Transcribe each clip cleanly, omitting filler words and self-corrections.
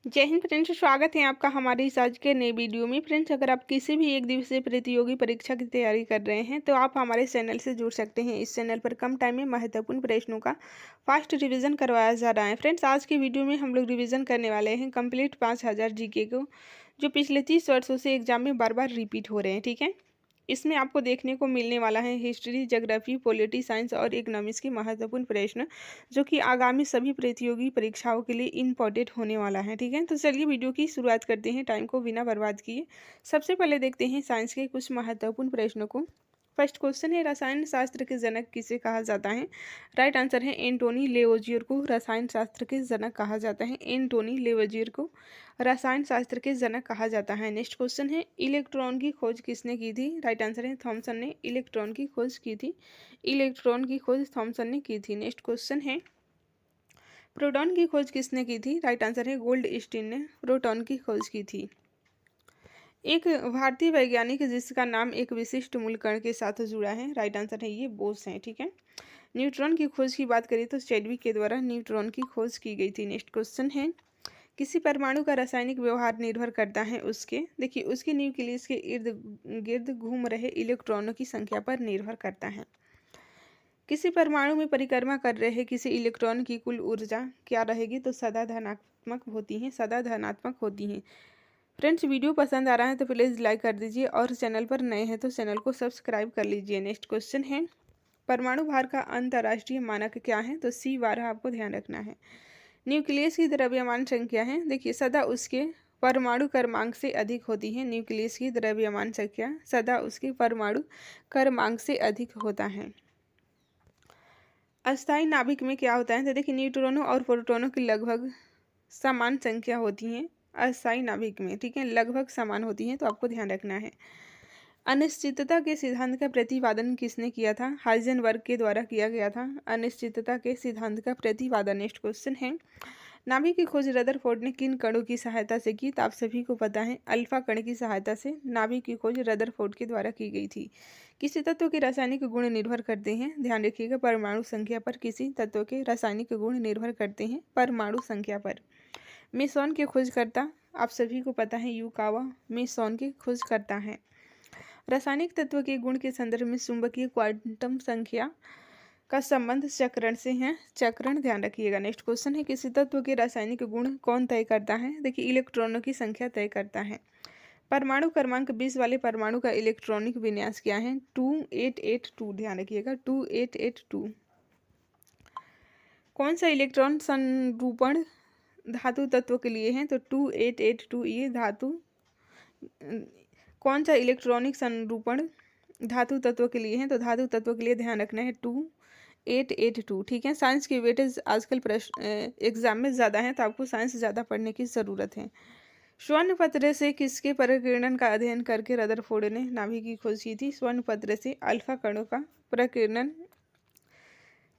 जय हिंद फ्रेंड्स, स्वागत है आपका हमारे इस आज के नए वीडियो में। फ्रेंड्स, अगर आप किसी भी एक दिवसीय प्रतियोगी परीक्षा की तैयारी कर रहे हैं तो आप हमारे चैनल से जुड़ सकते हैं। इस चैनल पर कम टाइम में महत्वपूर्ण प्रश्नों का फास्ट रिवीजन करवाया जा रहा है। फ्रेंड्स, आज की वीडियो में हम लोग रिवीजन करने वाले हैं कंप्लीट 5000 जीके को, जो पिछले 30 वर्षों से एग्जाम में बार बार रिपीट हो रहे हैं। ठीक है, इसमें आपको देखने को मिलने वाला है हिस्ट्री, ज्योग्राफी, पॉलिटी साइंस और इकोनॉमिक्स की महत्वपूर्ण प्रश्न, जो कि आगामी सभी प्रतियोगी परीक्षाओं के लिए इम्पोर्टेंट होने वाला है। ठीक है, तो चलिए वीडियो की शुरुआत करते हैं टाइम को बिना बर्बाद किए। सबसे पहले देखते हैं साइंस के कुछ महत्वपूर्ण प्रश्नों को। फर्स्ट क्वेश्चन है, रसायन शास्त्र के जनक किसे कहा जाता है? राइट आंसर है एंटोनी लेवोजियर को रसायन शास्त्र के जनक कहा जाता है। एंटोनी लेवोजियर को रसायन शास्त्र के जनक कहा जाता है। नेक्स्ट क्वेश्चन है, इलेक्ट्रॉन की खोज किसने की थी? राइट आंसर है थॉमसन ने इलेक्ट्रॉन की खोज की थी। इलेक्ट्रॉन की खोज थॉमसन ने की थी। नेक्स्ट क्वेश्चन है, प्रोटॉन की खोज किसने की थी? राइट आंसर है गोल्डस्टीन ने प्रोटॉन की खोज की थी। एक भारतीय वैज्ञानिक जिसका नाम एक विशिष्ट मूल कण के साथ जुड़ा है। राइट आंसर है ये बोस है। ठीक है, न्यूट्रॉन की खोज की बात करें तो चैडविक के द्वारा न्यूट्रॉन की खोज की गई थी। नेक्स्ट क्वेश्चन है, किसी परमाणु का रासायनिक व्यवहार निर्भर करता है उसके, देखिए, उसके न्यूक्लियस के इर्द गिर्द घूम रहे इलेक्ट्रॉनों की संख्या पर निर्भर करता है। किसी परमाणु में परिक्रमा कर रहे किसी इलेक्ट्रॉन की कुल ऊर्जा क्या रहेगी? तो सदा धनात्मक होती है, सदा धनात्मक होती है। फ्रेंड्स, वीडियो पसंद आ रहा है तो प्लीज़ लाइक कर दीजिए और चैनल पर नए हैं तो चैनल को सब्सक्राइब कर लीजिए। नेक्स्ट क्वेश्चन है, परमाणु भार का अंतर्राष्ट्रीय मानक क्या है? तो C12 आपको ध्यान रखना है। न्यूक्लियस की द्रव्यमान संख्या है, देखिए, सदा उसके परमाणु क्रमांक से अधिक होती है। न्यूक्लियस की द्रव्यमान संख्या सदा उसके परमाणु क्रमांक से अधिक होता है। अस्थायी नाभिक में क्या होता है? तो देखिए, न्यूट्रॉनों और प्रोटॉनों की लगभग समान संख्या होती है अस्थायी नाभिक में। ठीक है, लगभग समान होती है, तो आपको ध्यान रखना है। अनिश्चितता के सिद्धांत का प्रतिपादन किसने किया था? हाइजेनबर्ग के द्वारा किया गया था अनिश्चितता के सिद्धांत का प्रतिपादन। नेक्स्ट क्वेश्चन है, नाभिक की खोज रदरफोर्ड ने किन कणों की सहायता से की? तो आप सभी को पता है अल्फा कण की सहायता से नाभिक की खोज रदरफोर्ड के द्वारा की गई थी। किसी तत्व के रासायनिक गुण निर्भर करते हैं, ध्यान रखिएगा, परमाणु संख्या पर। किसी तत्व के रासायनिक गुण निर्भर करते हैं परमाणु संख्या पर। मेसॉन के खोजकर्ता आप सभी को पता है युकावा मेसॉन के खोजकर्ता हैं। रासायनिक तत्व के गुण के संदर्भ में चुंबकीय क्वांटम संख्या का संबंध चक्रण से है। चक्रण ध्यान रखिएगा। नेक्स्ट क्वेश्चन है, किसी तत्व के रासायनिक गुण कौन तय करता है? देखिए, इलेक्ट्रॉनों की संख्या तय करता है। परमाणु क्रमांक 20 वाले परमाणु का इलेक्ट्रॉनिक विन्यास क्या है? 2882। ध्यान रखिएगा 2882। कौन सा इलेक्ट्रॉन संरूपण धातु तत्व के लिए है? तो 2882 ये धातु कौन सा इलेक्ट्रॉनिक संरूपण धातु तत्व के लिए है? तो धातु तत्व के लिए ध्यान रखना है 2882। ठीक है, साइंस की वेटेज आजकल प्रश्न एग्जाम में ज़्यादा है, तो आपको साइंस ज़्यादा पढ़ने की ज़रूरत है। स्वर्ण पत्र से किसके प्रकीर्णन का अध्ययन करके रदरफोर्ड ने नाभिक की खोज की थी? स्वर्ण पत्र से अल्फा कणों का प्रकीर्णन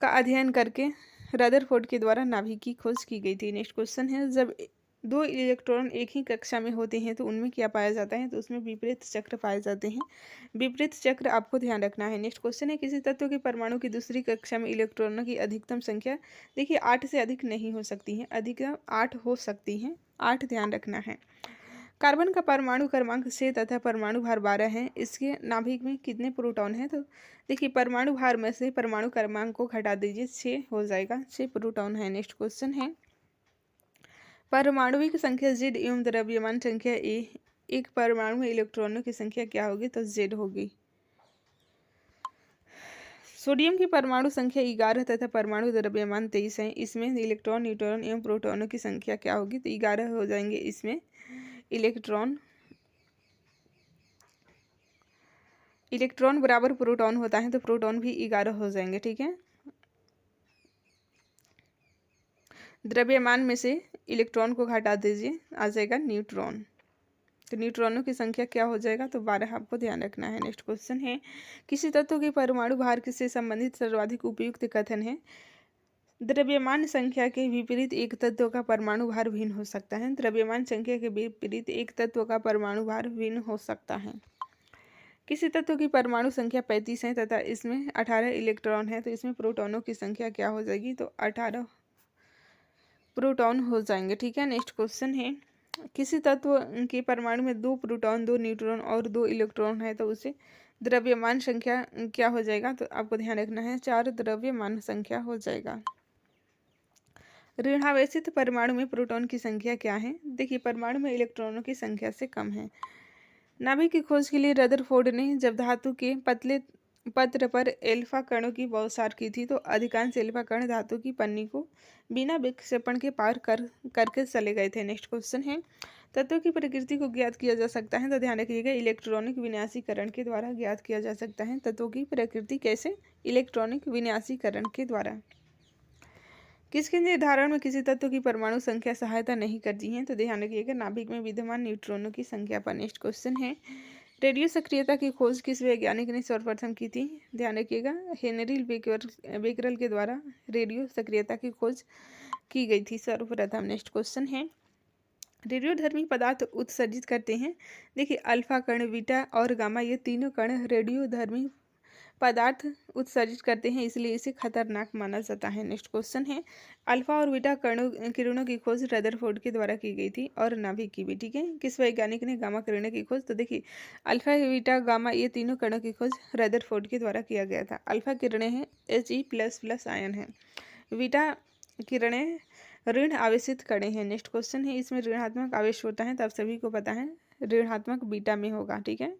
का अध्ययन करके रदरफोर्ड के द्वारा नाभिक की खोज की गई थी। नेक्स्ट क्वेश्चन है, जब दो इलेक्ट्रॉन एक ही कक्षा में होते हैं तो उनमें क्या पाया जाता है? तो उसमें विपरीत चक्र पाए जाते हैं। विपरीत चक्र आपको ध्यान रखना है। नेक्स्ट क्वेश्चन है, किसी तत्व के परमाणु की दूसरी कक्षा में इलेक्ट्रॉनों की अधिकतम संख्या, देखिए, 8 से अधिक नहीं हो सकती है, अधिकतम 8 हो सकती है, 8 ध्यान रखना है। कार्बन का परमाणु क्रमांक 6 तथा परमाणु भार 12 है। इसके नाभिक में कितने प्रोटॉन हैं? तो देखिए, परमाणु भार में से परमाणु क्रमांक को घटा दीजिए, 6 हो जाएगा, 6 प्रोटॉन है। नेक्स्ट क्वेश्चन है, परमाणुविक संख्या Z एवं द्रव्यमान संख्या A, एक परमाणु में इलेक्ट्रॉनों की संख्या क्या होगी? तो Z होगी। सोडियम की परमाणु संख्या 11 तथा परमाणु द्रव्यमान 23 है। इसमें इलेक्ट्रॉन, न्यूट्रॉन एवं प्रोटॉनों की संख्या क्या होगी? तो 11 हो जाएंगे इसमें इलेक्ट्रॉन बराबर प्रोटॉन होता है, तो प्रोटॉन भी 11 हो जाएंगे। ठीक है, द्रव्यमान में से इलेक्ट्रॉन को घटा दीजिए, आ जाएगा न्यूट्रॉन, तो न्यूट्रॉनों की संख्या क्या हो जाएगा? तो 12 आपको ध्यान रखना है। नेक्स्ट क्वेश्चन है, किसी तत्व के परमाणु भार से संबंधित सर्वाधिक उपयुक्त कथन है? द्रव्यमान संख्या के विपरीत एक तत्व का परमाणु भार भिन्न हो सकता है। द्रव्यमान संख्या के विपरीत एक तत्व का परमाणु भार भिन्न हो सकता है। किसी तत्व की परमाणु संख्या 35 है तथा इसमें 18 इलेक्ट्रॉन है, तो इसमें प्रोटॉनों की संख्या क्या हो जाएगी? तो 18 प्रोटॉन हो जाएंगे। ठीक है, नेक्स्ट क्वेश्चन है, किसी तत्व के परमाणु में 2 प्रोटॉन 2 न्यूट्रॉन और 2 इलेक्ट्रॉन है तो उसे द्रव्यमान संख्या क्या हो जाएगा? तो आपको ध्यान रखना है 4 द्रव्यमान संख्या हो जाएगा। ऋणावेशित परमाणु में प्रोटॉन की संख्या क्या है? देखिए, परमाणु में इलेक्ट्रॉनों की संख्या से कम है। नाभिक की खोज के लिए रदरफोर्ड ने जब धातु के पतले पत्र पर एल्फा कणों की बौछार की थी तो अधिकांश एल्फा कण धातु की पन्नी को बिना विक्षेपण के पार करके चले गए थे। नेक्स्ट क्वेश्चन है, तत्वों की प्रकृति को ज्ञात किया जा सकता है? तो ध्यान रखिएगा, इलेक्ट्रॉनिक विन्यासीकरण के द्वारा ज्ञात किया जा सकता है। तत्वों की प्रकृति कैसे? इलेक्ट्रॉनिक विन्यासीकरण के द्वारा। किसके निर्धारण में किसी तत्व की परमाणु संख्या सहायता नहीं करती है? तो ध्यान रखिएगा, नाभिक में विद्यमान न्यूट्रॉनों की संख्या पर। नेक्स्ट क्वेश्चन है, रेडियो सक्रियता की खोज किस वैज्ञानिक ने सर्वप्रथम की थी? ध्यान रखिएगा, हेनरी बेकरल के द्वारा रेडियो सक्रियता की खोज की गई थी सर्वप्रथम। नेक्स्ट क्वेश्चन है, रेडियोधर्मी पदार्थ उत्सर्जित करते हैं? देखिए, अल्फा कण, बीटा और गामा ये तीनों कण रेडियोधर्मी पदार्थ उत्सर्जित करते हैं, इसलिए इसे खतरनाक माना जाता है। नेक्स्ट क्वेश्चन है, अल्फा और बीटा किरणों की खोज रदरफोर्ड के द्वारा की गई थी और नाभिक की भी। ठीक है, किस वैज्ञानिक ने गामा किरणों की खोज? तो देखिए, अल्फा, बीटा, गामा ये तीनों कणों की खोज रदरफोर्ड के द्वारा किया गया था। अल्फा किरणें हैं He++ आयन है, बीटा किरणें ऋण आवेशित कणें हैं। नेक्स्ट क्वेश्चन है, इसमें ऋणात्मक आवेश होता है तो आप सभी को पता है ऋणात्मक बीटा में होगा। ठीक है,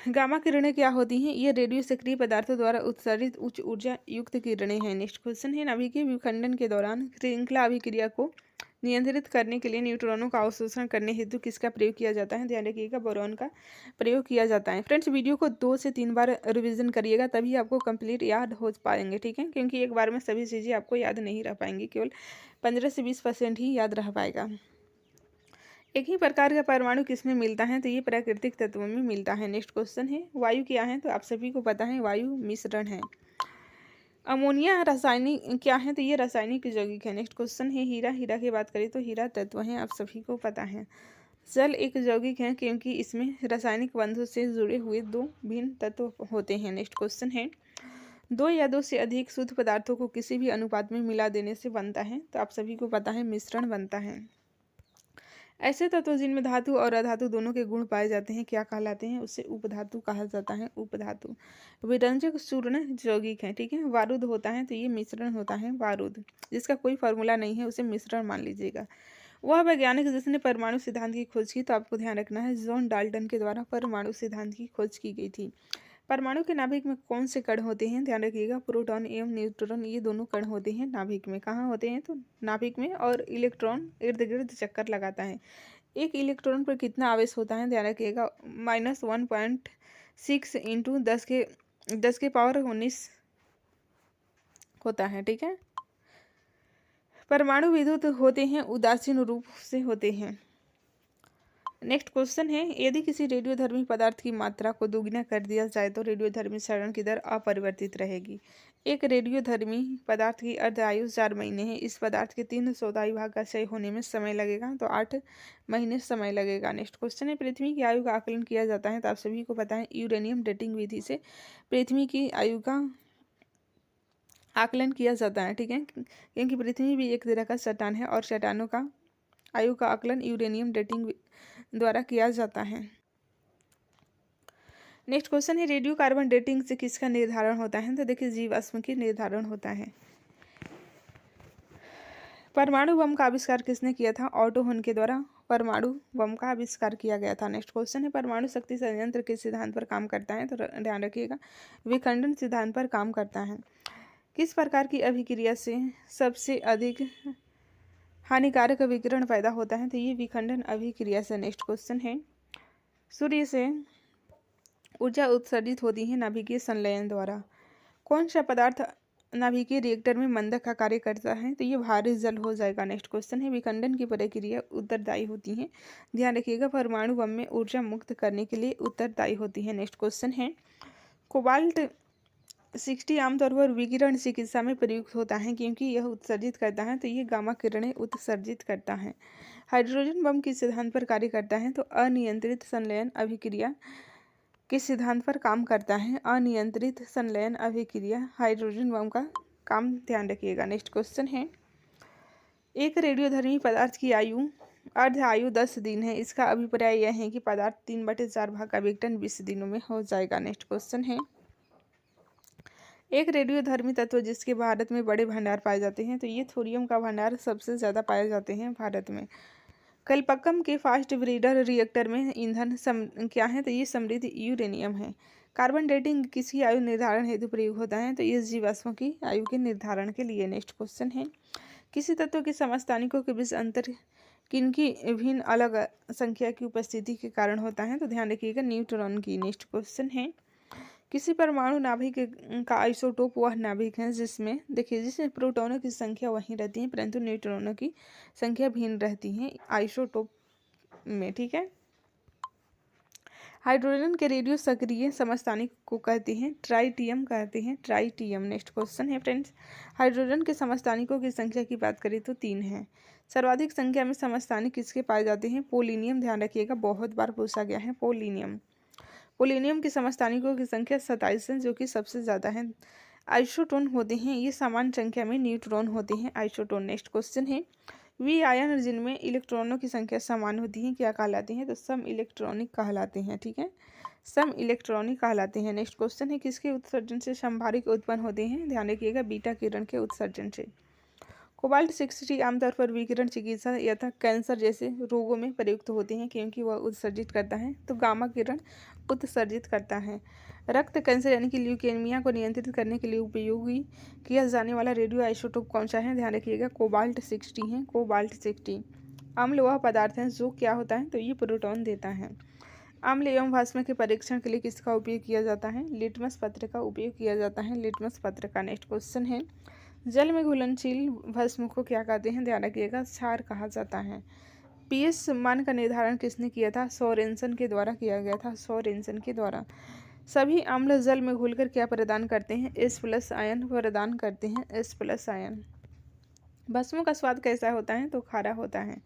गामा किरणें क्या होती हैं? ये रेडियो सक्रिय पदार्थों द्वारा उत्सर्जित उच्च ऊर्जा युक्त किरणें हैं। नेक्स्ट क्वेश्चन है, नाभिकीय विखंडन के दौरान श्रृंखला अभिक्रिया को नियंत्रित करने के लिए न्यूट्रॉनों का अवशोषण करने हेतु किसका प्रयोग किया जाता है? ध्यान रखिएगा, बोरॉन का प्रयोग किया जाता है। फ्रेंड्स, वीडियो को 2 से 3 बार रिविजन करिएगा, तभी आपको कंप्लीट याद हो पाएंगे। ठीक है, क्योंकि एक बार में सभी चीज़ें आपको याद नहीं रह पाएंगी, केवल 15 से 20% ही याद रह पाएगा। एक ही प्रकार का परमाणु किसमें मिलता है? तो ये प्राकृतिक तत्वों में मिलता है। नेक्स्ट क्वेश्चन है, वायु क्या है? तो आप सभी को पता है वायु मिश्रण है। अमोनिया रासायनिक क्या है? तो ये रासायनिक यौगिक है। नेक्स्ट क्वेश्चन है, हीरा, हीरा की बात करें तो हीरा तत्व है, आप सभी को पता है। जल एक यौगिक है क्योंकि इसमें रासायनिक बंधों से जुड़े हुए 2 भिन्न तत्व होते हैं। नेक्स्ट क्वेश्चन है, 2 या 2 से अधिक शुद्ध पदार्थों को किसी भी अनुपात में मिला देने से बनता है? तो आप सभी को पता है मिश्रण बनता है। ऐसे तत्व जिनमें धातु और अधातु दोनों के गुण पाए जाते हैं क्या कहलाते हैं? उसे उपधातु कहा जाता है। उपधातु विरंजक चूर्ण यौगिक है। ठीक है, बारूद होता है तो ये मिश्रण होता है। बारूद जिसका कोई फार्मूला नहीं है उसे मिश्रण मान लीजिएगा। वह वैज्ञानिक जिसने परमाणु सिद्धांत की खोज की, तो आपको ध्यान रखना है जॉन डाल्टन के द्वारा परमाणु सिद्धांत की खोज की गई थी। परमाणु के नाभिक में कौन से कण होते हैं? ध्यान रखिएगा, प्रोटॉन एवं न्यूट्रॉन ये दोनों कण होते हैं नाभिक में। कहाँ होते हैं? तो नाभिक में, और इलेक्ट्रॉन इर्द गिर्द चक्कर लगाता है। एक इलेक्ट्रॉन पर कितना आवेश होता है? ध्यान रखिएगा, -1.6 इंटू 10 के पावर 19 होता है। ठीक है, परमाणु विद्युत होते हैं, उदासीन रूप से होते हैं। नेक्स्ट क्वेश्चन है, यदि किसी रेडियोधर्मी पदार्थ की मात्रा को दोगुना कर दिया जाए तो रेडियोधर्मी क्षरण की दर अपरिवर्तित रहेगी। एक रेडियोधर्मी पदार्थ की अर्ध आयु 4 महीने है। इस पदार्थ के 3/4 भाग का क्षय होने में समय लगेगा, तो 8 महीने समय लगेगा। नेक्स्ट क्वेश्चन है, पृथ्वी की आयु का आकलन किया जाता है, तो आप सभी को पता है यूरेनियम डेटिंग विधि से पृथ्वी की आयु का आकलन किया जाता है। ठीक है, क्योंकि पृथ्वी भी एक तरह का चट्टान है और चट्टानों का आयु का आकलन यूरेनियम डेटिंग द्वारा किया जाता है। नेक्स्ट क्वेश्चन है, रेडियो कार्बन डेटिंग से किसका निर्धारण होता है? तो देखिए, जीवाश्म की निर्धारण होता है। परमाणु बम का आविष्कार किसने किया था? ऑटो हन के द्वारा परमाणु बम का आविष्कार किया गया था। नेक्स्ट क्वेश्चन है, परमाणु शक्ति संयंत्र किस सिद्धांत पर काम करता है? तो ध्यान रखिएगा, विखंडन सिद्धांत पर काम करता है। किस प्रकार की अभिक्रिया से सबसे अधिक हानिकारक विकिरण पैदा होता है? तो ये विखंडन अभिक्रिया से। नेक्स्ट क्वेश्चन है, सूर्य से ऊर्जा उत्सर्जित होती है नाभिकीय संलयन द्वारा। कौन सा पदार्थ नाभिकीय रिएक्टर में मंदक का कार्य करता है? तो ये भारी जल हो जाएगा। नेक्स्ट क्वेश्चन है, विखंडन की प्रक्रिया उत्तरदायी होती है? ध्यान रखिएगा, परमाणु बम में ऊर्जा मुक्त करने के लिए उत्तरदायी होती है। नेक्स्ट क्वेश्चन है, कोबाल्ट 60 आमतौर पर विकिरण चिकित्सा में प्रयुक्त होता है क्योंकि यह उत्सर्जित करता है, तो ये गामा किरणें उत्सर्जित करता है। हाइड्रोजन बम किस सिद्धांत पर कार्य करता है? तो अनियंत्रित संलयन अभिक्रिया किस सिद्धांत पर काम करता है? अनियंत्रित संलयन अभिक्रिया हाइड्रोजन बम का काम ध्यान रखिएगा। नेक्स्ट क्वेश्चन है, एक रेडियोधर्मी पदार्थ की अर्ध आयु 10 दिन है। इसका अभिप्राय यह है कि पदार्थ 3/4 भाग का विघटन 20 दिनों में हो जाएगा। नेक्स्ट क्वेश्चन है, एक रेडियोधर्मी तत्व जिसके भारत में बड़े भंडार पाए जाते हैं, तो ये थोरियम का भंडार सबसे ज़्यादा पाए जाते हैं भारत में। कलपक्कम के फास्ट ब्रीडर रिएक्टर में ईंधन क्या है, तो ये समृद्ध यूरेनियम है। कार्बन डेटिंग किसकी आयु निर्धारण हेतु प्रयोग होता है, तो ये जीवाश्मों की आयु के निर्धारण के लिए। नेक्स्ट क्वेश्चन है, किसी तत्व के समस्थानिकों के बीच अंतर किनकी भिन्न अलग संख्या की उपस्थिति के कारण होता है, तो ध्यान रखिएगा न्यूट्रॉन की। नेक्स्ट क्वेश्चन है, किसी परमाणु नाभिक का आइसोटोप वह नाभिक है जिसमें देखिए जिसमें प्रोटॉनों की संख्या वही रहती है परंतु न्यूट्रॉनों की संख्या भिन्न रहती है आइसोटोप में। ठीक है, हाइड्रोजन के रेडियो सक्रिय समस्थानिक को कहते हैं ट्राइटियम कहते हैं, ट्राइटियम। नेक्स्ट क्वेश्चन है फ्रेंड्स, हाइड्रोजन के समस्थानिकों की संख्या की बात करें तो 3 है। सर्वाधिक संख्या में समस्थानिक किसके पाए जाते हैं, पोलिनियम। ध्यान रखिएगा बहुत बार पूछा गया है पोलिनियम। पोलिनियम के समस्थानिकों की संख्या 27 है जो कि सबसे ज़्यादा है। आइसोटोन होते हैं ये समान संख्या में न्यूट्रॉन होते हैं आइसोटोन। नेक्स्ट क्वेश्चन है, वी आयन जिनमें इलेक्ट्रॉनों की संख्या समान होती है क्या कहलाते हैं, तो सम इलेक्ट्रॉनिक कहलाते हैं। ठीक है, सम इलेक्ट्रॉनिक कहलाते हैं। नेक्स्ट क्वेश्चन है, किसके उत्सर्जन से संभारिक उत्पन्न होते हैं, ध्यान रखिएगा बीटा किरण के उत्सर्जन से। कोबाल्ट 60 आमतौर पर विकिरण चिकित्सा यथा कैंसर जैसे रोगों में प्रयुक्त होते हैं क्योंकि वह उत्सर्जित करता है, तो गामा किरण उत्सर्जित करता है। रक्त कैंसर यानी कि ल्यूकेमिया को नियंत्रित करने के लिए उपयोगी किया जाने वाला रेडियो आइसोटोप कौन सा है, ध्यान रखिएगा कोबाल्ट 60 है, कोबाल्ट 60। अम्ल वह पदार्थ है जो क्या होता है, तो ये प्रोटॉन देता है। अम्ल एवं भस्म के परीक्षण के लिए किसका उपयोग किया जाता है, लिटमस पत्र का उपयोग किया जाता है, लिटमस पत्र का। नेक्स्ट क्वेश्चन है, जल में घुलनशील भस्म को क्या कहते हैं, ध्यान रखिएगा क्षार कहा जाता है। पीएच मान का निर्धारण किसने किया था, सोरेनसन के द्वारा किया गया था, सोरेनसन के द्वारा। सभी अम्ल जल में घुलकर क्या प्रदान करते हैं, H+ आयन प्रदान करते हैं, H+ आयन। भस्मों का स्वाद कैसा होता है, तो खारा होता है।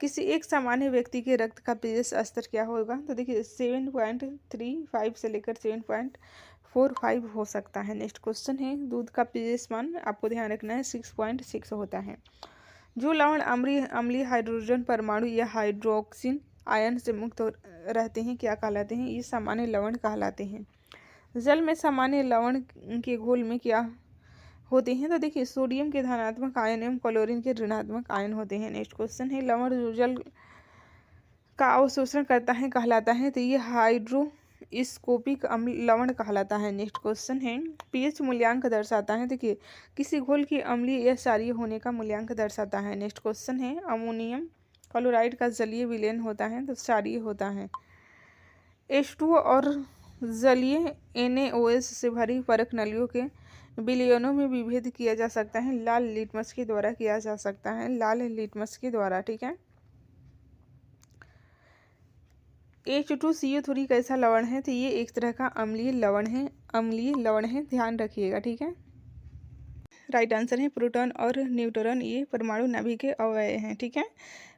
किसी एक सामान्य व्यक्ति के रक्त का पीएच स्तर क्या होगा, तो देखिए 7.35 से लेकर 7.45 हो सकता है। नेक्स्ट क्वेश्चन है, दूध का पीएच मान आपको ध्यान रखना है 6.6 होता है। जो लवण अम्लीय हाइड्रोजन परमाणु या हाइड्रोक्सिन आयन से मुक्त रहते हैं क्या कहलाते हैं, ये सामान्य लवण कहलाते हैं। जल में सामान्य लवण के घोल में क्या होते हैं, तो देखिए सोडियम के धनात्मक आयन एवं क्लोरीन के ऋणात्मक आयन होते हैं। नेक्स्ट क्वेश्चन है, लवण जो जल का अवशोषण करता है कहलाता है, तो ये हाइड्रोस्कोपिक लवण कहलाता है। नेक्स्ट क्वेश्चन है, पीएच मूल्यांक दर्शाता है, देखिए किसी घोल की अम्लीय या क्षारीय होने का मूल्यांक दर्शाता है। नेक्स्ट क्वेश्चन है, अमोनियम क्लोराइड का जलीय विलयन होता है तो क्षारीय होता है। H2O और जलीय NaOH से भरी परख नलियों के विलयनों में विभेद किया जा सकता है, लाल लिटमस के द्वारा किया जा सकता है, लाल लिटमस के द्वारा। ठीक है, H2CO3 कैसा लवण है, तो ये एक तरह का अम्लीय लवण है, अम्लीय लवण है, ध्यान रखिएगा। ठीक है, राइट आंसर है प्रोटॉन और न्यूट्रॉन ये परमाणु नाभिक के अवयव हैं। ठीक है,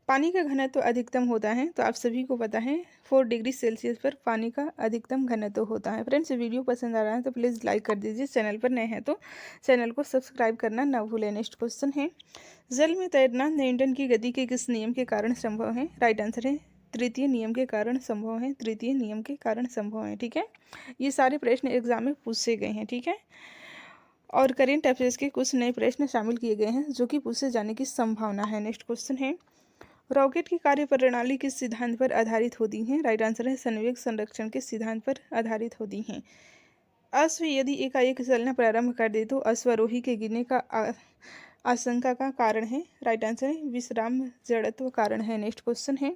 पानी का घनत्व अधिकतम होता है, तो आप सभी को पता है 4 डिग्री सेल्सियस पर पानी का अधिकतम घनत्व होता है। फ्रेंड्स वीडियो पसंद आ रहा है तो प्लीज़ लाइक कर दीजिए, चैनल पर नए हैं तो चैनल को सब्सक्राइब करना ना भूलें। नेक्स्ट क्वेश्चन है, जल में तैरना न्यूटन की गति के किस नियम के कारण संभव है, राइट आंसर है तृतीय नियम के कारण संभव है, तृतीय नियम के कारण संभव है। ठीक है, ये सारे प्रश्न एग्जाम में पूछे गए हैं। ठीक है, और करेंट अफेयर्स के कुछ नए प्रश्न शामिल किए गए हैं जो कि पूछे जाने की संभावना है। नेक्स्ट क्वेश्चन है, रॉकेट की कार्य प्रणाली किस सिद्धांत पर आधारित होती है, राइट आंसर है संवेग संरक्षण के सिद्धांत पर आधारित होती हैं। अश्व यदि एकाएक चलना प्रारंभ कर दे तो अश्वारोही के गिरने का आशंका का कारण है, राइट आंसर है विश्राम जड़त्व कारण है। नेक्स्ट क्वेश्चन है,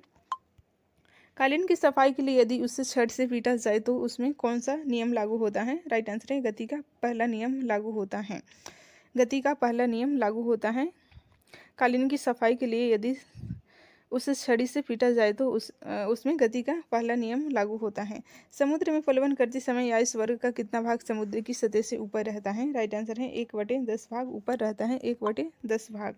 कालीन की सफाई के लिए यदि उससे छड़ से पीटा जाए तो उसमें कौन सा नियम लागू होता है, राइट आंसर है गति का पहला नियम लागू होता है, गति का पहला नियम लागू होता है। कालीन की सफाई के लिए यदि उसे छड़ी से पीटा जाए तो उसमें गति का पहला नियम लागू होता है। समुद्र में प्लवन करते समय आइसबर्ग का कितना भाग समुद्र की सतह से ऊपर रहता है, राइट आंसर है 1/10 भाग ऊपर रहता है, 1/10 भाग।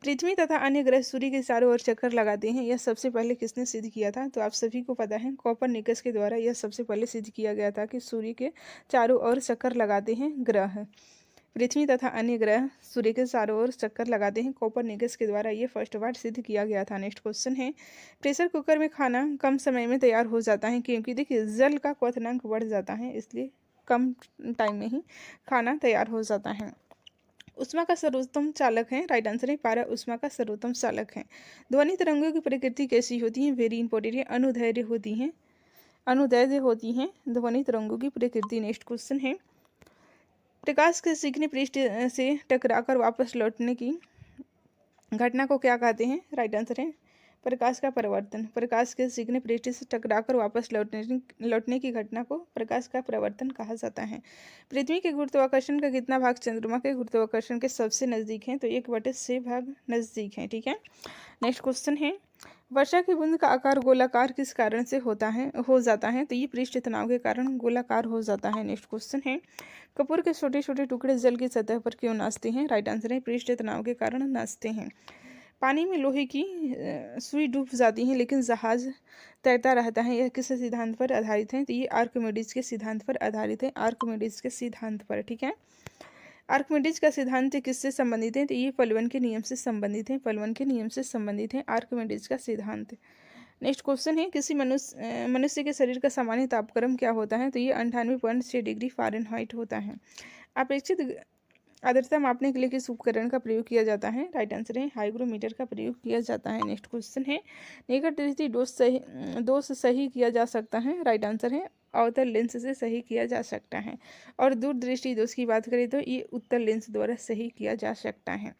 पृथ्वी तथा अन्य ग्रह सूर्य के चारों ओर चक्कर लगाते हैं, यह सबसे पहले किसने सिद्ध किया था, तो आप सभी को पता है कोपरनिकस के द्वारा यह सबसे पहले सिद्ध किया गया था कि सूर्य के चारों ओर चक्कर लगाते हैं ग्रह। पृथ्वी तथा अन्य ग्रह सूर्य के चारों ओर चक्कर लगाते हैं। कोपरनिकस के द्वारा ये फर्स्ट बार सिद्ध किया गया था। नेक्स्ट क्वेश्चन है, प्रेशर कुकर में खाना कम समय में तैयार हो जाता है क्योंकि देखिए जल का क्वथनांक बढ़ जाता है, इसलिए कम टाइम में ही खाना तैयार हो जाता है। ऊष्मा का सर्वोत्तम चालक है, राइट आंसर है पारा ऊष्मा का सर्वोत्तम चालक है। ध्वनि तरंगों की प्रकृति कैसी होती है, वेरी इंपॉर्टेंट है, अनुदैर्ध्य होती हैं, अनुदैर्ध्य होती हैं ध्वनि तरंगों की प्रकृति। नेक्स्ट क्वेश्चन है, प्रकाश के सीखने पृष्ठ से टकराकर वापस लौटने की घटना को क्या कहते हैं, राइट आंसर है प्रकाश का परिवर्तन। प्रकाश के सीखने पृष्ठ से टकराकर वापस लौटने की घटना को प्रकाश का परिवर्तन कहा जाता है। पृथ्वी के गुरुत्वाकर्षण का कितना भाग चंद्रमा के गुरुत्वाकर्षण के सबसे नजदीक है, तो 1/6 भाग नजदीक है। ठीक है, नेक्स्ट क्वेश्चन है, वर्षा की बूंद का आकार गोलाकार किस कारण से हो जाता है, तो ये पृष्ठ तनाव के कारण गोलाकार हो जाता है। नेक्स्ट क्वेश्चन है, कपूर के छोटे छोटे टुकड़े जल की सतह पर क्यों नाचते हैं, राइट आंसर है पृष्ठ तनाव के कारण नाचते हैं। पानी में लोहे की सुई डूब जाती है लेकिन जहाज तैरता रहता है, यह किस सिद्धांत पर आधारित है, तो ये आर्किमिडीज के सिद्धांत पर आधारित है, आर्किमिडीज के सिद्धांत पर। ठीक है, आर्किमिडीज का सिद्धांत किससे संबंधित है, तो ये पलवन के नियम से संबंधित है, पलवन के नियम से संबंधित है आर्किमिडीज का सिद्धांत। नेक्स्ट क्वेश्चन है, किसी मनुष्य के शरीर का सामान्य तापक्रम क्या होता है, तो ये 98.6 डिग्री फ़ारेनहाइट होता है। अपेक्षित आर्द्रता मापने के लिए किस उपकरण का प्रयोग किया जाता है, राइट आंसर है हाइग्रोमीटर का प्रयोग किया जाता है। नेक्स्ट क्वेश्चन है, निकट दृष्टि दोष सही किया जा सकता है, राइट आंसर है अवतल लेंस से सही किया जा सकता है। और दूर दृष्टि दोष की बात करें तो ये उत्तल लेंस द्वारा सही किया जा सकता है।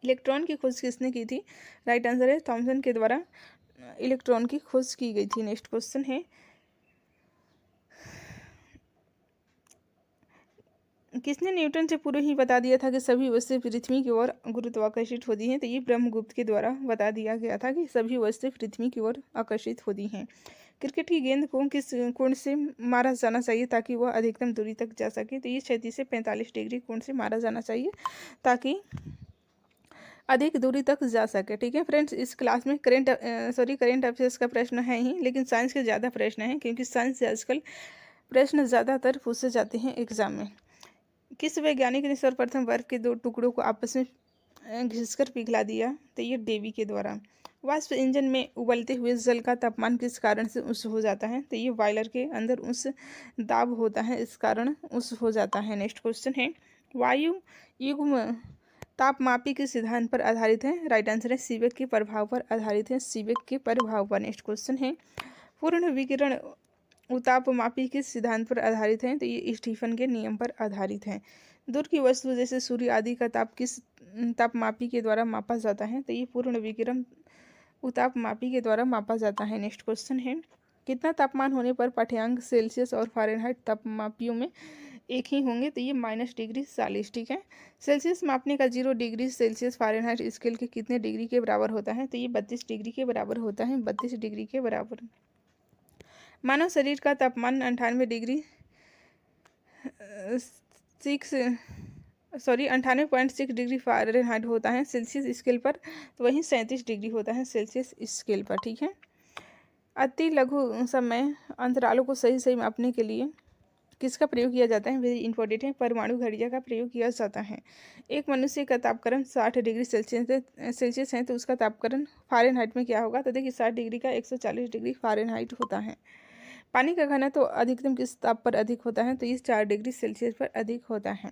इलेक्ट्रॉन की खोज किसने की थी, राइट आंसर है थॉमसन के द्वारा इलेक्ट्रॉन की खोज की गई थी। नेक्स्ट क्वेश्चन है, किसने न्यूटन से पूर्व ही बता दिया था कि सभी वस्तुएं पृथ्वी की ओर गुरुत्वाकर्षित होती हैं, तो ये ब्रह्मगुप्त के द्वारा बता दिया गया था कि सभी वस्तुएं पृथ्वी की ओर आकर्षित होती हैं। क्रिकेट की गेंद को किस कोण से मारा जाना चाहिए ताकि वह अधिकतम दूरी तक जा सके, तो ये 36 से 45 डिग्री कोण से मारा जाना चाहिए ताकि अधिक दूरी तक जा सके। ठीक है फ्रेंड्स, इस क्लास में करेंट अफेयर्स का प्रश्न है ही, लेकिन साइंस के ज़्यादा प्रश्न हैं क्योंकि साइंस से आजकल प्रश्न ज़्यादातर पूछे जाते हैं एग्जाम में। किस वैज्ञानिक ने सर्वप्रथम बर्फ के 2 टुकड़ों को आपस में घिसकर पिघला दिया, तो ये डेवी के द्वारा। वाष्प इंजन में उबलते हुए जल का तापमान किस कारण से उच्च हो जाता है, तो ये बॉयलर के अंदर उस दाब होता है, इस कारण उच्च हो जाता है। नेक्स्ट क्वेश्चन है, वायु युग्म तापमापी के सिद्धांत पर आधारित है, राइट आंसर है सीबेक के प्रभाव पर आधारित है, सीबेक के प्रभाव पर। नेक्स्ट क्वेश्चन है, पूर्ण विकिरण उतापमापी किस सिद्धांत पर आधारित है, तो ये स्टीफन के नियम पर आधारित है। दूर की वस्तु जैसे सूर्य आदि का ताप किस तापमापी के द्वारा मापा जाता है, तो ये पूर्ण विकिरण उतापमापी के द्वारा मापा जाता है। नेक्स्ट क्वेश्चन है, कितना तापमान होने पर पाठ्यांक सेल्सियस और फ़ारेनहाइट तापमापियों में एक ही होंगे, तो ये -40 ठीक है। सेल्सियस मापने का 0 डिग्री सेल्सियस फ़ारेनहाइट स्केल के कितने डिग्री के बराबर होता है, तो ये 32 डिग्री के बराबर होता है, 32 डिग्री के बराबर। मानव शरीर का तापमान 98.6 डिग्री फ़ारेनहाइट होता है सेल्सियस स्केल पर, तो वहीं 37 डिग्री होता है सेल्सियस स्केल पर। ठीक है, अति लघु समय अंतरालों को सही सही मापने के लिए किसका प्रयोग किया जाता है, वेरी इंपॉर्टेंट है परमाणु घड़िया का प्रयोग किया जाता है। एक मनुष्य का तापक्रम 60 डिग्री सेल्सियस है, तो उसका तापक्रम फ़ारेनहाइट में क्या होगा, तो देखिए 60 डिग्री का 140 डिग्री फ़ारेनहाइट होता है। पानी का घनत्व तो अधिकतम किस ताप पर अधिक होता है, तो इस 4 डिग्री सेल्सियस पर अधिक होता है।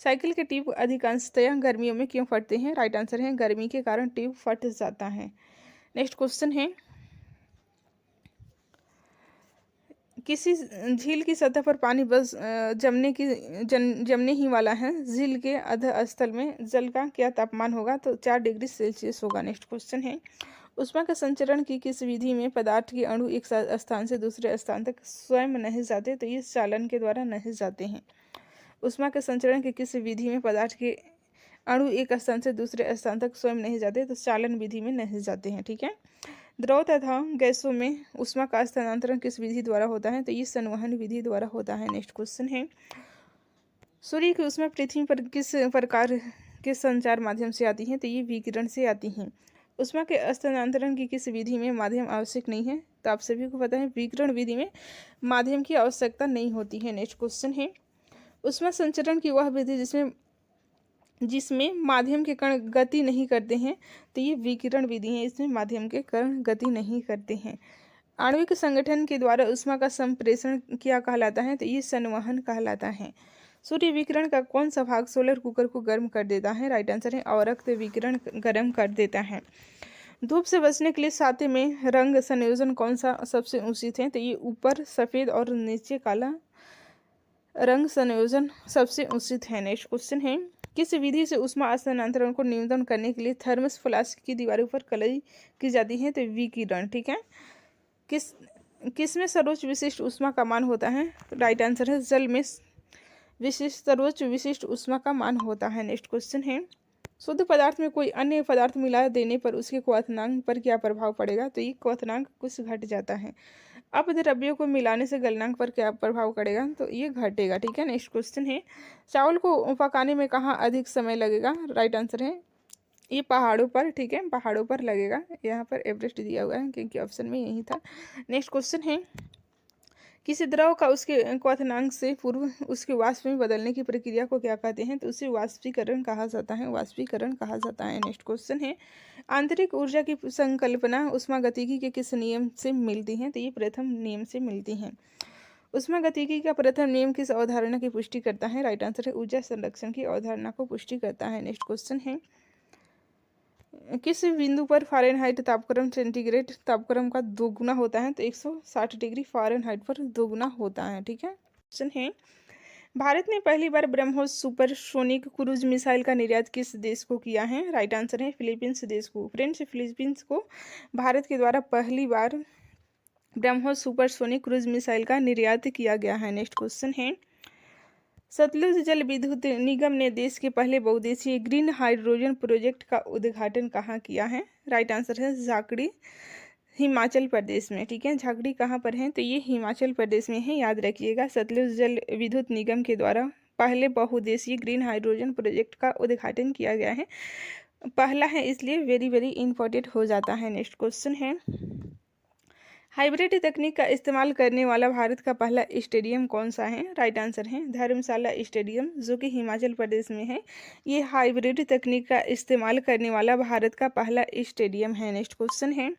साइकिल के ट्यूब अधिकांशतया गर्मियों में क्यों फटते हैं, राइट आंसर है गर्मी के कारण ट्यूब फट जाता है। नेक्स्ट क्वेश्चन है, किसी झील की सतह पर पानी बस जमने ही वाला है, झील के अधस्थल में जल का क्या तापमान होगा, तो 4 डिग्री सेल्सियस होगा। नेक्स्ट क्वेश्चन है, ऊष्मा का संचरण की किस विधि में पदार्थ के अणु एक स्थान से दूसरे स्थान तक स्वयं नहीं जाते, तो ये चालन के द्वारा नहीं जाते हैं। ऊष्मा के संचरण की किस विधि में पदार्थ के अणु एक स्थान से दूसरे स्थान तक स्वयं नहीं जाते, तो चालन विधि में नहीं जाते हैं। ठीक है, द्रव तथा गैसों में ऊष्मा का स्थानांतरण किस विधि द्वारा होता है, तो ये संवहन विधि द्वारा होता है। नेक्स्ट क्वेश्चन है, सूर्य की ऊष्मा पृथ्वी पर किस प्रकार के संचार माध्यम से आती है, तो ये विकिरण से आती हैं। ऊष्मा के स्थानांतरण की किस विधि में माध्यम आवश्यक नहीं है, तो आप सभी को पता है विकिरण विधि में माध्यम की आवश्यकता नहीं होती है। नेक्स्ट क्वेश्चन है, ऊष्मा संचरण की वह विधि जिसमें जिसमें माध्यम के कण गति नहीं करते हैं, तो ये विकिरण विधि है। इसमें माध्यम के कण गति नहीं करते हैं। आणविक संगठन के द्वारा ऊष्मा का संप्रेषण क्या कहलाता है, तो ये संवहन कहलाता है। सूर्य विकिरण का कौन सा भाग सोलर कुकर को गर्म कर देता है, राइट आंसर है अवरक्त विकिरण गर्म कर देता है। धूप से बचने के लिए छाते में रंग संयोजन कौन सा सबसे उचित है, तो ये ऊपर सफ़ेद और नीचे काला रंग संयोजन सबसे उचित है। नेक्स्ट क्वेश्चन है, किस विधि से ऊष्मा स्थानांतरण को न्यूनतम करने के लिए थर्मस फ्लास्क की दीवारों पर कलई की जाती है, तो विकिरण। ठीक है, किस में सर्वोच्च विशिष्ट ऊष्मा का मान होता है, राइट आंसर है जल में सर्वोच्च विशिष्ट ऊष्मा का मान होता है। नेक्स्ट क्वेश्चन है, शुद्ध पदार्थ में कोई अन्य पदार्थ मिला देने पर उसके क्वथनांक पर क्या प्रभाव पड़ेगा, तो ये क्वथनांक कुछ घट जाता है। अपद्रव्यों को मिलाने से गलनांक पर क्या प्रभाव पड़ेगा, तो ये घटेगा। ठीक है, नेक्स्ट क्वेश्चन है, चावल को पकाने में कहाँ अधिक समय लगेगा, राइट आंसर है ये पहाड़ों पर। ठीक है, पहाड़ों पर लगेगा। यहाँ पर एवरेस्ट दिया हुआ है क्योंकि ऑप्शन में यही था। नेक्स्ट क्वेश्चन है, किसी द्रव का उसके क्वथनांक से पूर्व उसके वाष्प में बदलने की प्रक्रिया को क्या कहते हैं, तो उसे वाष्पीकरण कहा जाता है। वाष्पीकरण कहा जाता है। नेक्स्ट क्वेश्चन है, आंतरिक ऊर्जा की संकल्पना ऊष्मागतिकी के किस नियम से मिलती है, तो ये प्रथम नियम से मिलती है। ऊष्मागतिकी का प्रथम नियम किस अवधारणा की पुष्टि करता है, राइट आंसर है ऊर्जा संरक्षण की अवधारणा को पुष्टि करता है। नेक्स्ट क्वेश्चन है, किस बिंदु पर फ़ारेनहाइट तापक्रम सेंटीग्रेड तापक्रम का दोगुना होता है, तो 160 डिग्री फ़ारेनहाइट पर दोगुना होता है। ठीक है, क्वेश्चन है, भारत ने पहली बार ब्रह्मोस सुपरसोनिक क्रूज मिसाइल का निर्यात किस देश को किया है, राइट आंसर है फिलीपींस देश को। फ्रेंड्स, फिलीपींस को भारत के द्वारा पहली बार ब्रह्मोस सुपरसोनिक क्रूज मिसाइल का निर्यात किया गया है। नेक्स्ट क्वेश्चन है, सतलुज जल विद्युत निगम ने देश के पहले बहुउद्देशीय ग्रीन हाइड्रोजन प्रोजेक्ट का उद्घाटन कहाँ किया है, राइट आंसर है झाकड़ी, हिमाचल प्रदेश में। ठीक है, झाकड़ी कहाँ पर है, तो ये हिमाचल प्रदेश में है, याद रखिएगा। सतलुज जल विद्युत निगम के द्वारा पहले बहुउद्देशीय ग्रीन हाइड्रोजन प्रोजेक्ट का उद्घाटन किया गया है। पहला है इसलिए वेरी वेरी इंपॉर्टेंट हो जाता है। नेक्स्ट क्वेश्चन है, हाइब्रिड तकनीक का इस्तेमाल करने वाला भारत का पहला स्टेडियम कौन सा है, राइट आंसर है धर्मशाला स्टेडियम, जो कि हिमाचल प्रदेश में है। ये हाइब्रिड तकनीक का इस्तेमाल करने वाला भारत का पहला स्टेडियम है। नेक्स्ट क्वेश्चन है,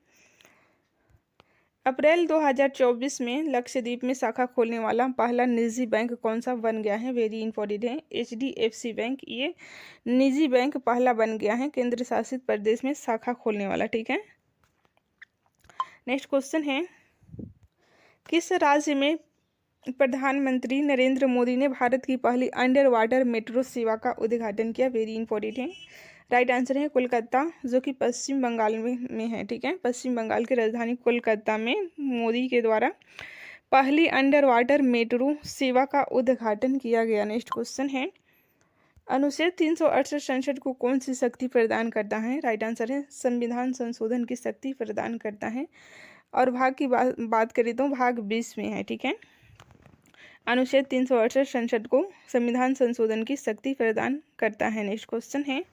अप्रैल 2024 में लक्षद्वीप में शाखा खोलने वाला पहला निजी बैंक कौन सा बन गया है, वेरी इंपॉर्टेंट है HDFC बैंक। ये निजी बैंक पहला बन गया है केंद्र शासित प्रदेश में शाखा खोलने वाला। ठीक है, नेक्स्ट क्वेश्चन है, किस राज्य में प्रधानमंत्री नरेंद्र मोदी ने भारत की पहली अंडर वाटर मेट्रो सेवा का उद्घाटन किया, वेरी इंपॉर्टेंट है, राइट आंसर है कोलकाता, जो कि पश्चिम बंगाल में है। ठीक है, पश्चिम बंगाल की राजधानी कोलकाता में मोदी के द्वारा पहली अंडर वाटर मेट्रो सेवा का उद्घाटन किया गया। नेक्स्ट क्वेश्चन है, अनुच्छेद 368 संसद को कौन सी शक्ति प्रदान करता है, राइट आंसर है संविधान संशोधन की शक्ति प्रदान करता है। और भाग की बात करें तो भाग 20 में है। ठीक है, अनुच्छेद 368 संसद को संविधान संशोधन की शक्ति प्रदान करता है। नेक्स्ट क्वेश्चन है,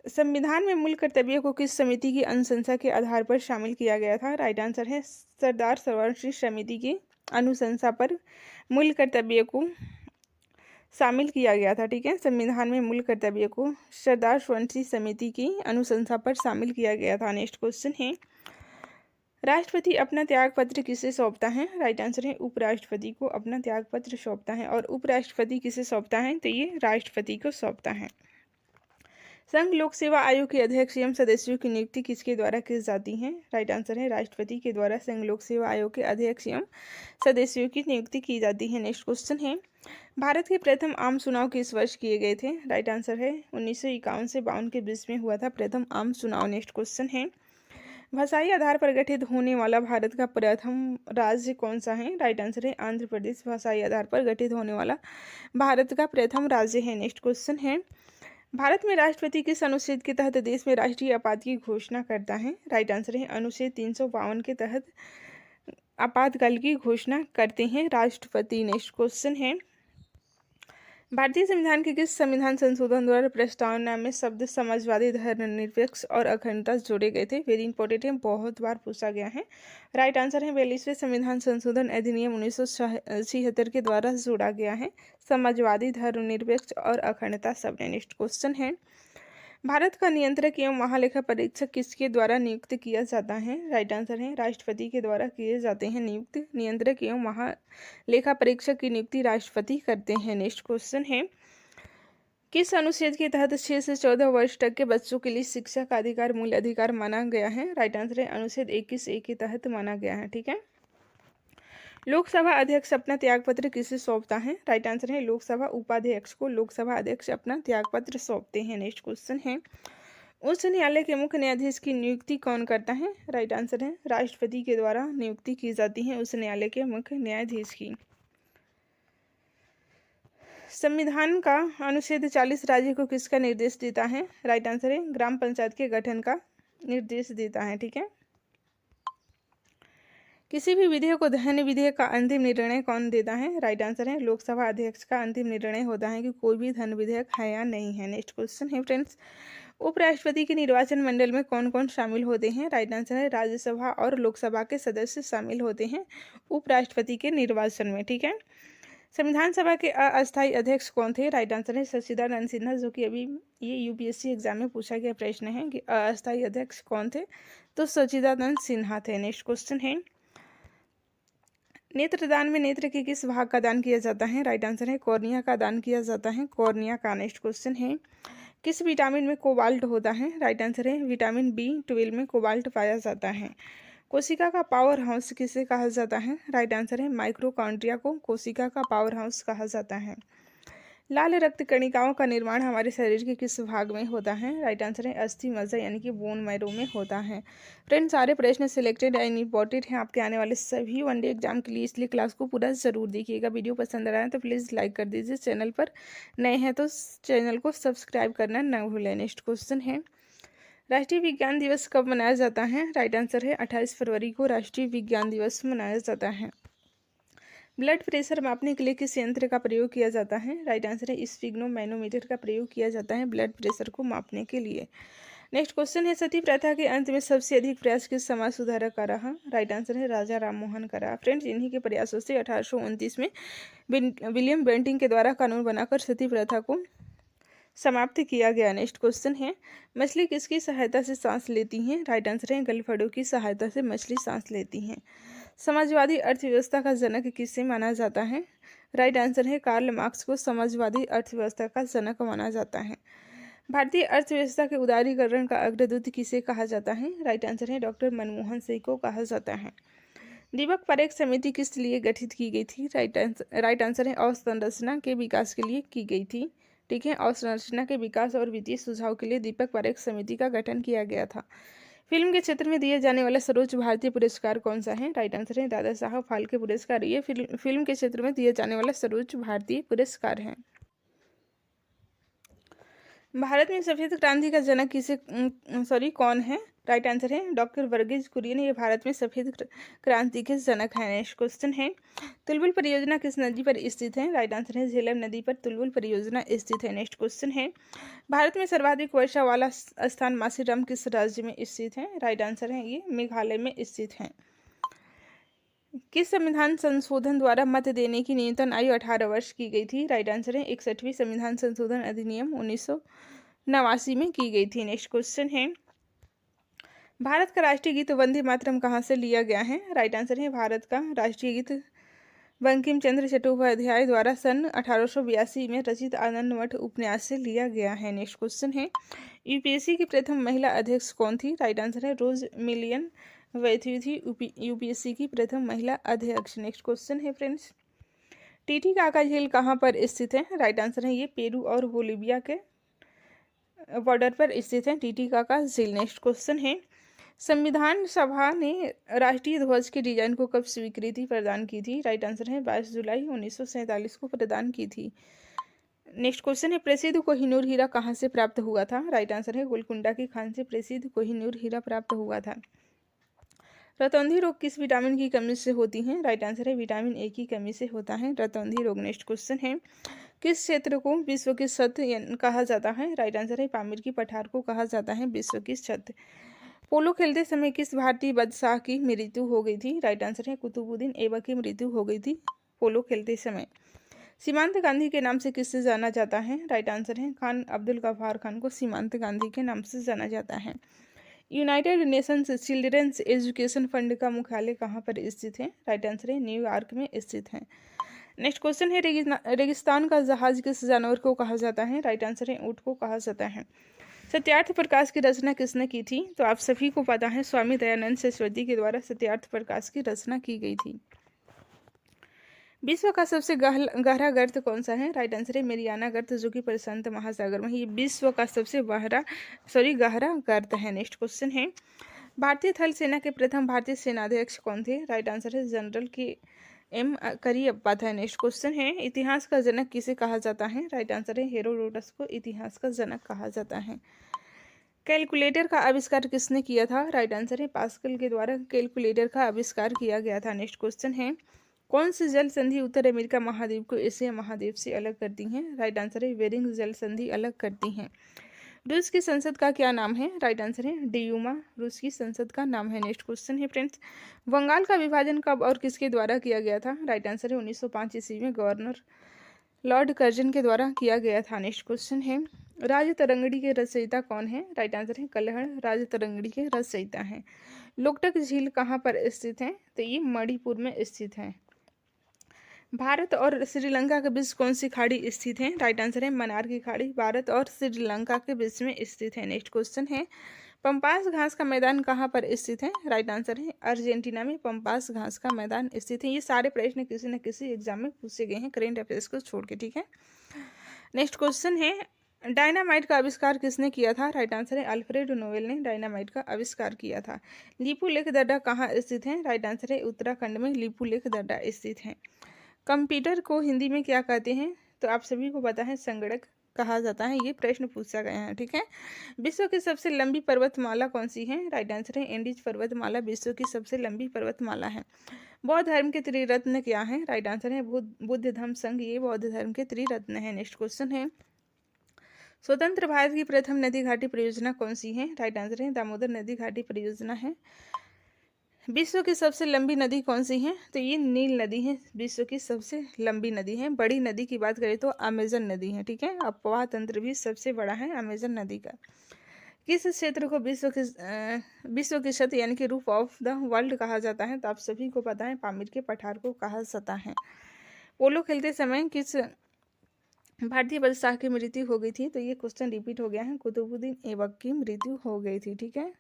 संविधान में मूल कर्तव्यों को किस समिति की अनुशंसा के आधार पर शामिल किया गया था, राइट आंसर है सरदार सर्वश्रेष्ठ समिति की अनुशंसा पर मूल कर्तव्यों को शामिल किया गया था। ठीक है, संविधान में मूल कर्तव्यों को सरदार सर्वश्रेष्ठ समिति की अनुशंसा पर शामिल किया गया था। नेक्स्ट क्वेश्चन है, राष्ट्रपति अपना त्यागपत्र किसे सौंपता है, राइट आंसर है उपराष्ट्रपति को अपना त्यागपत्र सौंपता है। और उपराष्ट्रपति किसे सौंपता है, तो ये राष्ट्रपति को सौंपता है। संघ लोक सेवा आयोग के अध्यक्ष एवं सदस्यों की नियुक्ति किसके द्वारा की जाती है, राइट आंसर है राष्ट्रपति के द्वारा संघ लोक सेवा आयोग के अध्यक्ष एवं सदस्यों की नियुक्ति की जाती है। नेक्स्ट क्वेश्चन है, भारत के प्रथम आम चुनाव किस वर्ष किए गए थे, राइट आंसर है 1951 से 52 के बीच में हुआ था प्रथम आम चुनाव। नेक्स्ट क्वेश्चन है, भाषाई आधार पर गठित होने वाला भारत का प्रथम राज्य कौन सा है, राइट आंसर है आंध्र प्रदेश भाषाई आधार पर गठित होने वाला भारत का प्रथम राज्य है। नेक्स्ट क्वेश्चन है, भारत में राष्ट्रपति किस अनुच्छेद के तहत देश में राष्ट्रीय आपात की घोषणा करता है, राइट आंसर है अनुच्छेद 352 के तहत आपातकाल की घोषणा करते हैं राष्ट्रपति। नेक्स्ट क्वेश्चन है, भारतीय संविधान के किस संविधान संशोधन द्वारा प्रस्तावना में शब्द समाजवादी, धर्मनिरपेक्ष और अखंडता जोड़े गए थे? वेरी इंपॉर्टेंट है, बहुत बार पूछा गया है। राइट आंसर है 42वें संविधान संशोधन अधिनियम 1976 के द्वारा जोड़ा गया है समाजवादी, धर्मनिरपेक्ष और अखंडता शब्द। नेक्स्ट क्वेश्चन है, भारत का नियंत्रक एवं महालेखा परीक्षक किसके द्वारा नियुक्त किया जाता है? राइट आंसर है राष्ट्रपति के द्वारा किए जाते हैं नियुक्त। नियंत्रक एवं महालेखा परीक्षक की नियुक्ति राष्ट्रपति करते हैं। नेक्स्ट क्वेश्चन है, किस अनुच्छेद के तहत 6 से 14 वर्ष तक के बच्चों के लिए शिक्षा का अधिकार मूल अधिकार माना गया है? राइट आंसर है अनुच्छेद 21(a) के तहत माना गया है। ठीक है। लोकसभा अध्यक्ष अपना त्यागपत्र किसे सौंपता है? राइट आंसर है लोकसभा उपाध्यक्ष को लोकसभा अध्यक्ष अपना त्यागपत्र सौंपते हैं। नेक्स्ट क्वेश्चन है, उच्च न्यायालय के मुख्य न्यायाधीश की नियुक्ति कौन करता है? राइट आंसर है राष्ट्रपति के द्वारा नियुक्ति की जाती है उच्च न्यायालय के मुख्य न्यायाधीश की। संविधान का अनुच्छेद 40 राज्य को किसका निर्देश देता है? राइट आंसर है ग्राम पंचायत के गठन का निर्देश देता है। ठीक है। किसी भी विधेयक को धन विधेयक का अंतिम निर्णय कौन देता है? राइट आंसर है लोकसभा अध्यक्ष का अंतिम निर्णय होता है कि कोई भी धन विधेयक है या नहीं है। नेक्स्ट क्वेश्चन है फ्रेंड्स, उपराष्ट्रपति के निर्वाचन मंडल में कौन कौन शामिल होते हैं? राइट आंसर है राज्यसभा और लोकसभा के सदस्य शामिल होते हैं उपराष्ट्रपति के निर्वाचन में। ठीक है। संविधान सभा के अस्थायी अध्यक्ष कौन थे? राइट आंसर है सच्चिदानंद सिन्हा, जो कि अभी ये यूपीएससी एग्जाम में पूछा गया प्रश्न है कि अस्थायी अध्यक्ष कौन थे, तो सच्चिदानंद सिन्हा थे। नेक्स्ट क्वेश्चन है, नेत्रदान में नेत्र के किस भाग का दान किया जाता है? राइट आंसर है कॉर्निया का दान किया जाता है, कॉर्निया का। नेक्स्ट क्वेश्चन है, किस विटामिन में कोबाल्ट होता है? राइट आंसर है विटामिन B12 में कोबाल्ट पाया जाता है। कोशिका का पावर हाउस किसे कहा जाता है? राइट आंसर है माइक्रोकॉन्ड्रिया को कोशिका का पावर हाउस कहा जाता है। लाल रक्त कणिकाओं का निर्माण हमारे शरीर के किस भाग में होता है? राइट आंसर है अस्थि मज्जा यानी कि बोन मैरो में होता है। फ्रेंड्स, सारे प्रश्न सिलेक्टेड एंड इंपॉर्टेंट हैं आपके आने वाले सभी वनडे एग्जाम के लिए, इसलिए क्लास को पूरा ज़रूर देखिएगा। वीडियो पसंद आ रहा है तो प्लीज़ लाइक कर दीजिए, चैनल पर नए हैं तो चैनल को सब्सक्राइब करना न भूलें। नेक्स्ट क्वेश्चन है, राष्ट्रीय विज्ञान दिवस कब मनाया जाता है? राइट आंसर है 28 फरवरी को राष्ट्रीय विज्ञान दिवस मनाया जाता है। ब्लड प्रेशर मापने के लिए किस यंत्र का प्रयोग किया जाता है? राइट आंसर है स्फिग्नोमैनोमीटर का प्रयोग किया जाता है ब्लड प्रेशर को मापने के लिए। नेक्स्ट क्वेश्चन है, सती प्रथा के अंत में सबसे अधिक प्रयास किस समाज सुधारक का रहा? राइट आंसर है राजा राममोहन का रहा। फ्रेंड्स, इन्हीं के प्रयासों से 1829 में विलियम बेंटिंग के द्वारा कानून बनाकर सती प्रथा को समाप्त किया गया। नेक्स्ट क्वेश्चन है, मछली किसकी सहायता से सांस लेती हैं? राइट आंसर है गलफड़ों की सहायता से मछली सांस लेती हैं। समाजवादी अर्थव्यवस्था का जनक किसे माना जाता है? राइट आंसर है कार्ल मार्क्स को समाजवादी अर्थव्यवस्था का जनक माना जाता है। भारतीय अर्थव्यवस्था के उदारीकरण का अग्रदूत किसे कहा जाता है? राइट आंसर है डॉक्टर मनमोहन सिंह को कहा जाता है। दीपक पारेख समिति किस लिए गठित की गई थी? राइट आंसर है अवसंरचना के विकास के लिए की गई थी। ठीक है, अवसंरचना के विकास और वित्तीय सुझाव के लिए दीपक पारेख समिति का गठन किया गया था। फिल्म के क्षेत्र में दिए जाने वाला सर्वोच्च भारतीय पुरस्कार कौन सा है? राइट आंसर है दादा साहब फाल्के पुरस्कार। ये फिल्म के क्षेत्र में दिए जाने वाला सर्वोच्च भारतीय पुरस्कार है। भारत में सफेद क्रांति का जनक कौन है? राइट आंसर है डॉक्टर वर्गीज कुरियन। ये भारत में सफेद क्रांति के जनक है। नेक्स्ट क्वेश्चन है, तुलबुल परियोजना किस नदी पर स्थित है? राइट आंसर है झेलम नदी पर तुलबुल परियोजना स्थित है। नेक्स्ट क्वेश्चन है, भारत में सर्वाधिक वर्षा वाला स्थान मासीराम किस राज्य में स्थित है? राइट आंसर है ये मेघालय में स्थित है। किस संविधान संशोधन द्वारा मत देने की न्यूनतम आयु 18 वर्ष की गई थी? राइट आंसर है 61वीं संविधान संशोधन अधिनियम 1989 में की गई थी। नेक्स्ट क्वेश्चन है, भारत का राष्ट्रीय गीत वंदे मातरम कहाँ से लिया गया है? राइट आंसर है भारत का राष्ट्रीय गीत बंकिम चंद्र चट्टोपाध्याय द्वारा सन 1882 में रचित आनंद मठ उपन्यास से लिया गया है। नेक्स्ट क्वेश्चन है, यूपीएससी की प्रथम महिला अध्यक्ष कौन थी? राइट आंसर है रोज मिलियन वैथ्यू थी यूपीएससी की प्रथम महिला अध्यक्ष। नेक्स्ट क्वेश्चन है फ्रेंड्स, टीटीकाका झील कहाँ पर स्थित है? राइट आंसर है ये पेरू और बोलीविया के बॉर्डर पर स्थित है टीटीकाका झील। नेक्स्ट क्वेश्चन है, संविधान सभा ने राष्ट्रीय ध्वज के डिजाइन को कब स्वीकृति प्रदान की थी? राइट आंसर है 22 जुलाई 1947 को प्रदान की थी। नेक्स्ट क्वेश्चन है, प्रसिद्ध कोहिनूर हीरा कहाँ से प्राप्त हुआ था? राइट आंसर है गोलकुंडा की खान से प्रसिद्ध कोहिनूर हीरा प्राप्त हुआ था। रतौंधी रोग किस विटामिन की कमी से होती है? राइट आंसर है विटामिन ए की कमी से होता है रतौंधी रोग। नेक्स्ट क्वेश्चन है, किस क्षेत्र को विश्व की छत कहा जाता है? राइट आंसर है पामीर की पठार को कहा जाता है विश्व की छत। पोलो खेलते समय किस भारतीय बादशाह की मृत्यु हो गई थी? राइट आंसर है कुतुबुद्दीन ऐबक की मृत्यु हो गई थी पोलो खेलते समय। सीमांत गांधी के नाम से किससे जाना जाता है? राइट आंसर है खान अब्दुल गफ्फार खान को सीमांत गांधी के नाम से जाना जाता है। United Nations children's education fund का मुख्यालय कहाँ पर स्थित है? राइट आंसर है न्यूयॉर्क में स्थित है। नेक्स्ट क्वेश्चन है रेगिस्तान का जहाज किस जानवर को कहा जाता है? राइट आंसर है ऊंट को कहा जाता है। सत्यार्थ प्रकाश की रचना किसने की थी? तो आप सभी को पता है स्वामी दयानंद सरस्वती के द्वारा सत्यार्थ प्रकाश की रचना की गई थी। विश्व का सबसे गहरा गर्त कौन सा है? राइट आंसर है मेरियाना गर्त जो कि प्रशांत महासागर में ये विश्व का सबसे गहरा गर्त है। नेक्स्ट क्वेश्चन है भारतीय थल सेना के प्रथम भारतीय सेनाध्यक्ष कौन थे? राइट आंसर है जनरल के एम करियप्पा था। नेक्स्ट क्वेश्चन है इतिहास का जनक किसे कहा जाता है? राइट आंसर है हेरोडोटस को इतिहास का जनक कहा जाता है। कैलकुलेटर का आविष्कार किसने किया था? राइट आंसर है पास्कल के द्वारा कैलकुलेटर का आविष्कार किया गया था। नेक्स्ट क्वेश्चन है कौन सी जल संधि उत्तर अमेरिका महाद्वीप को एशिया महाद्वीप से अलग करती हैं? राइट आंसर है बेरिंग जल संधि अलग करती हैं। रूस की संसद का क्या नाम है? राइट आंसर है ड्यूमा रूस की संसद का नाम है। नेक्स्ट क्वेश्चन है फ्रेंड्स बंगाल का विभाजन कब और किसके द्वारा किया गया था? राइट आंसर है 1905 ईस्वी में गवर्नर लॉर्ड कर्जन के द्वारा किया गया था। नेक्स्ट क्वेश्चन है राज तरंगड़ी के रचयिता कौन है? राइट आंसर है कल्हड़ राज तरंगड़ी के रचयिता हैं। लोकटक झील कहाँ पर स्थित है? तो ये मणिपुर में स्थित है। भारत और श्रीलंका के बीच कौन सी खाड़ी स्थित है? राइट आंसर है मन्नार की खाड़ी भारत और श्रीलंका के बीच में स्थित है। नेक्स्ट क्वेश्चन है पंपास घास का मैदान कहाँ पर स्थित है? राइट आंसर है अर्जेंटीना में पंपास घास का मैदान स्थित है। ये सारे प्रश्न किसी न किसी एग्जाम में पूछे गए हैं करेंट अफेयर्स को छोड़ के, ठीक है। नेक्स्ट क्वेश्चन है डायनामाइट का आविष्कार किसने किया था? राइट आंसर है अल्फ्रेड नोबेल ने डायनामाइट का आविष्कार किया था। लिपू लेख दर्रा कहाँ स्थित है? राइट आंसर है उत्तराखंड में लिपू लेख दर्रा स्थित है। कंप्यूटर को हिंदी में क्या कहते हैं? तो आप सभी को पता है संगणक कहा जाता है। ये प्रश्न पूछा गया है, ठीक है। विश्व की सबसे लंबी पर्वतमाला कौन सी है? राइट आंसर है एंडीज पर्वतमाला विश्व की सबसे लंबी पर्वतमाला है। बौद्ध धर्म के त्रिरत्न क्या है? राइट आंसर है बुद्ध धम्म संघ, ये बौद्ध धर्म के त्रिरत्न है। नेक्स्ट क्वेश्चन है स्वतंत्र भारत की प्रथम नदी घाटी परियोजना कौन सी है? राइट आंसर है दामोदर नदी घाटी परियोजना है। विश्व की सबसे लंबी नदी कौन सी है? तो ये नील नदी है, विश्व की सबसे लंबी नदी है। बड़ी नदी की बात करें तो अमेजन नदी है, ठीक है। अपवाह तंत्र भी सबसे बड़ा है अमेजन नदी का। किस क्षेत्र को विश्व की छत यानी कि रूफ ऑफ द वर्ल्ड कहा जाता है? तो आप सभी को पता है पामीर के पठार को कहा जाता है। पोलो खेलते समय किस भारतीय बादशाह की मृत्यु हो गई थी? तो ये क्वेश्चन रिपीट हो गया है, कुतुबुद्दीन ऐबक की मृत्यु हो गई थी, ठीक है।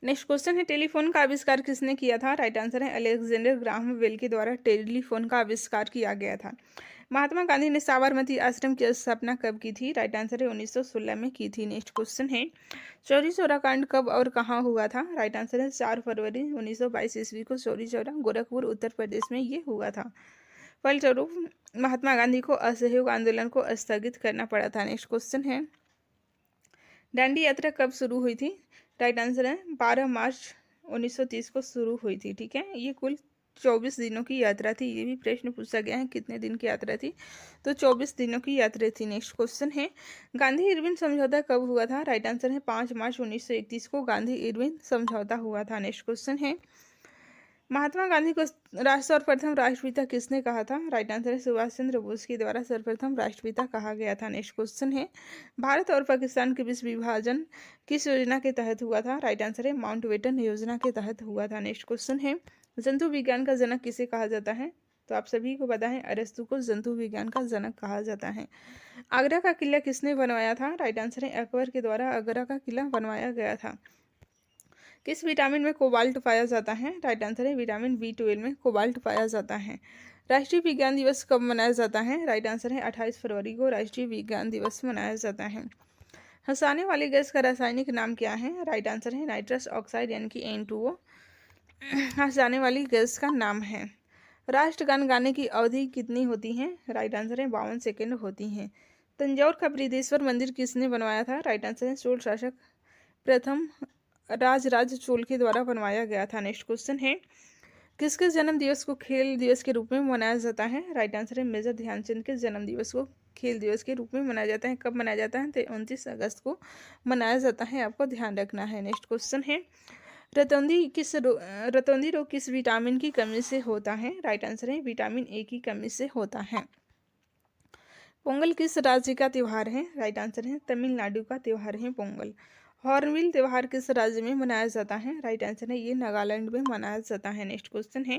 नेक्स्ट क्वेश्चन है टेलीफोन का आविष्कार किसने किया था? राइट आंसर है अलेक्जेंडर ग्राहम बेल के द्वारा टेलीफोन का आविष्कार किया गया था। महात्मा गांधी ने साबरमती आश्रम की स्थापना कब की थी? राइट आंसर है 1916 में की थी। नेक्स्ट क्वेश्चन है चौरी चौरा कांड कब और कहाँ हुआ था? राइट आंसर है 4 फरवरी 1922 ईस्वी को चौरी चौरा गोरखपुर उत्तर प्रदेश में ये हुआ था। फलस्वरूप महात्मा गांधी को असहयोग आंदोलन को स्थगित करना पड़ा था। नेक्स्ट क्वेश्चन है दांडी यात्रा कब शुरू हुई थी? राइट आंसर है 12 मार्च 1930 को शुरू हुई थी, ठीक है। ये कुल 24 दिनों की यात्रा थी। ये भी प्रश्न पूछा गया है कितने दिन की यात्रा थी? तो 24 दिनों की यात्रा थी। नेक्स्ट क्वेश्चन है गांधी इरविन समझौता कब हुआ था? राइट आंसर है 5 मार्च 1931 को गांधी इरविन समझौता हुआ था। नेक्स्ट क्वेश्चन है महात्मा गांधी को सर्वप्रथम राष्ट्रपिता किसने कहा था? राइट आंसर है सुभाष चंद्र बोस के द्वारा सर्वप्रथम राष्ट्रपिता कहा गया था। नेक्स्ट क्वेश्चन है भारत और पाकिस्तान के बीच विभाजन किस योजना के तहत हुआ था? राइट आंसर है माउंटबेटन योजना के तहत हुआ था। नेक्स्ट क्वेश्चन है जंतु विज्ञान का जनक किसे कहा जाता है? तो आप सभी को पता है अरस्तु को जंतु विज्ञान का जनक कहा जाता है। आगरा का किला किसने बनवाया था? राइट आंसर है अकबर के द्वारा आगरा का किला बनवाया गया था। किस विटामिन में कोबाल्ट पाया जाता है? राइट आंसर है विटामिन B12 में कोबाल्ट पाया जाता है। राष्ट्रीय विज्ञान दिवस कब मनाया जाता है? राइट आंसर है 28 फरवरी को राष्ट्रीय विज्ञान दिवस मनाया जाता है। हंसाने वाली गैस का रासायनिक नाम क्या है? राइट आंसर है नाइट्रस ऑक्साइड यानी कि N2O हंसाने वाली गैस का नाम है। राष्ट्रगान गाने की अवधि कितनी होती है? राइट आंसर है 52 सेकेंड होती हैं। तंजौर का बृहदेश्वर मंदिर किसने बनवाया था? राइट आंसर है चोल शासक प्रथम राजराज चोल के द्वारा बनवाया गया था। नेक्स्ट क्वेश्चन है किसके जन्म दिवस को खेल दिवस के रूप में मनाया जाता है? राइट आंसर है मेजर ध्यानचंद के जन्म दिवस को खेल दिवस के रूप में मनाया जाता है। कब मनाया जाता है? तो 29 अगस्त को मनाया जाता है, आपको ध्यान रखना है। नेक्स्ट क्वेश्चन है, रतौंधी रोग किस विटामिन की कमी से होता है? राइट आंसर है विटामिन ए की कमी से होता है। पोंगल किस राज्य का त्योहार है? राइट आंसर है तमिलनाडु का त्योहार है पोंगल। हॉर्नबिल त्योहार किस राज्य में मनाया जाता है? राइट आंसर है ये नागालैंड में मनाया जाता है। नेक्स्ट क्वेश्चन है,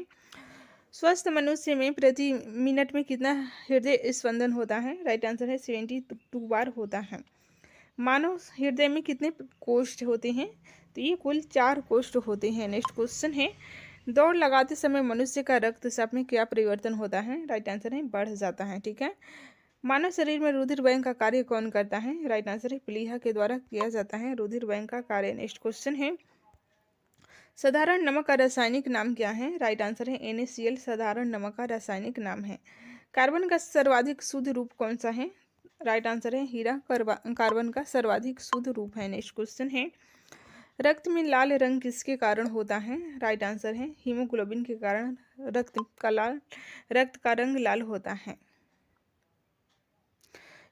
स्वस्थ मनुष्य में प्रति मिनट में कितना हृदय स्पंदन होता है? राइट आंसर है 72 बार होता है। मानव हृदय में कितने कोष्ठ होते हैं? तो ये कुल 4 कोष्ठ होते हैं। नेक्स्ट क्वेश्चन है, दौड़ लगाते समय मनुष्य का रक्तचाप में क्या परिवर्तन होता है? राइट आंसर है बढ़ जाता है। ठीक है, मानव शरीर में रुधिर बैंक का कार्य कौन करता है? राइट आंसर है प्लीहा के द्वारा किया जाता है रुधिर बैंक का कार्य। नेक्स्ट क्वेश्चन है, साधारण नमक का रासायनिक नाम क्या है? राइट आंसर है NaCl साधारण नमक का रासायनिक नाम है। कार्बन का सर्वाधिक शुद्ध रूप कौन सा है? राइट आंसर है हीरा कार्बन का सर्वाधिक शुद्ध रूप है। नेक्स्ट क्वेश्चन है, रक्त में लाल रंग किसके कारण होता है? राइट आंसर है हीमोग्लोबिन के कारण रक्त का रंग लाल होता है।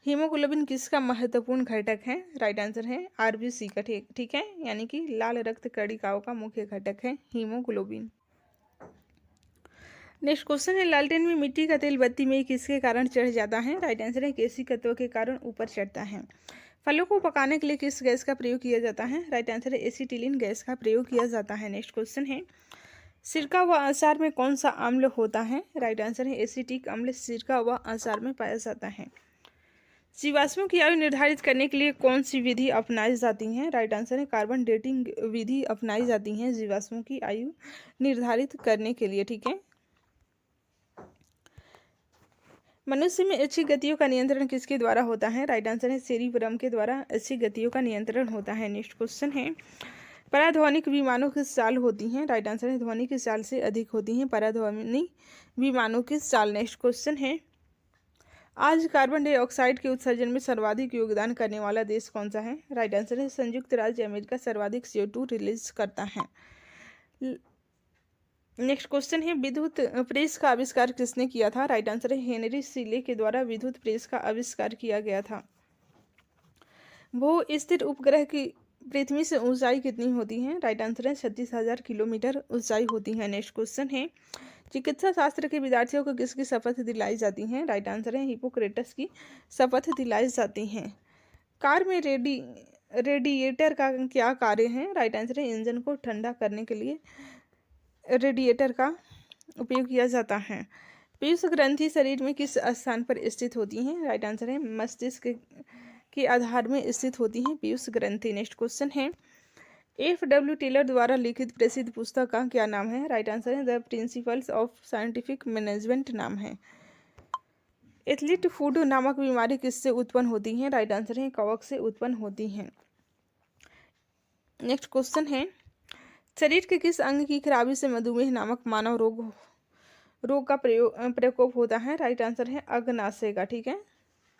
हीमोग्लोबिन किसका महत्वपूर्ण घटक है? राइट आंसर है RBC का। ठीक है, यानी कि लाल रक्त कणिकाओं का मुख्य घटक है हीमोग्लोबिन। नेक्स्ट क्वेश्चन है, लालटेन में मिट्टी का तेल बत्ती में किसके कारण चढ़ जाता है? राइट आंसर है केसी तत्व के कारण ऊपर चढ़ता है। फलों को पकाने के लिए किस गैस का प्रयोग किया जाता है? राइट आंसर है एसिटिलीन गैस का प्रयोग किया जाता है। नेक्स्ट क्वेश्चन है, सिरका व अचार में कौन सा अम्ल होता है? राइट आंसर है एसिटिक अम्ल सिरका व अचार में पाया जाता है। जीवाश्मों की आयु निर्धारित करने के लिए कौन सी विधि अपनाई जाती है? राइट आंसर है कार्बन डेटिंग विधि अपनाई जाती है जीवाश्मों की आयु निर्धारित करने के लिए। ठीक है, मनुष्य में अच्छी गतियों का नियंत्रण किसके द्वारा होता है? राइट आंसर है सेरिब्रम के द्वारा अच्छी गतियों का नियंत्रण होता है। नेक्स्ट क्वेश्चन है, पराध्वनिक विमानों की चाल होती हैं? राइट आंसर है ध्वनि की चाल से अधिक होती हैं पराध्वनिक विमानों की चाल। नेक्स्ट क्वेश्चन है, आज कार्बन डाइऑक्साइड के उत्सर्जन में सर्वाधिक योगदान करने वाला देश कौन सा है? राइट आंसर है संयुक्त राज्य अमेरिका सर्वाधिक CO2 रिलीज करता है। नेक्स्ट क्वेश्चन है, विद्युत प्रेस का आविष्कार किसने किया था? राइट आंसर है हेनरी सीले के द्वारा विद्युत प्रेस का आविष्कार किया गया था। भू स्थिर उपग्रह की पृथ्वी से ऊंचाई कितनी होती है? राइट आंसर है 36,000 किलोमीटर ऊंचाई होती है। नेक्स्ट क्वेश्चन है, चिकित्सा शास्त्र के विद्यार्थियों को किसकी शपथ दिलाई जाती है? राइट आंसर है हिपोक्रेटस की शपथ दिलाई जाती है। कार में रेडिएटर का क्या कार्य है? राइट आंसर है इंजन को ठंडा करने के लिए रेडिएटर का उपयोग किया जाता है। पीयूष ग्रंथि शरीर में किस स्थान पर स्थित होती हैं? राइट आंसर है मस्तिष्क के आधार में स्थित होती हैं पीयूष ग्रंथि। नेक्स्ट क्वेश्चन है, FW टेलर द्वारा लिखित प्रसिद्ध पुस्तक का क्या नाम है? राइट आंसर है the principles of scientific management नाम है। एथलीट फूड नामक बीमारी किससे उत्पन्न होती है? राइट आंसर है कवक से उत्पन्न होती हैं। नेक्स्ट क्वेश्चन है, शरीर के किस अंग की खराबी से मधुमेह नामक मानव रोग का प्रकोप होता है? राइट आंसर है अग्नाशय का। ठीक है,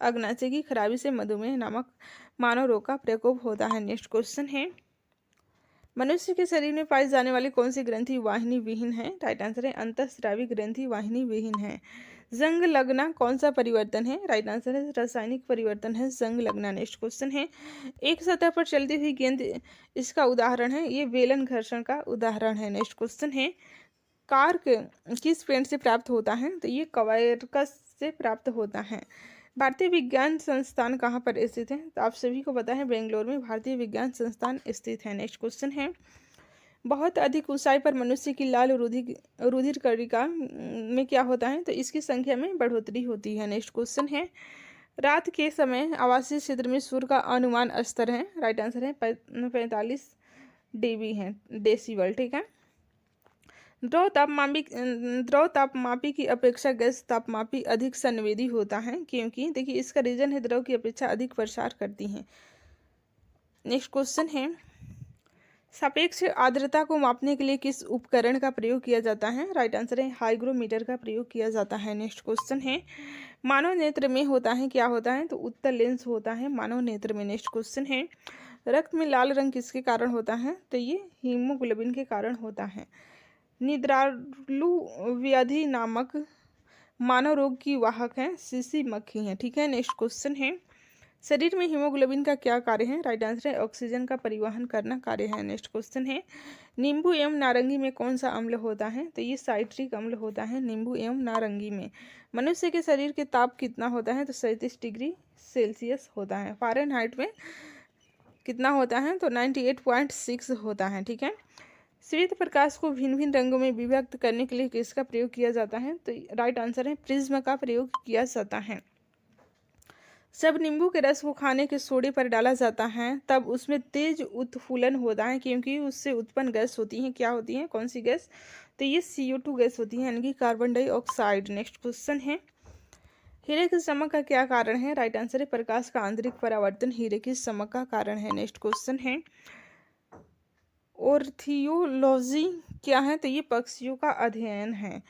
अग्नाशय की खराबी से मधुमेह नामक मानव रोग का प्रकोप होता है। नेक्स्ट क्वेश्चन है, मनुष्य के शरीर में पाई जाने वाली कौन सी ग्रंथि वाहिनी विहीन है? राइट आंसर है अंतःस्रावी ग्रंथि वाहिनी विहीन है। जंग लगना कौन सा परिवर्तन है? राइट आंसर है रासायनिक परिवर्तन है जंग लगना। नेक्स्ट क्वेश्चन है, एक सतह पर चलती हुई गेंद इसका उदाहरण है? ये बेलन घर्षण का उदाहरण है। नेक्स्ट क्वेश्चन है, कार्क किस पेड़ से प्राप्त होता है? तो ये कवायरकस से प्राप्त होता है। भारतीय विज्ञान संस्थान कहाँ पर स्थित है? तो आप सभी को पता है बेंगलोर में भारतीय विज्ञान संस्थान स्थित है। नेक्स्ट क्वेश्चन है, बहुत अधिक ऊंचाई पर मनुष्य की लाल रुधिर कणिका में क्या होता है? तो इसकी संख्या में बढ़ोतरी होती है। नेक्स्ट क्वेश्चन है, रात के समय आवासीय क्षेत्र में सूर्य का अनुमान स्तर है? राइट आंसर है 45 dB है डेसिबल। ठीक है, द्रव तापमापी की अपेक्षा गैस तापमापी अधिक संवेदी होता है क्योंकि देखिए इसका रीजन है द्रव की अपेक्षा अधिक प्रसार करती हैं। नेक्स्ट क्वेश्चन है, सापेक्ष आर्द्रता को मापने के लिए किस उपकरण का प्रयोग किया जाता है? राइट आंसर है हाइग्रोमीटर का प्रयोग किया जाता है। नेक्स्ट क्वेश्चन है, मानव नेत्र में होता है क्या होता है? तो उत्तल लेंस होता है मानव नेत्र में। नेक्स्ट क्वेश्चन है, रक्त में लाल रंग किसके कारण होता है? तो ये हीमोग्लोबिन के कारण होता है। निद्रालु व्याधि नामक मानव रोग की वाहक है सीसी मक्खी है। ठीक है, नेक्स्ट क्वेश्चन है, शरीर में हीमोग्लोबिन का क्या कार्य है? राइट आंसर है ऑक्सीजन का परिवहन करना कार्य है। नेक्स्ट क्वेश्चन है, नींबू एवं नारंगी में कौन सा अम्ल होता है? तो ये साइट्रिक अम्ल होता है नींबू एवं नारंगी में। मनुष्य के शरीर के ताप कितना होता है? तो 37 डिग्री सेल्सियस होता है। फ़ारेनहाइट में कितना होता है? तो 98.6 होता है। ठीक है, श्वेत प्रकाश को भिन्न भिन्न रंगों में विभक्त करने के लिए किसका प्रयोग किया जाता है? तो राइट आंसर है प्रिज्म का प्रयोग किया जाता है। जब नींबू के रस को खाने के सोडे पर डाला जाता है तब उसमें तेज उत्फुलन होता है क्योंकि उससे उत्पन्न गैस होती है, क्या होती है, कौन सी गैस? तो ये CO2 गैस होती है, यानी कि कार्बन डाइऑक्साइड। नेक्स्ट क्वेश्चन है, हीरे की चमक का क्या कारण है? राइट आंसर है प्रकाश का आंतरिक परावर्तन हीरे की चमक का कारण है। नेक्स्ट क्वेश्चन है, ऑर्थियोलॉजी क्या है? तो ये पक्षियों का अध्ययन है।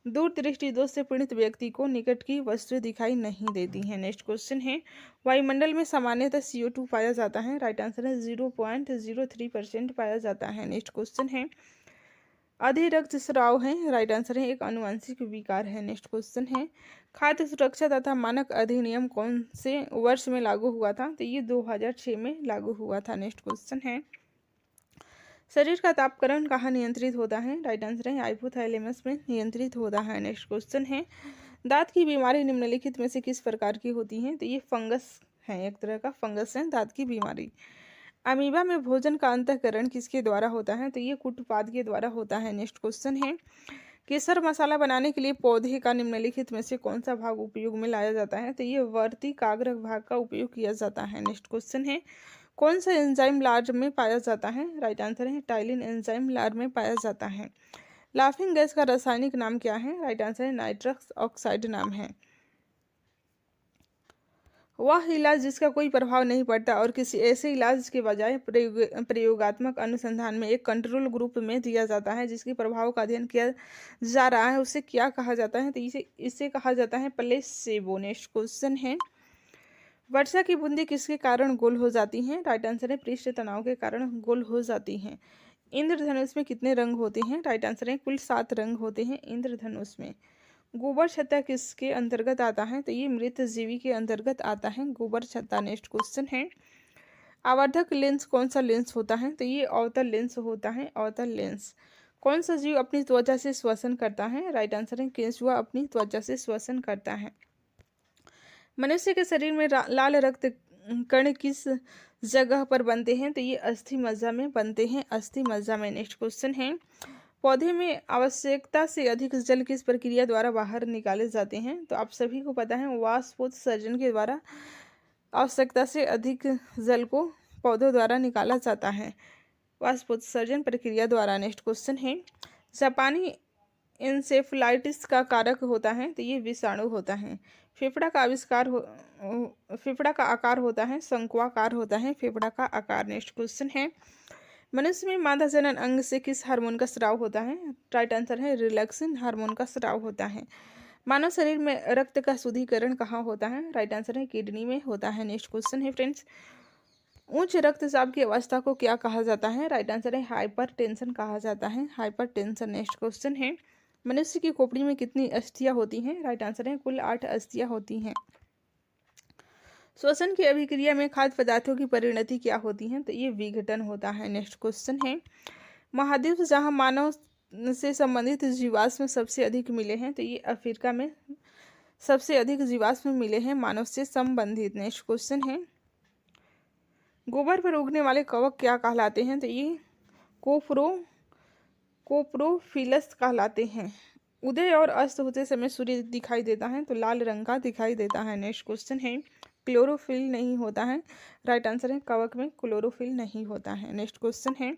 दूरदृष्टि दोष से पीड़ित व्यक्ति को निकट की वस्तुएं दिखाई नहीं देती हैं। नेक्स्ट क्वेश्चन है, वायुमंडल में सामान्यतः CO2 पाया जाता है? राइट आंसर है 0.03% पाया जाता है। नेक्स्ट क्वेश्चन है, अधिक रक्तस्राव है? राइट आंसर है एक आनुवंशिक विकार है। नेक्स्ट क्वेश्चन है, खाद्य सुरक्षा तथा मानक अधिनियम कौन से वर्ष में लागू हुआ था? तो ये 2006 में लागू हुआ था। नेक्स्ट क्वेश्चन है, शरीर का तापकरण कहाँ नियंत्रित होता है? राइट आंसर है हाइपोथैलेमस में नियंत्रित होता है। नेक्स्ट क्वेश्चन है, दांत की बीमारी निम्नलिखित में से किस प्रकार की होती है? तो ये फंगस है, एक तरह का फंगस है दांत की बीमारी। अमीबा में भोजन का अंतःकरण किसके द्वारा होता है? तो ये कुटपाद के द्वारा होता है। नेक्स्ट क्वेश्चन है, केसर मसाला बनाने के लिए पौधे का निम्नलिखित में से कौन सा भाग उपयोग में लाया जाता है? तो ये वर्तिकाग्र भाग का उपयोग किया जाता है। नेक्स्ट क्वेश्चन है, कौन सा एंजाइम लार में पाया जाता है? राइट आंसर है टाइलिन एंजाइम लार में पाया जाता है। लाफिंग गैस का रासायनिक नाम क्या है? राइट आंसर है नाइट्रस ऑक्साइड नाम है। वह इलाज जिसका कोई प्रभाव नहीं पड़ता और किसी ऐसे इलाज के बजाय प्रयोगात्मक अनुसंधान में एक कंट्रोल ग्रुप में दिया जाता है जिसके प्रभाव का अध्ययन किया जा रहा है, उसे क्या कहा जाता है? तो इसे कहा जाता है प्लेसेबो। नेक्स्ट क्वेश्चन है, वर्षा की बूंदें किसके कारण गोल हो जाती हैं? राइट आंसर है पृष्ठ तनाव के कारण गोल हो जाती हैं। इंद्रधनुष में कितने रंग होते हैं? राइट आंसर है कुल 7 रंग होते हैं इंद्रधनुष में। गोबर छत्ता किसके अंतर्गत आता है? तो ये मृत जीवी के अंतर्गत आता है गोबर छत्ता। नेक्स्ट क्वेश्चन है, आवर्धक लेंस कौन सा लेंस होता है? तो ये अवतल लेंस होता है अवतल लेंस। कौन सा जीव अपनी त्वचा से श्वसन करता है? राइट आंसर है केंचुआ अपनी त्वचा से श्वसन करता है। मनुष्य के शरीर में लाल रक्त कण किस जगह पर बनते हैं? तो ये अस्थि मज्जा में बनते हैं, अस्थि मज्जा में। नेक्स्ट क्वेश्चन है, पौधे में आवश्यकता से अधिक जल किस प्रक्रिया द्वारा बाहर निकाले जाते हैं? तो आप सभी को पता है वाष्पोत्सर्जन के द्वारा आवश्यकता से अधिक जल को पौधों द्वारा निकाला जाता है, वाष्पोत्सर्जन प्रक्रिया द्वारा। नेक्स्ट क्वेश्चन है, जापानी इंसेफ्लाइटिस का कारक होता है? तो ये विषाणु होता है। फेफड़ा का फेफड़ा का आकार होता है शंक्वाकार होता है फेफड़ा का आकार। नेक्स्ट क्वेश्चन है, मनुष्य में मादा जनन अंग से किस हार्मोन का स्राव होता है? राइट आंसर है रिलैक्सिन हार्मोन का स्राव होता है। मानव शरीर में रक्त का शुद्धिकरण कहाँ होता है? राइट आंसर है किडनी में होता है। नेक्स्ट क्वेश्चन है फ्रेंड्स, उच्च रक्तचाप की अवस्था को क्या कहा जाता है? राइट आंसर है हाइपरटेंशन कहा जाता है, हाइपरटेंशन। नेक्स्ट क्वेश्चन है, मनुष्य की खोपड़ी में कितनी अस्थियां होती हैं? राइट आंसर है कुल 8 अस्थियां होती हैं। श्वसन की अभिक्रिया में खाद्य पदार्थों की परिणति क्या होती है? तो ये विघटन होता है। नेक्स्ट क्वेश्चन है, महाद्वीप जहां मानव से संबंधित जीवाश्म सबसे अधिक मिले हैं? तो ये अफ्रीका में सबसे अधिक जीवाश्म मिले हैं मानव से संबंधित। नेक्स्ट क्वेश्चन है, गोबर पर उगने वाले कवक क्या कहलाते हैं? तो ये कोप्रोफिलस कहलाते हैं। उदय और अस्त होते समय सूर्य दिखाई देता है तो लाल रंग का दिखाई देता है। नेक्स्ट क्वेश्चन है, क्लोरोफिल नहीं होता है? राइट आंसर है कवक में क्लोरोफिल नहीं होता है। नेक्स्ट क्वेश्चन है,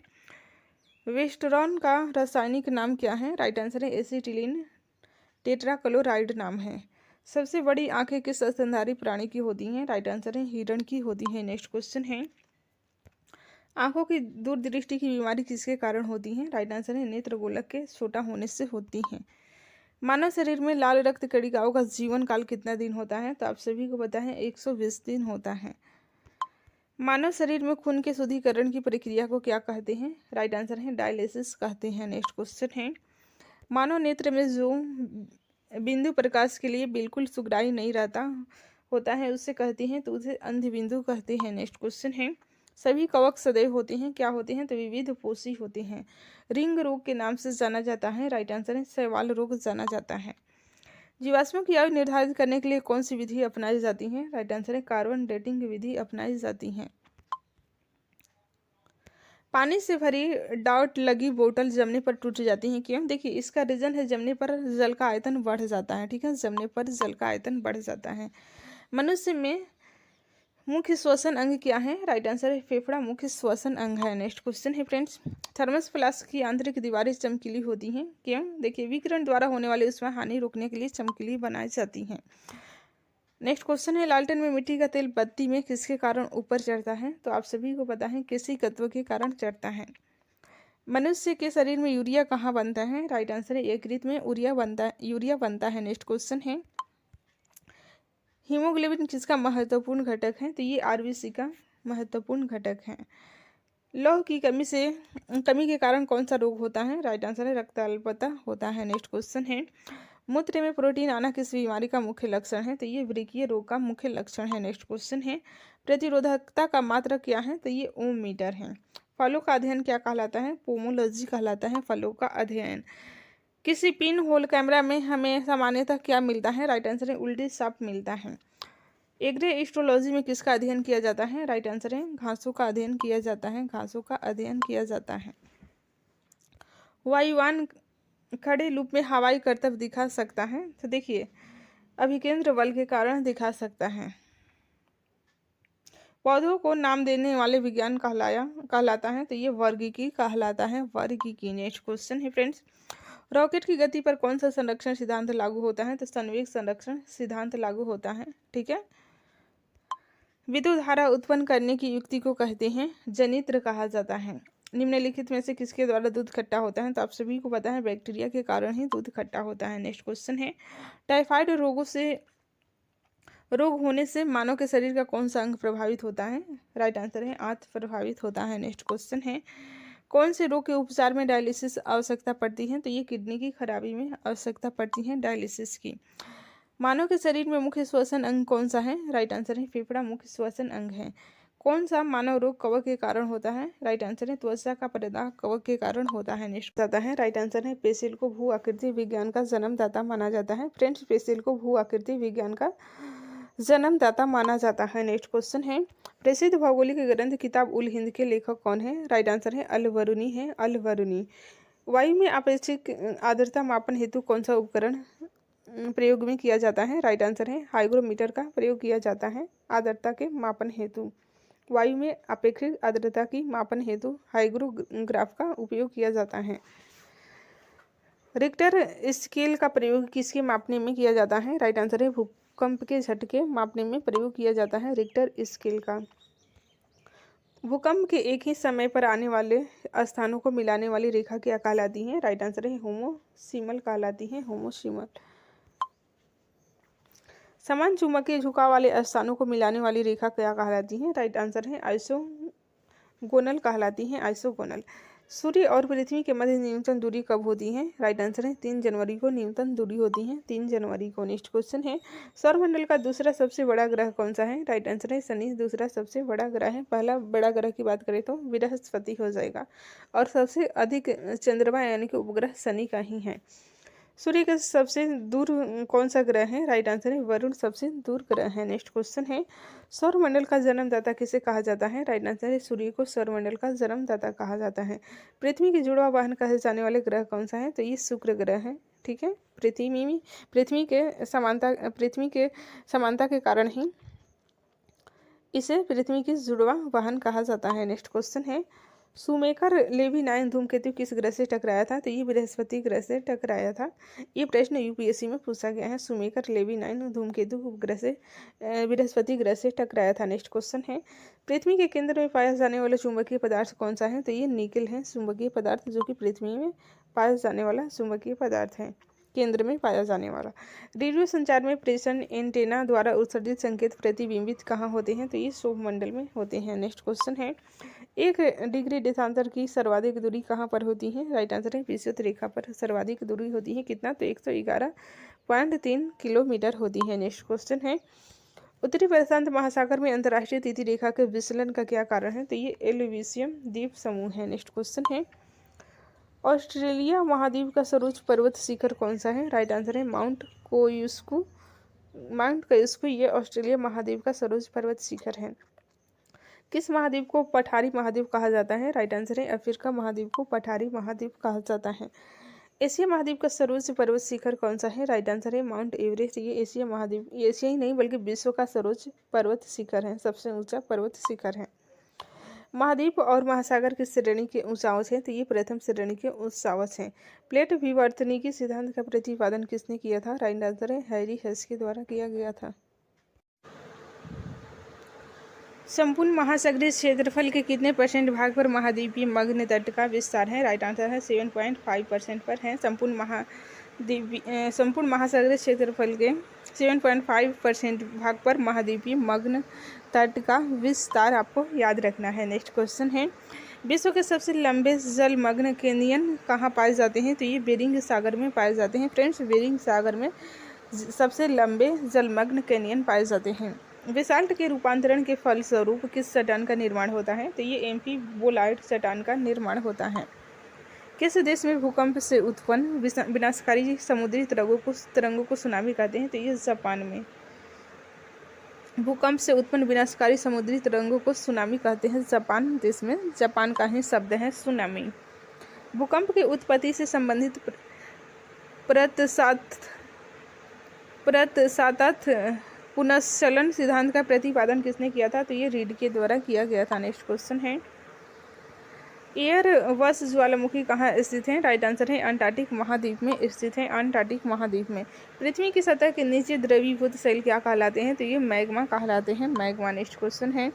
वेस्टरॉन का रासायनिक नाम क्या है? राइट आंसर है एसिटिलीन टेट्राक्लोराइड नाम है। सबसे बड़ी आंखें किस स्तनधारी प्राणी की होती हैं? राइट आंसर है हिरण की होती है। नेक्स्ट क्वेश्चन है, आंखों की दूरदृष्टि की बीमारी किसके कारण होती है? राइट आंसर है नेत्र गोलक के छोटा होने से होती है। मानव शरीर में लाल रक्त कणिकाओं का जीवन काल कितना दिन होता है? तो आप सभी को पता है 120 दिन होता है। मानव शरीर में खून के शुद्धिकरण की प्रक्रिया को क्या कहते हैं? राइट आंसर है डायलिसिस कहते हैं। नेक्स्ट क्वेश्चन है, मानव नेत्र में जो बिंदु प्रकाश के लिए बिल्कुल सुगराई नहीं रहता होता है उससे कहती हैं तो उसे अंध बिंदु कहते हैं। नेक्स्ट क्वेश्चन है, सभी कवक सदैव होते हैं, क्या होते हैं? तो विविध पोषी होते हैं। रिंग रोग के नाम से जाना जाता है, राइट आंसर है शैवाल रोग जाना जाता है। जीवाश्मों की आयु निर्धारित करने के लिए कौन सी विधि अपनाई जाती है? राइट आंसर है कार्बन डेटिंग विधि अपनाई जाती है। पानी से भरी डाउट लगी बोतल जमने पर टूट जाती है, क्यों? देखिए इसका रीजन है जमने पर जल का आयतन बढ़ जाता है, ठीक है, जमने पर जल का आयतन बढ़ जाता है। मनुष्य में मुख्य श्वसन अंग क्या है? राइट आंसर है फेफड़ा मुख्य श्वसन अंग है। नेक्स्ट क्वेश्चन है फ्रेंड्स, थर्मस फ्लास्क की आंतरिक दीवारें चमकीली होती हैं, क्यों? देखिए विकिरण द्वारा होने वाले उसमें हानि रोकने के लिए चमकीली बनाई जाती हैं। नेक्स्ट क्वेश्चन है, लालटेन में मिट्टी का तेल बत्ती में किसके कारण ऊपर चढ़ता है? तो आप सभी को पता है किसी तत्व के कारण चढ़ता है। मनुष्य के शरीर में यूरिया कहाँ बनता है? राइट आंसर है यकृत में यूरिया बनता है। नेक्स्ट क्वेश्चन है, हीमोग्लोबिन किसका महत्वपूर्ण घटक है? तो ये आरबीसी का महत्वपूर्ण घटक है। लौह की कमी के कारण कौन सा रोग होता है? राइट आंसर है रक्त अल्पता होता है। नेक्स्ट क्वेश्चन है, मूत्र में प्रोटीन आना किस बीमारी का मुख्य लक्षण है? तो ये वृक्कीय रोग का मुख्य लक्षण है। नेक्स्ट क्वेश्चन है, प्रतिरोधकता का मात्रक क्या है? तो ये ओम मीटर है। फलों का अध्ययन क्या कहलाता है? पोमोलॉजी कहलाता है फलों का अध्ययन। किसी पिन होल कैमरा में हमें सामान्यतः क्या मिलता है? राइट आंसर है उल्टी साफ मिलता है। एग्रे एस्ट्रोलॉजी में किसका अध्ययन किया जाता है? राइट आंसर है घासों का अध्ययन किया जाता है, घासों का अध्ययन किया जाता है। वायुयान खड़े लूप में हवाई करतब दिखा सकता है? तो देखिए अभिकेंद्र बल के कारण दिखा सकता है। पौधों को नाम देने वाले विज्ञान कहलाता है? तो ये वर्गीकी कहलाता है, वर्गीकी। नेक्स्ट क्वेश्चन है फ्रेंड्स, रॉकेट की गति पर कौन सा संरक्षण सिद्धांत लागू होता है? तो संवेग संरक्षण सिद्धांत लागू होता है, ठीक है। विद्युत धारा उत्पन्न करने की युक्ति को कहते हैं जनित्र कहा जाता है। निम्नलिखित में से किसके द्वारा दूध खट्टा होता है? तो आप सभी को पता है बैक्टीरिया के कारण ही दूध खट्टा होता है। नेक्स्ट क्वेश्चन है, टाइफाइड रोग होने से मानव के शरीर का कौन सा अंग प्रभावित होता है? राइट आंसर है आंत प्रभावित होता है। नेक्स्ट क्वेश्चन है, कौन से रोग के उपचार में डायलिसिस आवश्यकता पड़ती है? तो ये किडनी की खराबी में आवश्यकता पड़ती है डायलिसिस की। मानव के शरीर में मुख्य श्वसन अंग कौन सा है? राइट आंसर है फेफड़ा मुख्य श्वसन अंग है। कौन सा मानव रोग कवक के कारण होता है? राइट आंसर है त्वचा का प्रदाह कवक के कारण होता है। नेक्स्ट आता है, राइट आंसर है पेसिल को भू आकृति विज्ञान का जन्मदाता माना जाता है। फ्रेंड्स पेसिल को भू आकृति विज्ञान का जन्मदाता माना जाता है। नेक्स्ट क्वेश्चन है, प्रसिद्ध भौगोलिक ग्रंथ किताब उल हिंद के लेखक कौन है? राइट आंसर है अल बरूनी है, अल बरूनी। वायु में अपेक्षित आर्द्रता मापन हेतु कौन सा उपकरण प्रयोग में किया जाता है? राइट आंसर है हाइग्रोमीटर का प्रयोग किया जाता है आर्द्रता के मापन हेतु। वायु में अपेक्षित आर्द्रता की मापन हेतु हाइग्रोग्राफ का उपयोग किया जाता है। रिक्टर स्केल का प्रयोग किसके मापने में किया जाता है? राइट आंसर है भूकंप के झटके मापने में प्रयोग किया जाता है रिक्टर स्केल का। भूकंप के एक ही समय पर आने वाले स्थानों को मिलाने वाली रेखा क्या कहलाती है? राइट आंसर है होमोसीमल कहलाती है, होमोसीमल। समान चुंबकीय झुकाव वाले स्थानों को मिलाने वाली रेखा क्या कहलाती है? राइट आंसर है आइसोगोनल कहलाती है, आइसोगोनल। सूर्य और पृथ्वी के मध्य न्यूनतम दूरी कब होती है? राइट आंसर है 3 जनवरी को न्यूनतम दूरी होती है, 3 जनवरी को। नेक्स्ट क्वेश्चन है, सौरमंडल का दूसरा सबसे बड़ा ग्रह कौन सा है? राइट आंसर है शनि दूसरा सबसे बड़ा ग्रह है। पहला बड़ा ग्रह की बात करें तो बृहस्पति हो जाएगा और सबसे अधिक चंद्रमा यानी कि उपग्रह शनि का ही है। सूर्य के सबसे दूर कौन सा ग्रह है? राइट आंसर है वरुण सबसे दूर ग्रह है। नेक्स्ट क्वेश्चन है, सौरमंडल का जन्मदाता किसे कहा जाता है? राइट आंसर है सूर्य को सौरमंडल का जन्मदाता कहा जाता है। पृथ्वी की जुड़वा वाहन कहे जाने वाले ग्रह कौन सा है? तो ये शुक्र ग्रह है, ठीक है। पृथ्वी के समानता के कारण ही इसे पृथ्वी की जुड़वा वाहन कहा जाता है। नेक्स्ट क्वेश्चन है, शुमेकर लेवी 9 धूमकेतु किस ग्रह से टकराया था? तो ये बृहस्पति ग्रह से टकराया था। ये प्रश्न यूपीएससी में पूछा गया है, शुमेकर लेवी 9 धूमकेतु उपग्रह से बृहस्पति ग्रह से टकराया था। नेक्स्ट क्वेश्चन है, पृथ्वी के केंद्र में पाया जाने वाला चुंबकीय पदार्थ कौन सा है? तो ये निकेल है, चुंबकीय पदार्थ जो कि पृथ्वी में पाया जाने वाला चुंबकीय पदार्थ है। केंद्र में पाया जाने वाला। रेडियो संचार में प्रेषण एंटेना द्वारा उत्सर्जित संकेत प्रतिबिंबित कहाँ होते हैं? तो ये सौरमंडल में होते हैं। नेक्स्ट क्वेश्चन है, 1 डिग्री देशांतर की सर्वाधिक दूरी कहाँ पर होती है? राइट आंसर है विषुवत रेखा पर सर्वाधिक दूरी होती है कितना? तो 111.3 किलोमीटर होती है। नेक्स्ट क्वेश्चन है, उत्तरी प्रशांत महासागर में अंतर्राष्ट्रीय तिथि रेखा के विचलन का क्या कारण है? तो ये एलिविसियम द्वीप समूह है। नेक्स्ट क्वेश्चन है, ऑस्ट्रेलिया महाद्वीप का सर्वोच्च पर्वत शिखर कौन सा है? राइट आंसर है माउंट कोयुस्कू। माउंट कोयुस्कू ये ऑस्ट्रेलिया महाद्वीप का सर्वोच्च पर्वत शिखर है। किस महाद्वीप को पठारी महाद्वीप कहा जाता है? राइट आंसर है अफ्रीका महाद्वीप को पठारी महाद्वीप कहा जाता है। एशिया महाद्वीप का सर्वोच्च पर्वत शिखर कौन सा है? राइट आंसर है माउंट एवरेस्ट। ये एशिया महाद्वीप, एशिया ही नहीं बल्कि विश्व का सर्वोच्च पर्वत शिखर है, सबसे ऊंचा पर्वत शिखर है। महाद्वीप और महासागर किस श्रेणी के उच्चावच है? तो ये प्रथम श्रेणी के उच्चावच हैं। प्लेट विवर्तनिकी सिद्धांत का प्रतिपादन किसने किया था? राइट आंसर है हैरी हेस के द्वारा किया गया था। संपूर्ण महासागरीय क्षेत्रफल के कितने % भाग पर महाद्वीपीय मग्न तट का विस्तार है? राइट आंसर है 7.5% पर है। संपूर्ण महासागरीय क्षेत्रफल के 7.5% भाग पर महाद्वीपीय मग्न तट का विस्तार आपको याद रखना है। नेक्स्ट क्वेश्चन है, विश्व के सबसे लंबे जलमग्न कैनियन कहाँ पाए जाते हैं? तो ये बेरिंग सागर में पाए जाते हैं। फ्रेंड्स, बेरिंग सागर में सबसे लंबे जलमग्न कैनियन पाए जाते हैं। बेसाल्ट के रूपांतरण के फलस्वरूप किस चट्टान का निर्माण होता है? तो ये एम्फीबोलाइट चट्टान का निर्माण होता है। किस देश में भूकंप से उत्पन्न विनाशकारी समुद्री तरंगों को सुनामी कहते हैं? तो ये जापान में। भूकंप से उत्पन्न विनाशकारी समुद्री तरंगों को सुनामी कहते हैं जापान देश में। जापान का ही शब्द है सुनामी। भूकंप की उत्पत्ति से संबंधित प्रतसातथ पुनश्चलन सिद्धांत का प्रतिपादन किसने किया था? तो ये रीड के द्वारा किया गया था। नेक्स्ट क्वेश्चन है, एयरवस ज्वालामुखी कहाँ स्थित है? राइट आंसर है अंटार्कटिक महाद्वीप में स्थित है। अंटार्कटिक महाद्वीप में। पृथ्वी की सतह के नीचे द्रवीभूत शैल क्या कहलाते हैं? तो ये मैग्मा कहलाते हैं, मैग्मा। नेक्स्ट क्वेश्चन है,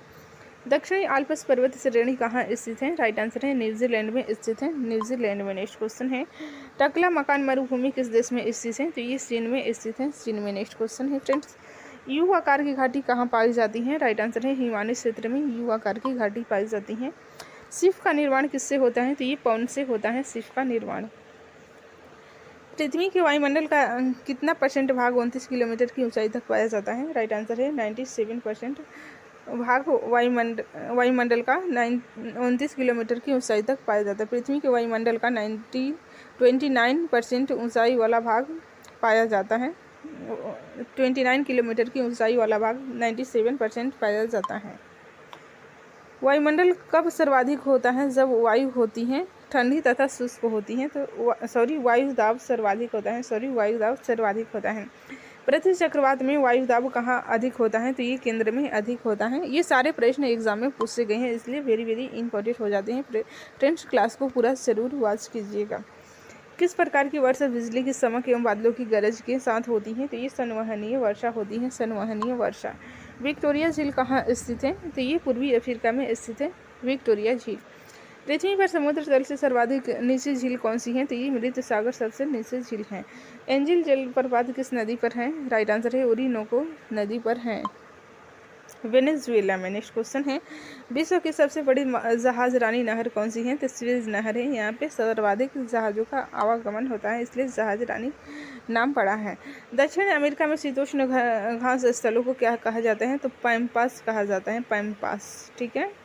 दक्षिणी आल्प्स पर्वत श्रेणी कहाँ स्थित है? राइट आंसर है न्यूजीलैंड में स्थित है, न्यूजीलैंड में। नेक्स्ट क्वेश्चन है, टकला मकान मरुभूमि किस देश में स्थित है? तो ये चीन में स्थित है, चीन में। नेक्स्ट क्वेश्चन है फ्रेंड्स, यू आकार की घाटी कहाँ पाई जाती है? राइट आंसर है हिमालय क्षेत्र में यू आकार की घाटी पाई जाती है। सिर्फ का निर्माण किससे होता है? तो ये पवन से होता है सिर्फ का निर्माण। पृथ्वी के वायुमंडल का कितना % भाग 29 किलोमीटर की ऊंचाई तक पाया जाता है? राइट आंसर है 97% भाग वायुमंडल का 29 किलोमीटर की ऊंचाई तक पाया जाता है। पृथ्वी के वायुमंडल का 29% ऊंचाई वाला भाग पाया जाता है। 29 किलोमीटर की ऊंचाई वाला भाग 97% पाया जाता है। वायुमंडल कब सर्वाधिक होता है? जब वायु होती हैं ठंडी तथा शुष्क होती हैं। तो वायु दाब सर्वाधिक होता है। वायु दाब सर्वाधिक होता है। पृथ्वी चक्रवात में वायु दाब कहाँ अधिक होता है? तो ये केंद्र में अधिक होता है। ये सारे प्रश्न एग्जाम में पूछे गए हैं, इसलिए वेरी वेरी इंपॉर्टेंट हो जाते हैं। फ्रेंड्स, क्लास को पूरा जरूर वॉच कीजिएगा। किस प्रकार की वर्षा बिजली की चमक एवं बादलों की गरज के साथ होती है? तो ये संवहनीय वर्षा होती है, संवहनीय वर्षा। विक्टोरिया झील कहाँ स्थित है? तो ये पूर्वी अफ्रीका में स्थित है, विक्टोरिया झील। पृथ्वी पर समुद्र तल से सर्वाधिक निचली झील कौन सी है? तो ये मृत सागर सबसे निचली झील है। एंजिल जलप्रपात किस नदी पर है? राइट आंसर है ओरिनोको नदी पर है, वेनेजुएला में। नेक्स्ट क्वेश्चन है, विश्व की सबसे बड़ी जहाज रानी नहर कौन सी है? तो सुएज नहर है। यहाँ पे सर्वाधिक जहाज़ों का आवागमन होता है, इसलिए जहाज रानी नाम पड़ा है। दक्षिण अमेरिका में शीतोष्ण घास स्थलों को क्या कहा जाता है? तो पैम्पास कहा जाता है, पैम्पास। ठीक है।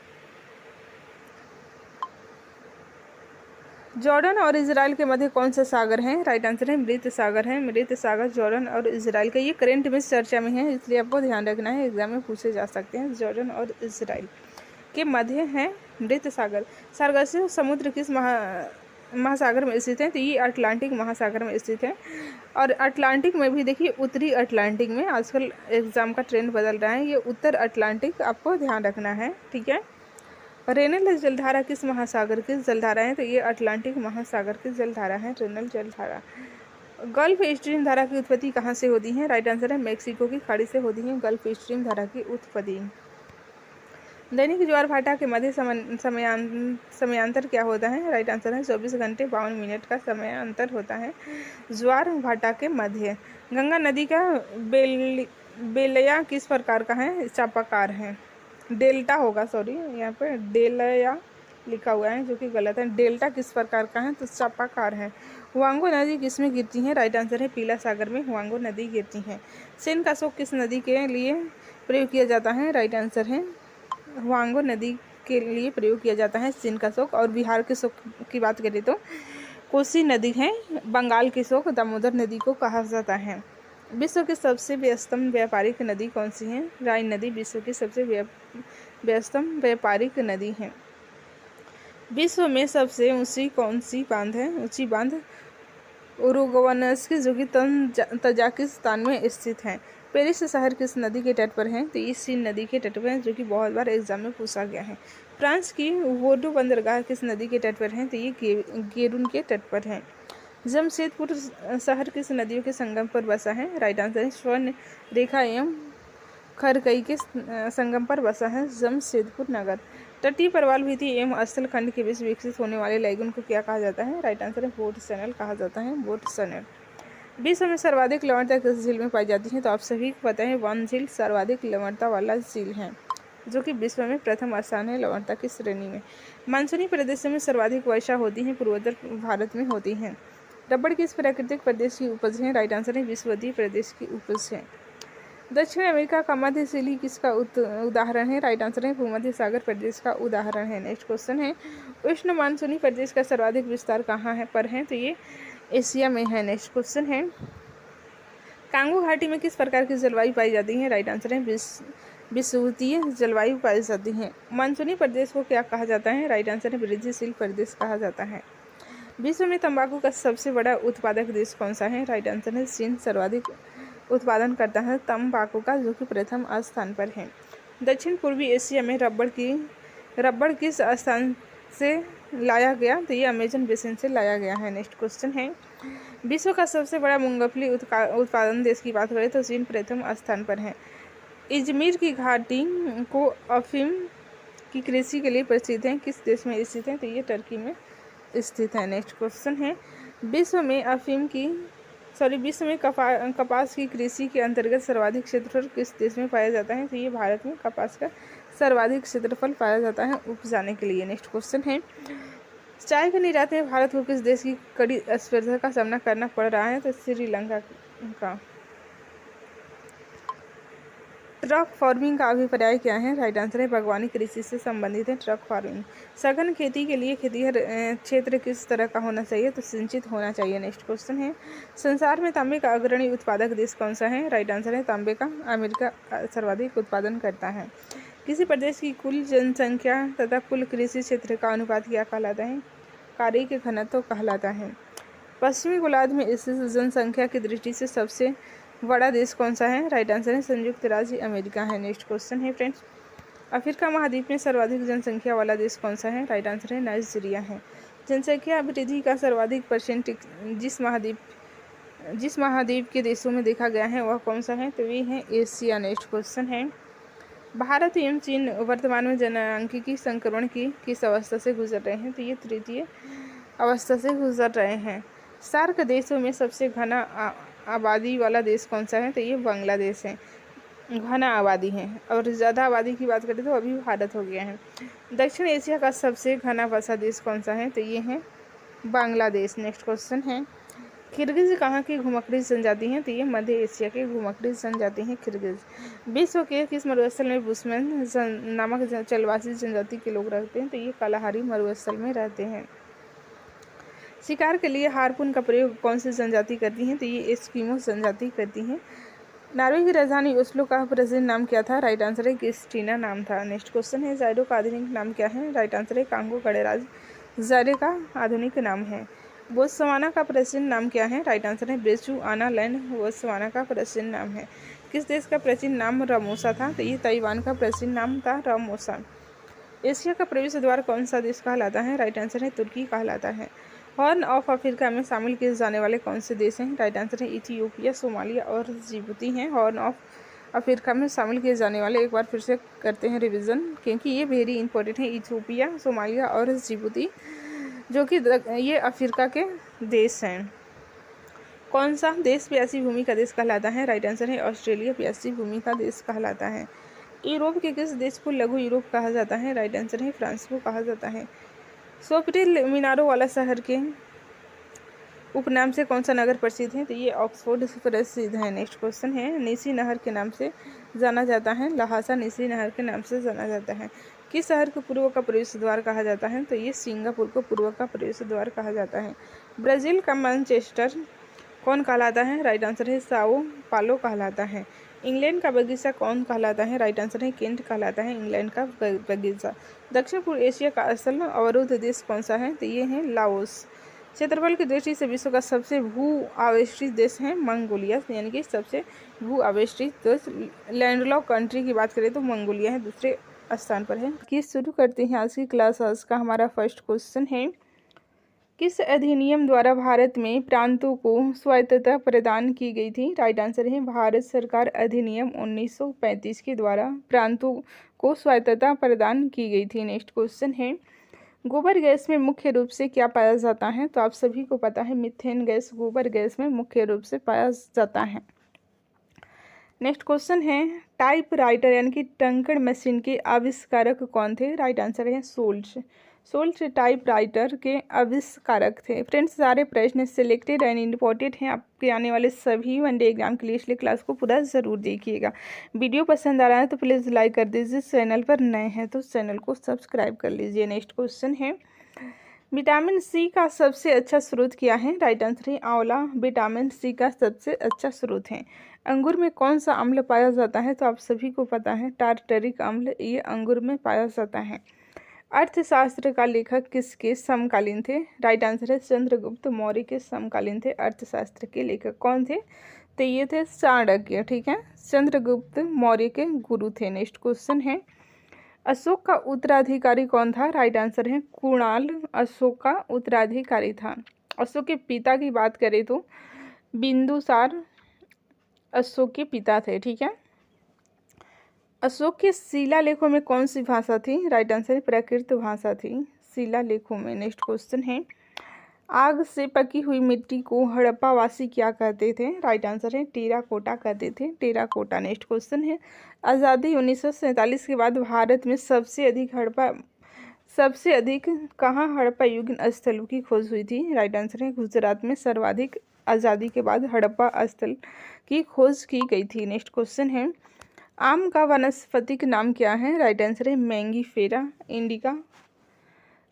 जॉर्डन और इजराइल के मध्य कौन सा सागर है? राइट आंसर है मृत सागर है, मृत सागर जॉर्डन और इजराइल का। ये करंट में चर्चा में है, इसलिए आपको ध्यान रखना है, एग्जाम में पूछे जा सकते हैं। जॉर्डन और इजराइल के मध्य है मृत सागर। सार्गास्यू समुद्र किस महासागर में स्थित है? तो ये अटलांटिक महासागर में स्थित है। और अटलांटिक में भी देखिए, उत्तरी अटलांटिक में आजकल एग्जाम का ट्रेंड बदल रहा है, ये उत्तर अटलांटिक आपको ध्यान रखना है। ठीक है। रेनल जलधारा किस महासागर की जलधारा है? तो ये अटलांटिक महासागर की जलधारा है, रेनल जलधारा। गल्फ स्ट्रीम धारा की उत्पत्ति कहाँ से होती है? राइट आंसर है मेक्सिको की खाड़ी से होती है गल्फ स्ट्रीम धारा की उत्पत्ति। दैनिक ज्वार भाटा के मध्य समयांतर क्या होता है? राइट आंसर है 24 घंटे 52 मिनट का समयांतर होता है ज्वार भाटा के मध्य। गंगा नदी का बेलया किस प्रकार का है? चापाकार है। डेल्टा होगा, सॉरी, यहाँ पे डेलया लिखा हुआ है जो कि गलत है। डेल्टा किस प्रकार का है? तो चापाकार है। हुआंगो नदी किस में गिरती है? राइट आंसर है पीला सागर में हुआंगो नदी गिरती है। सेन का शोक किस नदी के लिए प्रयोग किया जाता है? राइट आंसर है हुआंगो नदी के लिए प्रयोग किया जाता है सेन का शोक। और बिहार के शोक की बात करें तो कोसी नदी है। बंगाल की शोक दामोदर नदी को कहा जाता है। विश्व की सबसे व्यस्तम व्यापारिक नदी कौन सी है? राइन नदी विश्व की सबसे व्यस्तम व्यापारिक नदी है। विश्व में सबसे ऊंची कौन सी बांध है? ऊंची बांध उरुगवनस्की जो कि तजाकिस्तान में स्थित है। पेरिस शहर किस नदी के तट पर है? तो ये सीन नदी के तट पर है जो कि बहुत बार एग्जाम में पूछा गया है। फ्रांस की वोडो बंदरगाह किस नदी के तट पर है? तो ये गेरून के तट पर है। जमशेदपुर शहर किस नदियों के संगम पर बसा है? राइट आंसर है स्वर्ण रेखा एवं खरकई के संगम पर बसा है जमशेदपुर नगर। तटीय प्रवाल भित्ति एवं स्थल खंड के बीच विकसित होने वाले लैगून को क्या कहा जाता है? राइट आंसर है बोट चैनल कहा जाता है, बोट चैनल। विश्व में सर्वाधिक लवणता किस झील में पाई जाती है? तो आप सभी को पता है वन झील सर्वाधिक लवणता वाला झील है जो कि विश्व में प्रथम स्थान है लवणता की श्रेणी में। मानसूनी प्रदेशों में सर्वाधिक वर्षा होती है पूर्वोत्तर भारत में होती है। रबड़ किस प्राकृतिक प्रदेश की उपज है? राइट आंसर है विश्वदीय प्रदेश की उपज है। दक्षिण अमेरिका का मध्य सिली किसका उदाहरण है? राइट आंसर है भूमध्य सागर प्रदेश का उदाहरण है। नेक्स्ट क्वेश्चन है उष्ण मानसूनी प्रदेश का सर्वाधिक विस्तार कहाँ है पर है? तो ये एशिया में है। नेक्स्ट क्वेश्चन है कांगो घाटी में किस प्रकार की जलवायु पाई जाती है? राइट आंसर है विषुवतीय जलवायु पाई जाती है। मानसूनी प्रदेश को क्या कहा जाता है? राइट आंसर है वृद्धिशील प्रदेश कहा जाता है। विश्व में तंबाकू का सबसे बड़ा उत्पादक देश कौन सा है? राइट आंसर है चीन सर्वाधिक उत्पादन करता है तंबाकू का जो कि प्रथम स्थान पर है। दक्षिण पूर्वी एशिया में रबड़ किस स्थान से लाया गया? तो ये अमेजन बेसिन से लाया गया है। नेक्स्ट क्वेश्चन है विश्व का सबसे बड़ा मूंगफली उत्पादन देश की बात करें तो चीन प्रथम स्थान पर है। इजमीर की घाटी को अफीम की कृषि के लिए प्रसिद्ध है किस देश में स्थित है? तो ये टर्की में स्थित है। नेक्स्ट क्वेश्चन है विश्व में कपास की कृषि के अंतर्गत सर्वाधिक क्षेत्रफल किस देश में पाया जाता है? तो ये भारत में कपास का सर्वाधिक क्षेत्रफल पाया जाता है उपजाने के लिए। नेक्स्ट क्वेश्चन है चाय के निर्यात में भारत को किस देश की कड़ी स्पर्धा का सामना करना पड़ रहा है? तो श्रीलंका का। ट्रक फार्मिंग का अभिप्राय क्या है? राइट आंसर है बागवानी कृषि से संबंधित है ट्रक फार्मिंग। सघन खेती के लिए खेतिहर क्षेत्र किस तरह का होना चाहिए? तो सिंचित होना चाहिए। नेक्स्ट क्वेश्चन है संसार में तांबे का अग्रणी उत्पादक देश कौन सा है? राइट आंसर है तांबे का अमेरिका सर्वाधिक उत्पादन करता है। किसी प्रदेश की कुल जनसंख्या तथा कुल कृषि क्षेत्र का अनुपात क्या कहलाता है? कार्य के घनत्व कहलाता है। पश्चिमी गोलार्ध में स्थित जनसंख्या की दृष्टि से सबसे बड़ा देश कौन सा है? राइट आंसर है संयुक्त राज्य अमेरिका है। नेक्स्ट क्वेश्चन है फ्रेंड्स अफ्रीका महाद्वीप में सर्वाधिक जनसंख्या वाला देश कौन सा है? राइट आंसर है नाइजीरिया है। जनसंख्या वृद्धि का सर्वाधिक परसेंट जिस महाद्वीप के देशों में देखा गया है वह कौन सा है? तो ये है एशिया। नेक्स्ट क्वेश्चन है भारत एवं चीन वर्तमान में जनसांख्यिकी संक्रमण की किस अवस्था से गुजर रहे हैं? तो ये तृतीय अवस्था से गुजर रहे हैं। सार्क देशों में सबसे घना आबादी वाला देश कौन सा है? तो ये बांग्लादेश है, घना आबादी है। और ज़्यादा आबादी की बात करें तो अभी भारत हो गया है। दक्षिण एशिया का सबसे घना बसा देश कौन सा है? तो ये है बांग्लादेश। नेक्स्ट क्वेश्चन है किर्गिज कहाँ की घुमक्कड़ी जनजाति है? तो ये मध्य एशिया की घुमक्कड़ी जनजाति है किर्गिज। विश्व के किस मरुस्थल में बुशमैन नामक जलवासी जनजाति के लोग रहते हैं? तो ये कालाहारी मरुस्थल में रहते हैं। शिकार के लिए हार्पून का प्रयोग कौन सी जनजाति करती है? तो ये एस्किमो जनजाति करती है। नॉर्वे की राजधानी ओस्लो का प्राचीन नाम क्या था? राइट आंसर है क्रिस्टीना नाम था। नेक्स्ट क्वेश्चन है जायडो का आधुनिक नाम क्या है? राइट आंसर है कांगो गणराज्य जायडो का आधुनिक नाम है। बोत्सवाना का प्राचीन नाम क्या है? राइट आंसर है बेचुआना लैंड बोत्सवाना का प्राचीन नाम है। किस देश का प्राचीन नाम रामोसा था? तो ये ताइवान का प्राचीन नाम था रामोसा। एशिया का प्रवेश द्वार कौन सा देश कहलाता है? राइट आंसर है तुर्की कहलाता है। हॉर्न ऑफ अफ्रीका में शामिल किए जाने वाले कौन से देश हैं? राइट आंसर है इथियोपिया, सोमालिया और जिबूती हैं हॉर्न ऑफ अफ्रीका में शामिल किए जाने वाले, एक बार फिर से करते हैं रिवीजन क्योंकि ये वेरी इंपॉर्टेंट है। इथियोपिया, सोमालिया और जिबूती, जो कि ये अफ्रीका के देश हैं। कौन सा देश प्यासी भूमि का देश कहलाता है? राइट आंसर है ऑस्ट्रेलिया प्यासी भूमि का देश कहलाता है। यूरोप के किस देश को लघु यूरोप कहा जाता है? राइट आंसर है फ्रांस को कहा जाता है। सोफिटिल मीनारों वाला शहर के उपनाम से कौन सा नगर प्रसिद्ध है? तो ये ऑक्सफोर्ड प्रसिद्ध है। नेक्स्ट क्वेश्चन है, नीसी नहर के नाम से जाना जाता है? लहासा नीसी नहर के नाम से जाना जाता है। किस शहर को पूर्व का प्रवेश द्वार कहा जाता है? तो ये सिंगापुर को पूर्व का प्रवेश द्वार कहा जाता है। ब्राज़ील का मैनचेस्टर कौन कहलाता है? राइट आंसर है साओ पालो कहलाता है। इंग्लैंड का बगीचा कौन कहलाता है? राइट आंसर है केंट कहलाता है इंग्लैंड का बगीचा। दक्षिण पूर्व एशिया का असल अवरुद्ध देश कौन सा है? तो ये है लाओस। क्षेत्रफल की दृष्टि से विश्व का सबसे भू आवेष्टित देश है मंगोलिया, यानी कि सबसे भू आवेष्टित देश। लैंडलॉक कंट्री की बात करें तो मंगोलिया है, दूसरे स्थान पर है। किस शुरू करते हैं आज की क्लास। आज का हमारा फर्स्ट क्वेश्चन है, किस अधिनियम द्वारा भारत में प्रांतों को स्वायत्तता प्रदान की गई थी? राइट आंसर है भारत सरकार अधिनियम 1935 के द्वारा प्रांतों को स्वायत्तता प्रदान की गई थी। नेक्स्ट क्वेश्चन है, गोबर गैस में मुख्य रूप से क्या पाया जाता है? तो आप सभी को पता है मीथेन गैस गोबर गैस में मुख्य रूप से पाया जाता है। नेक्स्ट क्वेश्चन है, टाइपराइटर यानी कि टंकण मशीन के आविष्कारक कौन थे? राइट आंसर है सोल्च। सोल्च टाइपराइटर के आविष्कारक थे। फ्रेंड्स, सारे प्रश्न सिलेक्टेड एंड इम्पोर्टेंट हैं आपके आने वाले सभी वनडे एग्जाम के लिए, इसलिए क्लास को पूरा ज़रूर देखिएगा। वीडियो पसंद आ रहा है तो प्लीज़ लाइक कर दीजिए, चैनल पर नए हैं तो चैनल को सब्सक्राइब कर लीजिए। नेक्स्ट क्वेश्चन है, विटामिन सी का सबसे अच्छा स्रोत क्या है? राइट आंसर है आंवला विटामिन सी का सबसे अच्छा स्रोत है। अंगूर में कौन सा अम्ल पाया जाता है? तो आप सभी को पता है टार्टरिक अम्ल, ये अंगूर में पाया जाता है। अर्थशास्त्र का लेखक किसके समकालीन थे? राइट आंसर है चंद्रगुप्त मौर्य के समकालीन थे। अर्थशास्त्र के लेखक कौन थे? तो ये थे चाणक्य, ठीक है, चंद्रगुप्त मौर्य के गुरु थे। नेक्स्ट क्वेश्चन है, अशोक का उत्तराधिकारी कौन था? राइट आंसर है कुणाल अशोक का उत्तराधिकारी था। अशोक के पिता की बात करें तो बिंदुसार अशोक के पिता थे, ठीक है। अशोक के शिलालेखों में कौन सी भाषा थी? राइट आंसर है प्राकृत भाषा थी शिलालेखों में। नेक्स्ट क्वेश्चन है, आग से पकी हुई मिट्टी को हड़प्पावासी क्या कहते थे? राइट आंसर है टेराकोटा कहते थे, टेराकोटा। नेक्स्ट क्वेश्चन है, आज़ादी 1947 के बाद भारत में सबसे अधिक कहाँ हड़प्पा युग स्थलों की खोज हुई थी? राइट आंसर है गुजरात में सर्वाधिक आज़ादी के बाद हड़प्पा स्थल की खोज की गई थी। नेक्स्ट क्वेश्चन है, आम का वनस्पतिक नाम क्या है? राइट आंसर है मैंगीफेरा इंडिका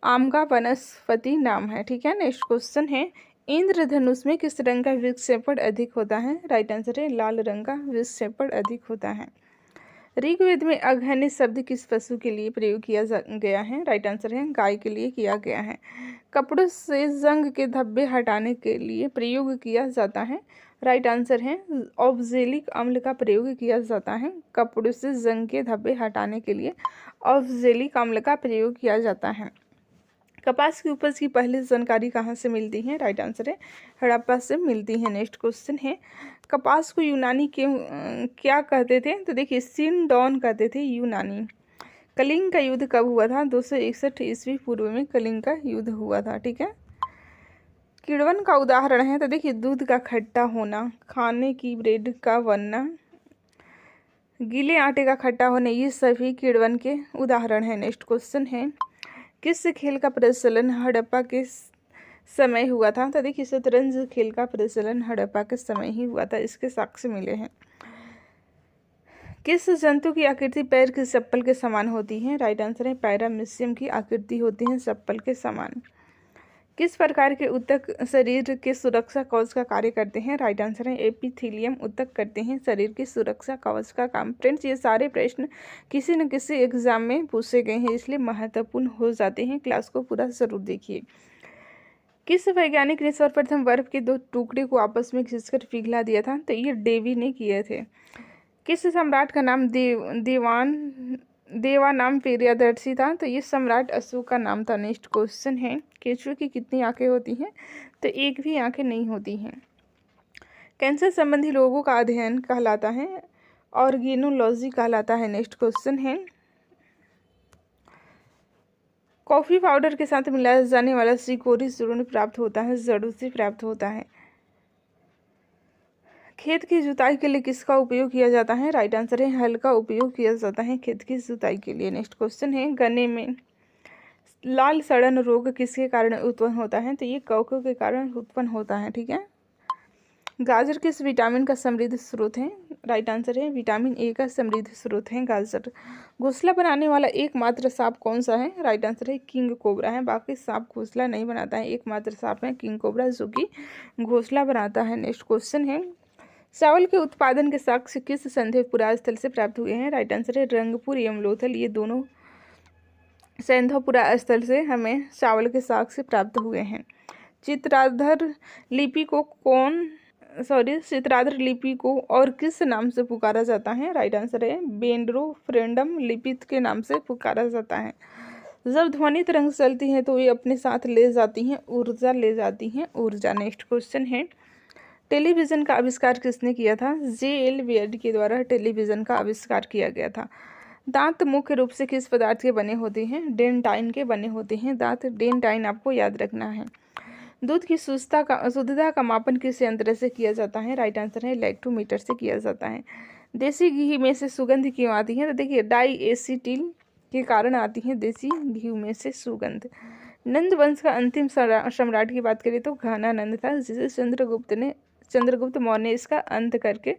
आम का वनस्पति नाम है, ठीक है। नेक्स्ट क्वेश्चन है, इंद्रधनुष में किस रंग का विक्षेपण अधिक होता है? राइट आंसर है लाल रंग का विक्षेपण अधिक होता है। ऋग्वेद में अघन्य शब्द किस पशु के लिए प्रयोग किया गया है? राइट आंसर है गाय के लिए किया गया है। कपड़ों से जंग के धब्बे हटाने के लिए प्रयोग किया जाता है? राइट आंसर है ऑक्जेलिक अम्ल का प्रयोग किया जाता है। कपड़ों से जंग के धब्बे हटाने के लिए ऑक्जेलिक अम्ल का प्रयोग किया जाता है। कपास की उपज की पहली जानकारी कहाँ से मिलती है? राइट आंसर है हड़प्पा से मिलती है। नेक्स्ट क्वेश्चन है, कपास को यूनानी के क्या कहते थे? तो देखिए सिनडॉन कहते थे यूनानी। कलिंग का युद्ध कब हुआ था? 261 ईस्वी पूर्व में कलिंग का युद्ध हुआ था, ठीक है। किण्वन का उदाहरण है तो देखिए दूध का खट्टा होना, खाने की ब्रेड का बनना, गीले आटे का खट्टा होना, ये सभी किण्वन के उदाहरण हैं। नेक्स्ट क्वेश्चन है, किस खेल का प्रचलन हड़प्पा के समय हुआ था? तो देखिए शतरंज खेल का प्रचलन हड़प्पा के समय ही हुआ था, इसके साक्ष्य मिले हैं। किस जंतु की आकृति पैर की चप्पल के समान होती है? राइट आंसर है पैरामीशियम की आकृति होती है चप्पल के समान। किस प्रकार के ऊतक शरीर के सुरक्षा कवच का कार्य करते हैं? राइट आंसर है एपिथेलियम ऊतक करते हैं शरीर की सुरक्षा कवच का काम। फ्रेंड्स, ये सारे प्रश्न किसी न किसी एग्जाम में पूछे गए हैं, इसलिए महत्वपूर्ण हो जाते हैं। क्लास को पूरा जरूर देखिए। किस वैज्ञानिक ने सर्वप्रथम बर्फ के 2 टुकड़े को आपस में खींचकर पिघला दिया था? तो ये डेवी ने किए थे। किस सम्राट का नाम देवानाम प्रियदर्शी था? तो ये सम्राट अशोक का नाम था। नेक्स्ट क्वेश्चन है, केंचुए की कितनी आंखें होती हैं? तो एक भी आंखें नहीं होती हैं। कैंसर संबंधी रोगों का अध्ययन कहलाता है ऑर्गेनोलॉजी कहलाता है। नेक्स्ट क्वेश्चन है, कॉफ़ी पाउडर के साथ मिलाया जाने वाला चिकोरी चूर्ण प्राप्त होता है, जड़ों से प्राप्त होता है। खेत की जुताई के लिए किसका उपयोग किया जाता है? राइट आंसर है हल का उपयोग किया जाता है खेत की जुताई के लिए। नेक्स्ट क्वेश्चन है, गन्ने में लाल सड़न रोग किसके कारण उत्पन्न होता है? तो ये कवकों के कारण उत्पन्न होता है। ठीक है। गाजर किस विटामिन का समृद्ध स्रोत है? राइट आंसर है विटामिन ए का समृद्ध स्रोत है गाजर। घोंसला बनाने वाला एकमात्र सांप कौन सा है? राइट आंसर है किंग कोबरा है। बाकी सांप घोंसला नहीं बनाता है, एकमात्र सांप है किंग कोबरा जो कि घोंसला बनाता है। नेक्स्ट क्वेश्चन है, चावल के उत्पादन के साक्ष्य किस संदेह पुरा स्थल से प्राप्त हुए हैं? राइट आंसर है रंगपुर यमलोथल, ये दोनों सैंधवपुरा स्थल से हमें चावल के साक्ष्य प्राप्त हुए हैं। चित्राधर लिपि को और किस नाम से पुकारा जाता है? राइट आंसर है बेंड्रोफ्रेंडम लिपि के नाम से पुकारा जाता है। जब ध्वनि तरंग चलती है तो ये अपने साथ ले जाती हैं ऊर्जा, ले जाती हैं ऊर्जा। नेक्स्ट क्वेश्चन है, टेलीविज़न का आविष्कार किसने किया था? J.L. बेयर्ड के द्वारा टेलीविज़न का आविष्कार किया गया था। दांत मुख्य रूप से किस पदार्थ के बने होते हैं? डेंटाइन के बने होते हैं दांत, डेंटाइन आपको याद रखना है। दूध की शुद्धता का मापन किस यंत्र से किया जाता है? राइट आंसर है लैक्टोमीटर से किया जाता है। देसी घी में से सुगंध क्यों आती है? तो देखिए डाई एसिटिल के कारण आती है देसी घी में से सुगंध। नंद वंश का अंतिम सम्राट की बात करें तो घनानंद था, जिसे चंद्रगुप्त मौर्य ने इसका अंत करके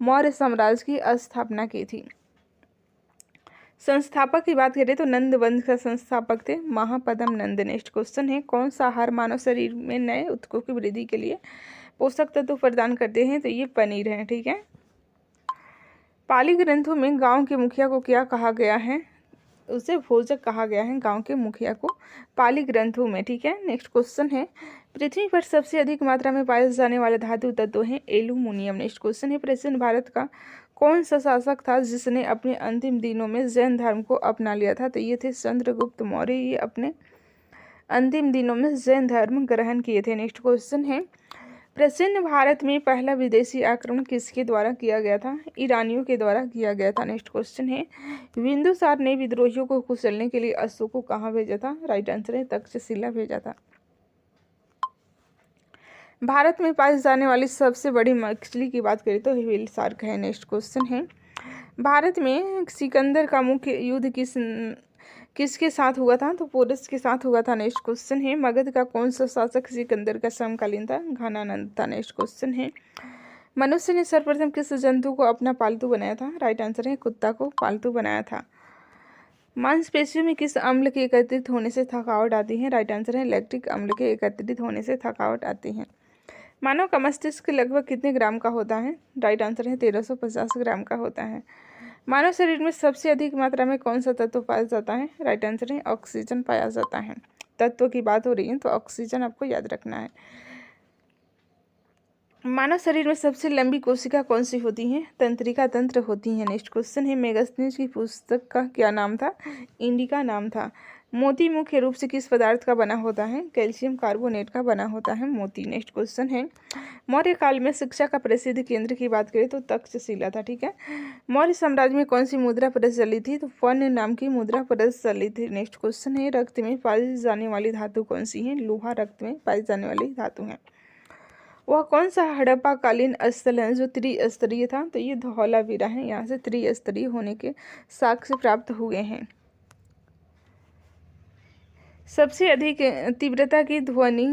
मौर्य साम्राज्य की स्थापना की थी। संस्थापक की बात करें तो नंद वंश का संस्थापक थे महापद्म नंद। नेक्स्ट क्वेश्चन है, कौन सा आहार मानव शरीर में नए ऊतकों की वृद्धि के लिए पोषक तत्व प्रदान करते हैं? तो ये पनीर है। ठीक है। पाली ग्रंथों में गांव के मुखिया को क्या कहा गया है? उसे भोजक कहा गया है गांव के मुखिया को, पाली ग्रंथों में। ठीक है। नेक्स्ट क्वेश्चन है, पृथ्वी पर सबसे अधिक मात्रा में पाए जाने वाले धातु तत्व हैं एल्यूमिनियम। नेक्स्ट क्वेश्चन है, प्राचीन भारत का कौन सा शासक था जिसने अपने अंतिम दिनों में जैन धर्म को अपना लिया था? तो ये थे चंद्रगुप्त मौर्य, ये अपने अंतिम दिनों में जैन धर्म ग्रहण किए थे। नेक्स्ट क्वेश्चन है, प्राचीन भारत में पहला विदेशी आक्रमण किसके द्वारा किया गया था? ईरानियों के द्वारा किया गया था। नेक्स्ट क्वेश्चन है, बिंदुसार ने विद्रोहियों को कुचलने के लिए अशोक को कहाँ भेजा था? राइट आंसर है तक्षशिला भेजा था। भारत में पाई जाने वाली सबसे बड़ी मछली की बात करें तो व्हेल शार्क है। नेक्स्ट क्वेश्चन है, भारत में सिकंदर का मुख्य युद्ध किसके साथ हुआ था? तो पोरस के साथ हुआ था। नेक्स्ट क्वेश्चन है, मगध का कौन सा शासक सिकंदर का समकालीन था? घनानंद था। नेक्स्ट क्वेश्चन है, मनुष्य ने सर्वप्रथम किस जंतु को अपना पालतू बनाया था? राइट आंसर है कुत्ता को पालतू बनाया था। मांसपेशियों में किस अम्ल के एकत्रित होने से थकावट आती है? राइट आंसर है लैक्टिक अम्ल के एकत्रित होने से थकावट आती है। मानव का मस्तिष्क लगभग कितने ग्राम का होता है? राइट आंसर है 1350 ग्राम का होता है। मानव शरीर में सबसे अधिक मात्रा में कौन सा तत्व पाया जाता है? राइट आंसर है ऑक्सीजन पाया जाता है। तत्व की बात हो रही है तो ऑक्सीजन आपको याद रखना है। मानव शरीर में सबसे लंबी कोशिका कौन सी होती है? तंत्रिका तंत्र होती है। नेक्स्ट क्वेश्चन है, मेगास्थनीज की पुस्तक का क्या नाम था? इंडिका नाम था। मोती मुख्य रूप से किस पदार्थ का बना होता है? कैल्शियम कार्बोनेट का बना होता है मोती। नेक्स्ट क्वेश्चन है, मौर्य काल में शिक्षा का प्रसिद्ध केंद्र की बात करें तो तक्षशिला था। ठीक है। मौर्य साम्राज्य में कौन सी मुद्रा प्रचलित थी? तो फन नाम की मुद्रा प्रचलित थी। नेक्स्ट क्वेश्चन है, रक्त में पाई जाने वाली धातु कौन सी है? लोहा रक्त में पाई जाने वाली धातु है। वह कौन सा हड़प्पाकालीन स्थल है जो त्रिस्तरीय था? तो ये धौलावीरा है, यहाँ से त्रिस्तरीय होने के साक्ष्य प्राप्त हुए हैं। सबसे अधिक तीव्रता की ध्वनि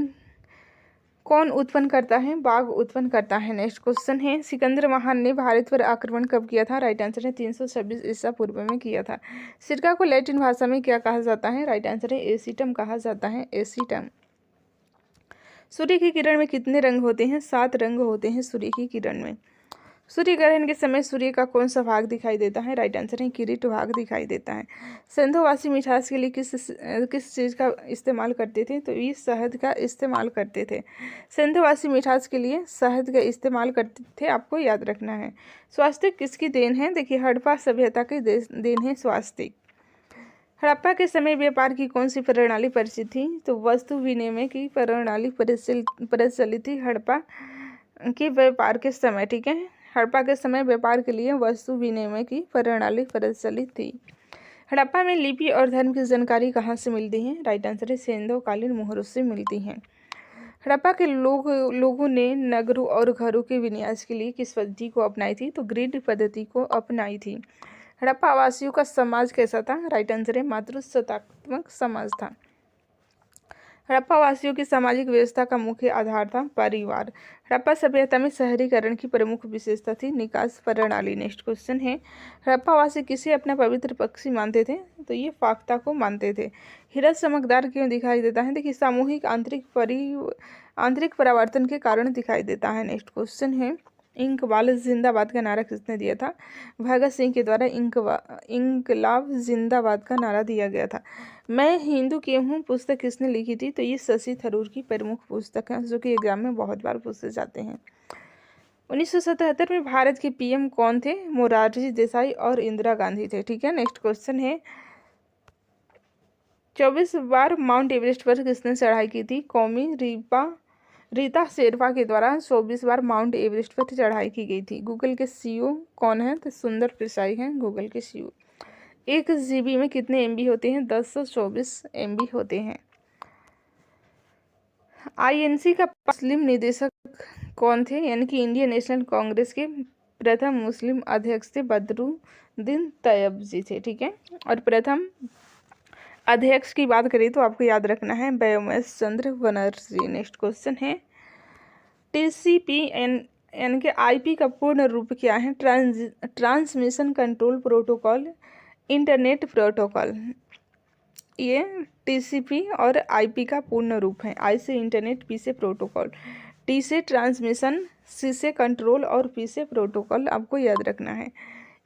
कौन उत्पन्न करता है? बाघ उत्पन्न करता है। नेक्स्ट क्वेश्चन है, सिकंदर महान ने भारत पर आक्रमण कब किया था? राइट आंसर है 326 ईसा पूर्व में किया था। सिरका को लैटिन भाषा में क्या कहा जाता है? राइट आंसर है एसीटम कहा जाता है, एसीटम। सूर्य की किरण में कितने रंग होते हैं? 7 रंग होते हैं सूर्य की किरण में। सूर्य ग्रहण के समय सूर्य का कौन सा भाग दिखाई देता है? राइट आंसर है किरीट भाग दिखाई देता है। सिंधुवासी मिठास के लिए किस चीज़ का इस्तेमाल करते थे? तो ये शहद का इस्तेमाल करते थे। सिंधुवासी मिठास के लिए शहद का इस्तेमाल करते थे, आपको याद रखना है। स्वास्तिक किसकी देन है? देखिए हड़प्पा सभ्यता की देन है स्वास्तिक। हड़प्पा के समय व्यापार की कौन सी प्रणाली परिचित थी? तो वस्तु विनिमय की प्रणाली प्रचलित थी हड़प्पा के व्यापार के समय। ठीक है। हड़प्पा के समय व्यापार के लिए वस्तु विनिमय की प्रणाली प्रचलित थी। हड़प्पा में लिपि और धर्म की जानकारी कहाँ से मिलती है? राइट आंसर है सिंधु कालीन मोहरों से मिलती हैं। हड़प्पा के लोगों ने नगरों और घरों के विन्यास के लिए किस पद्धति को अपनाई थी? तो ग्रिड पद्धति को अपनाई थी। हड़प्पा वासियों का समाज कैसा था? राइट आंसर है मातृसत्तात्मक समाज था। हड़प्पा वासियों की सामाजिक व्यवस्था का मुख्य आधार था परिवार। हड़प्पा सभ्यता में शहरीकरण की प्रमुख विशेषता थी निकास प्रणाली। नेक्स्ट क्वेश्चन है, हड़प्पा वासी किसे अपना पवित्र पक्षी मानते थे? तो ये फाख्ता को मानते थे। हीरा चमकदार क्यों दिखाई देता है? देखिए सामूहिक आंतरिक परावर्तन के कारण दिखाई देता है। नेक्स्ट क्वेश्चन है, इंकवाल जिंदाबाद का नारा किसने दिया था? भगत सिंह के द्वारा इंकलाब जिंदाबाद का नारा दिया गया था। मैं हिंदू क्यों हूँ पुस्तक किसने लिखी थी? तो ये शशि थरूर की प्रमुख पुस्तक है जो कि एग्जाम में बहुत बार पूछे जाते हैं। 1977 में भारत के पीएम कौन थे? मोरारजी देसाई और इंदिरा गांधी थे। ठीक है, नेक्स्ट क्वेश्चन है, 24 बार माउंट एवरेस्ट पर किसने चढ़ाई की थी? कौमी रीता शेरपा के द्वारा 24 बार माउंट एवरेस्ट पर चढ़ाई की गई थी। गूगल के सीईओ कौन है? तो सुंदर पिचाई हैं गूगल के सीईओ। 1 GB में कितने MB होते हैं? 1024 MB होते हैं। INC का मुस्लिम निदेशक कौन थे? यानी कि इंडियन नेशनल कांग्रेस के प्रथम मुस्लिम अध्यक्ष थे बदरुद्दीन तैयब थे। ठीक है, और प्रथम अध्यक्ष की बात करें तो आपको याद रखना है व्योमेश चंद्र बनर्जी। नेक्स्ट क्वेश्चन है, TCP यानी कि IP का पूर्ण रूप क्या है? Transmission control protocol, internet protocol. ये TCP और IP का पूर्ण रूप है। I से इंटरनेट, P से प्रोटोकॉल, T से ट्रांसमिशन, C से कंट्रोल और P से प्रोटोकॉल आपको याद रखना है।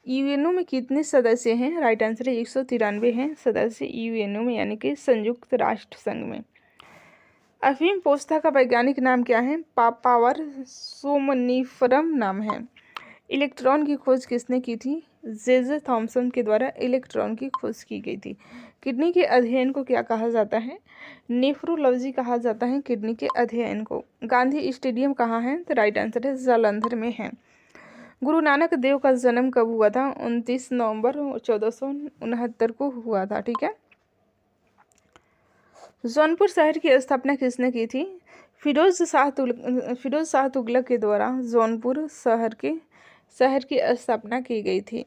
यूएनओ में कितने सदस्य हैं? राइट आंसर है 193 हैं सदस्य यूएनओ में, यानी कि संयुक्त राष्ट्र संघ में। अफीम पोस्ता का वैज्ञानिक नाम क्या है? पापावर सोमनिफरम नाम है। इलेक्ट्रॉन की खोज किसने की थी? जे थॉमसन के द्वारा इलेक्ट्रॉन की खोज की गई थी। किडनी के अध्ययन को क्या कहा जाता है? नेफ्रोलॉजी कहा जाता है किडनी के अध्ययन को। गांधी स्टेडियम कहाँ है? तो राइट आंसर है जालंधर में है। गुरु नानक देव का जन्म कब हुआ था? 29 नवंबर 1469 को हुआ था। ठीक है, जौनपुर शहर की स्थापना किसने की थी? फिरोज शाह तुगलक के द्वारा जौनपुर शहर की स्थापना की गई थी।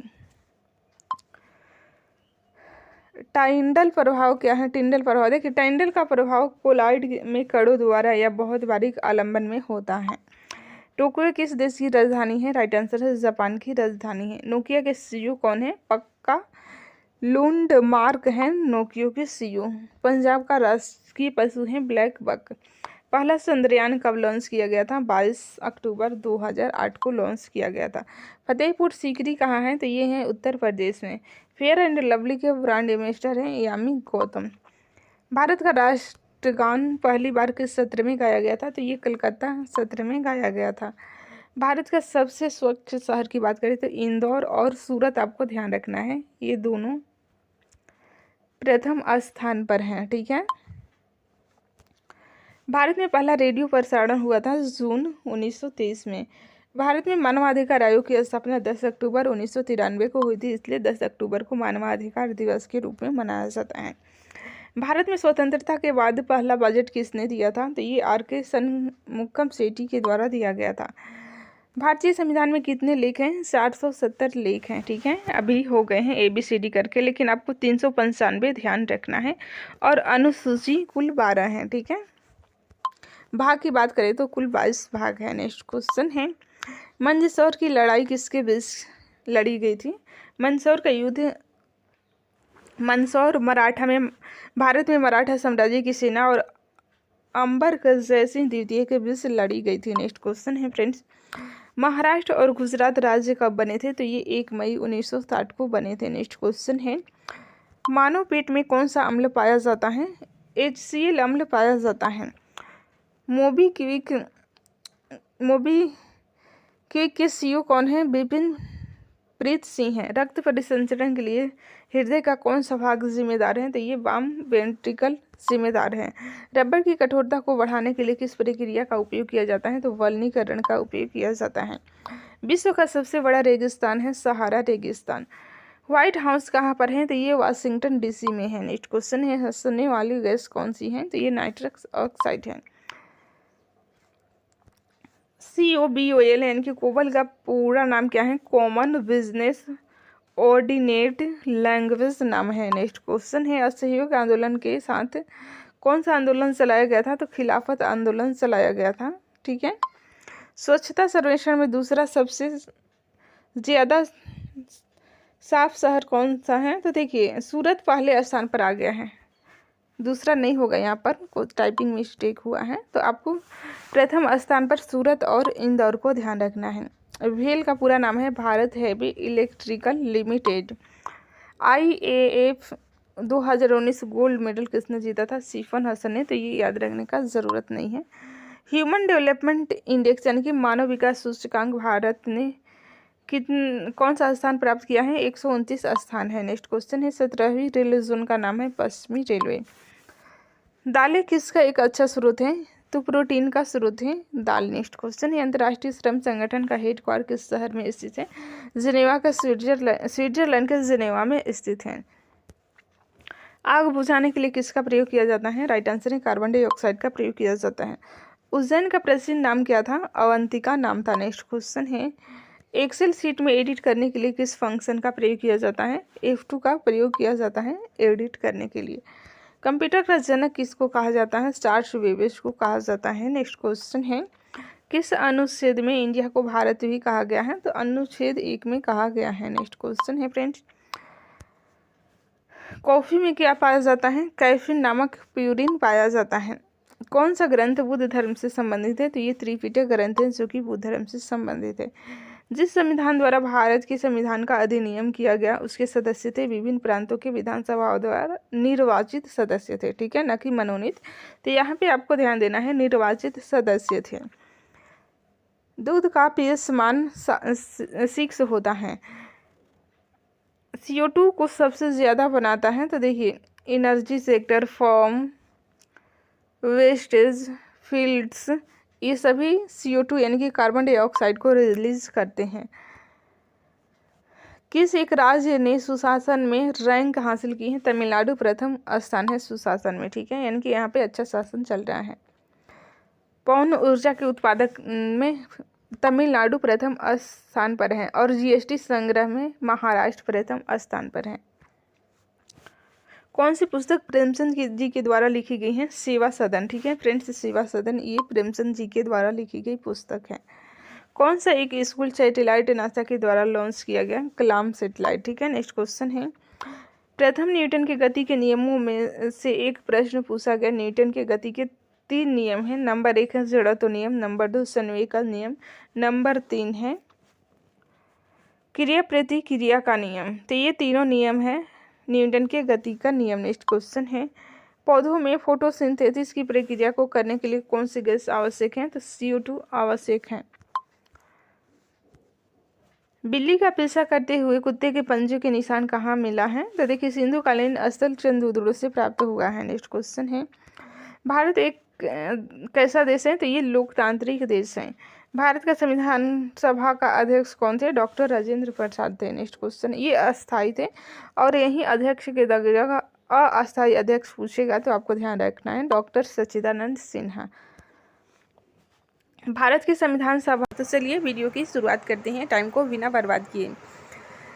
टाइंडल प्रभाव क्या है? टिंडल प्रभाव, देखिए टाइंडल का प्रभाव कोलाइड में कणों द्वारा या बहुत बारीक आलम्बन में होता है। टोक्यो किस देश की राजधानी है? राइट आंसर है जापान की राजधानी है। नोकिया के CEO कौन है? पक्का लुंडमार्क है नोकियो के CEO। पंजाब का राष्ट्रीय पशु है ब्लैक बक। पहला चंद्रयान कब लॉन्च किया गया था? 22 अक्टूबर 2008 को लॉन्च किया गया था। फतेहपुर सीकरी कहाँ है? तो ये है उत्तर प्रदेश में। फेयर एंड लवली के ब्रांड एम्बेसडर हैं यामी गौतम। भारत का राष्ट्रगान पहली बार किस सत्र में गाया गया था? तो ये कलकत्ता सत्र में गाया गया था। भारत का सबसे स्वच्छ शहर की बात करें तो इंदौर और सूरत आपको ध्यान रखना है, ये दोनों प्रथम स्थान पर हैं। ठीक है, भारत में पहला रेडियो प्रसारण हुआ था जून 1923 में। भारत में मानवाधिकार आयोग की स्थापना 10 अक्टूबर 1993 को हुई थी, इसलिए 10 अक्टूबर को मानवाधिकार दिवस के रूप में मनाया जाता है। भारत में स्वतंत्रता के बाद पहला बजट किसने दिया था? तो ये RK शनमुगम सेठी के द्वारा दिया गया था। भारतीय संविधान में कितने लेख हैं? 470 लेख हैं। ठीक है, अभी हो गए हैं ABCD करके, लेकिन आपको 395 ध्यान रखना है और अनुसूची कुल 12 हैं। ठीक है, भाग की बात करें तो कुल 22 भाग है। नेक्स्ट क्वेश्चन है, मंदसौर की लड़ाई किसके बीच लड़ी गई थी? मंदसौर का युद्ध मंदसौर भारत में मराठा साम्राज्य की सेना और अंबर जयसिंह द्वितीय के बीच लड़ी गई थी। नेक्स्ट क्वेश्चन है फ्रेंड्स, महाराष्ट्र और गुजरात राज्य कब बने थे? तो ये 1 मई 1960 को बने थे। नेक्स्ट क्वेश्चन है, मानव पेट में कौन सा अम्ल पाया जाता है? HCl अम्ल पाया जाता है। मोबीक्विक के CEO कौन है? विपिन प्रीत सिंह है। रक्त परिसंचरण के लिए हृदय का कौन सा भाग जिम्मेदार है? तो ये वाम वेंट्रिकल जिम्मेदार है। रबर की कठोरता को बढ़ाने के लिए किस प्रक्रिया का उपयोग किया जाता है? तो वल्नीकरण का उपयोग किया जाता है। विश्व का सबसे बड़ा रेगिस्तान है सहारा रेगिस्तान। व्हाइट हाउस कहाँ पर है? तो ये वाशिंगटन डीसी में है। नेक्स्ट क्वेश्चन है, हंसने वाली गैस कौन सी है? तो ये नाइट्रस ऑक्साइड है। COBOL यानी कि कोबल का पूरा नाम क्या है? कॉमन बिजनेस ऑर्डिनेट लैंग्वेज नाम है। नेक्स्ट क्वेश्चन है, असहयोग आंदोलन के साथ कौन सा आंदोलन चलाया गया था? तो खिलाफत आंदोलन चलाया गया था। ठीक है। स्वच्छता सर्वेक्षण में दूसरा सबसे ज़्यादा साफ शहर कौन सा है? तो देखिए सूरत पहले स्थान पर आ गया है, दूसरा नहीं होगा, यहाँ पर कुछ टाइपिंग मिस्टेक हुआ है। तो आपको प्रथम स्थान पर सूरत और इंदौर को ध्यान रखना है। भेल का पूरा नाम है Bharat heavy electrical limited. IAF 2019 gold medal किसने जीता था? सिफन हसन ने। तो ये याद रखने का ज़रूरत नहीं है। ह्यूमन डेवलपमेंट इंडेक्स यानी कि मानव विकास सूचकांक भारत ने कौन सा स्थान प्राप्त किया है? 129 स्थान है। नेक्स्ट क्वेश्चन है, 17वीं रेलवे जोन का नाम है पश्चिमी रेलवे। दालें किसका एक अच्छा स्रोत है? तो प्रोटीन का स्रोत है दाल। नेक्स्ट क्वेश्चन है, अंतर्राष्ट्रीय श्रम संगठन का हेडक्वार्टर किस शहर में स्थित है? जिनेवा का स्विट्जरलैंड के जिनेवा में स्थित है। आग बुझाने के लिए किसका प्रयोग किया जाता है? राइट आंसर है कार्बन डाइऑक्साइड का प्रयोग किया जाता है। उज्जैन का प्राचीन नाम क्या था? अवंतिका नाम था। नेक्स्ट क्वेश्चन है, एक्सेल शीट में एडिट करने के लिए किस फंक्शन का प्रयोग किया जाता है? F2 का प्रयोग किया जाता है एडिट करने के लिए। कंप्यूटर का जनक किसको कहा जाता है? चार्ल्स बेबेज को कहा जाता है। नेक्स्ट क्वेश्चन है, किस अनुच्छेद में इंडिया को भारत भी कहा गया है? तो अनुच्छेद 1 में कहा गया है। नेक्स्ट क्वेश्चन है फ्रेंड्स, कॉफी में क्या पाया जाता है? कैफीन नामक प्यूरिन पाया जाता है। कौन सा ग्रंथ बुद्ध धर्म से संबंधित है? तो ये त्रिपिटक ग्रंथ है जो कि बुद्ध धर्म से संबंधित है। जिस संविधान द्वारा भारत के संविधान का अधिनियम किया गया उसके सदस्य थे विभिन्न प्रांतों के विधानसभाओं द्वारा निर्वाचित सदस्य थे। ठीक है, न कि मनोनीत। तो यहाँ पे आपको ध्यान देना है, निर्वाचित सदस्य थे। दूध का pH मान 6 होता है। CO2 को सबसे ज़्यादा बनाता है? तो देखिए energy sector, form, wastage, fields, ये सभी CO2 यानी कि कार्बन डाइऑक्साइड को रिलीज करते हैं। किस एक राज्य ने सुशासन में रैंक हासिल की है? तमिलनाडु प्रथम स्थान है सुशासन में। ठीक है, यानी कि यहाँ पे अच्छा शासन चल रहा है। पवन ऊर्जा के उत्पादक में तमिलनाडु प्रथम स्थान पर है और GST संग्रह में महाराष्ट्र प्रथम स्थान पर है। कौन सी पुस्तक प्रेमचंद जी के द्वारा लिखी गई है? सेवा सदन। ठीक है फ्रेंड्स, सेवा सदन ये प्रेमचंद जी के द्वारा लिखी गई पुस्तक है। कौन सा एक स्कूल सैटेलाइट नासा के द्वारा लॉन्च किया गया? कलाम सैटेलाइट। ठीक है, नेक्स्ट क्वेश्चन है, प्रथम न्यूटन के गति के नियमों में से एक प्रश्न पूछा गया। न्यूटन के गति के 3 नियम हैं। नंबर 1 है जड़त्व नियम, नंबर 2 संवेग का नियम, नंबर 3 है क्रिया प्रतिक्रिया का नियम। तो ये तीनों नियम है न्यूटन के गति का नियम। नेक्स्ट क्वेश्चन है, पौधों में फोटोसिंथेसिस की प्रक्रिया को करने के लिए कौन सी गैस आवश्यक है? तो CO2 आवश्यक है। बिल्ली का पीछा करते हुए कुत्ते के पंजों के निशान कहाँ मिला है? तो देखिए सिंधुकालीन स्थल चंद्रद्रोण से प्राप्त हुआ है। नेक्स्ट क्वेश्चन है, भारत एक कैसा देश है? तो ये लोकतांत्रिक देश है। भारत का संविधान सभा का अध्यक्ष कौन थे? डॉक्टर राजेंद्र प्रसाद थे। नेक्स्ट क्वेश्चन, ये अस्थायी थे और यही अध्यक्ष के जगह अस्थायी अध्यक्ष पूछेगा तो आपको ध्यान रखना है डॉक्टर सच्चिदानंद सिन्हा। भारत की संविधान सभा। तो चलिए वीडियो की शुरुआत करते हैं टाइम को बिना बर्बाद किए।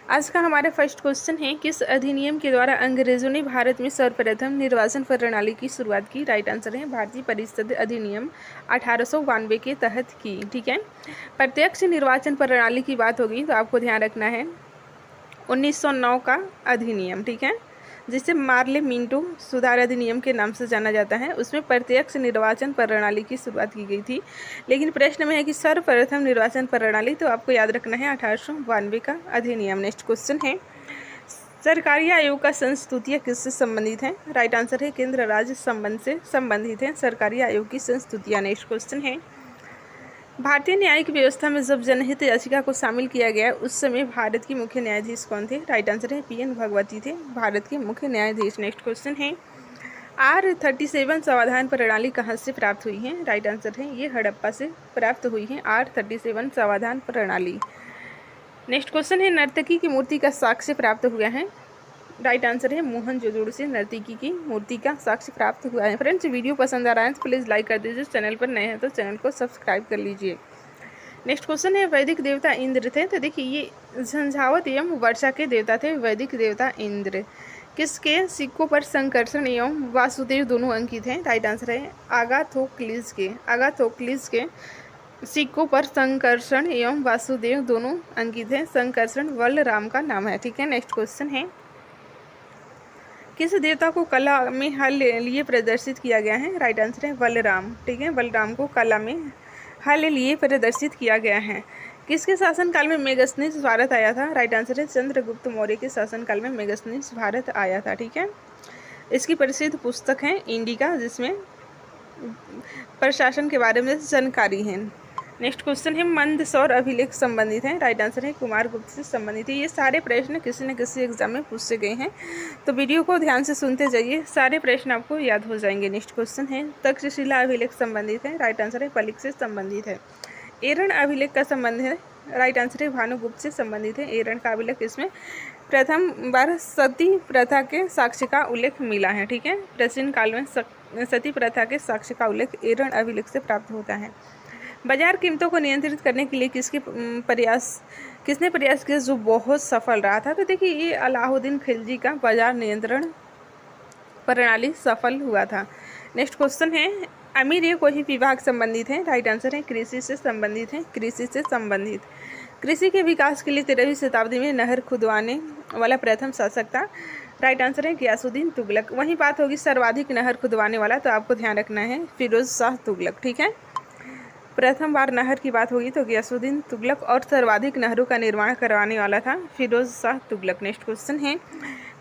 आज का हमारा फर्स्ट क्वेश्चन है, किस अधिनियम के द्वारा अंग्रेजों ने भारत में सर्वप्रथम निर्वाचन प्रणाली की शुरुआत की? राइट आंसर है भारतीय परिषद अधिनियम 1892 के तहत की। ठीक है, प्रत्यक्ष निर्वाचन प्रणाली की बात होगी तो आपको ध्यान रखना है 1909 का अधिनियम। ठीक है, जिसे मार्ले मिंटो सुधार अधिनियम के नाम से जाना जाता है, उसमें प्रत्यक्ष निर्वाचन प्रणाली की शुरुआत की गई थी। लेकिन प्रश्न में है कि सर्वप्रथम निर्वाचन प्रणाली, तो आपको याद रखना है 1892 का अधिनियम। नेक्स्ट क्वेश्चन है, सरकारी आयोग का संस्तुतियाँ किससे संबंधित हैं? राइट आंसर है केंद्र राज्य संबंध से संबंधित है सरकारी आयोग की संस्तुतियाँ। नेक्स्ट क्वेश्चन है, भारतीय न्यायिक व्यवस्था में जब जनहित याचिका को शामिल किया गया उस समय भारत के मुख्य न्यायाधीश कौन थे? राइट आंसर है PN भगवती थे भारत के मुख्य न्यायाधीश। नेक्स्ट क्वेश्चन है, R37 समाधान प्रणाली कहाँ से प्राप्त हुई है? राइट आंसर है ये हड़प्पा से प्राप्त हुई है R37 समाधान प्रणाली। नेक्स्ट क्वेश्चन है, नर्तकी की मूर्ति का साक्ष्य प्राप्त हुआ है? राइट आंसर है मोहनजोदड़ो से नर्तकी की मूर्ति का साक्ष्य प्राप्त हुआ है। फ्रेंड्स, वीडियो पसंद आ रहा है तो प्लीज़ लाइक कर दीजिए, चैनल पर नए हैं तो चैनल को सब्सक्राइब कर लीजिए। नेक्स्ट क्वेश्चन है, वैदिक देवता इंद्र थे? तो देखिए ये झंझावत एवं वर्षा के देवता थे वैदिक देवता इंद्र। किसके सिक्कों पर संकर्षण एवं वासुदेव दोनों अंकित हैं? राइट आंसर है आगाथोक्लिस के। आगाथोक्लिस के सिक्कों पर संकर्षण एवं वासुदेव दोनों अंकित हैं। संकर्षण बलराम का नाम है। ठीक है, नेक्स्ट क्वेश्चन है, किस देवता को कला में हल लिए प्रदर्शित किया गया है? राइट आंसर है बलराम। ठीक है, बलराम को कला में हल लिए प्रदर्शित किया गया है। किसके शासनकाल में मेगस्थनीज भारत आया था? राइट आंसर है चंद्रगुप्त मौर्य के शासनकाल में मेगस्थनीज भारत आया था। ठीक है, इसकी प्रसिद्ध पुस्तक है इंडिका, जिसमें प्रशासन के बारे में जानकारी है। नेक्स्ट क्वेश्चन है, मंदसौर अभिलेख संबंधित है? राइट आंसर है कुमारगुप्त से संबंधित है। ये सारे प्रश्न किसी न किसी एग्जाम में पूछे गए हैं, तो वीडियो को ध्यान से सुनते जाइए, सारे प्रश्न आपको याद हो जाएंगे। नेक्स्ट क्वेश्चन है, तक्षशिला अभिलेख संबंधित है? राइट आंसर है पलिक से संबंधित है। एरन अभिलेख का संबंध है? राइट आंसर है भानुगुप्त से संबंधित है एरन का अभिलेख। इसमें प्रथम बार सती प्रथा के साक्ष्य का उल्लेख मिला है। ठीक है, प्राचीन काल में सती प्रथा के साक्ष्य का उल्लेख एरन अभिलेख से प्राप्त होता है। बाजार कीमतों को नियंत्रित करने के लिए किसने प्रयास किया जो बहुत सफल रहा था? तो देखिए ये अलाउद्दीन खिलजी का बाजार नियंत्रण प्रणाली सफल हुआ था। नेक्स्ट क्वेश्चन है, अमीर ये कोई विभाग संबंधित है? राइट आंसर है कृषि से संबंधित है। कृषि से संबंधित। कृषि के विकास के लिए 13वीं शताब्दी में नहर खुदवाने वाला प्रथम शासक था? राइट आंसर है गियासुद्दीन तुगलक। वहीं बात होगी सर्वाधिक नहर खुदवाने वाला, तो आपको ध्यान रखना है फिरोज शाह तुगलक। ठीक है, प्रथम बार नहर की बात होगी तो गियासुद्दीन तुगलक, और सर्वाधिक नहरों का निर्माण करवाने वाला था फिरोज शाह तुगलक। नेक्स्ट क्वेश्चन है,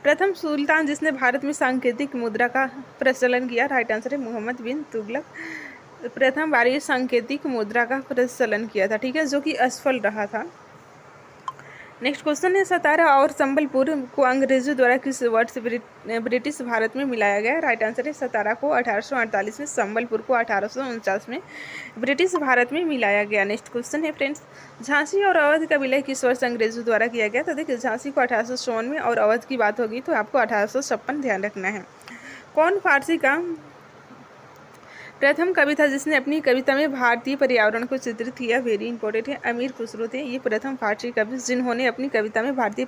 प्रथम सुल्तान जिसने भारत में सांकेतिक मुद्रा का प्रचलन किया? राइट आंसर है मोहम्मद बिन तुगलक। प्रथम बार ये सांकेतिक मुद्रा का प्रचलन किया था। ठीक है, जो कि असफल रहा था। नेक्स्ट क्वेश्चन है, सतारा और संबलपुर को अंग्रेजों द्वारा किस वर्ष ब्रिटिश भारत में मिलाया गया? राइट आंसर है सतारा को 1848 में, संबलपुर को 1849 में ब्रिटिश भारत में मिलाया गया। नेक्स्ट क्वेश्चन है फ्रेंड्स, झांसी और अवध का विलय किस वर्ष अंग्रेजों द्वारा किया गया? तो देखिए झांसी को 1854 में, और अवध की बात होगी तो आपको 1856 ध्यान रखना है। कौन फारसी का प्रथम कवि था जिसने अपनी कविता में भारतीय पर्यावरण को चित्रित किया? वेरी इंपॉर्टेंट है, अमीर खुसरो थे ये प्रथम फारसी कवि जिन्होंने अपनी कविता में भारतीय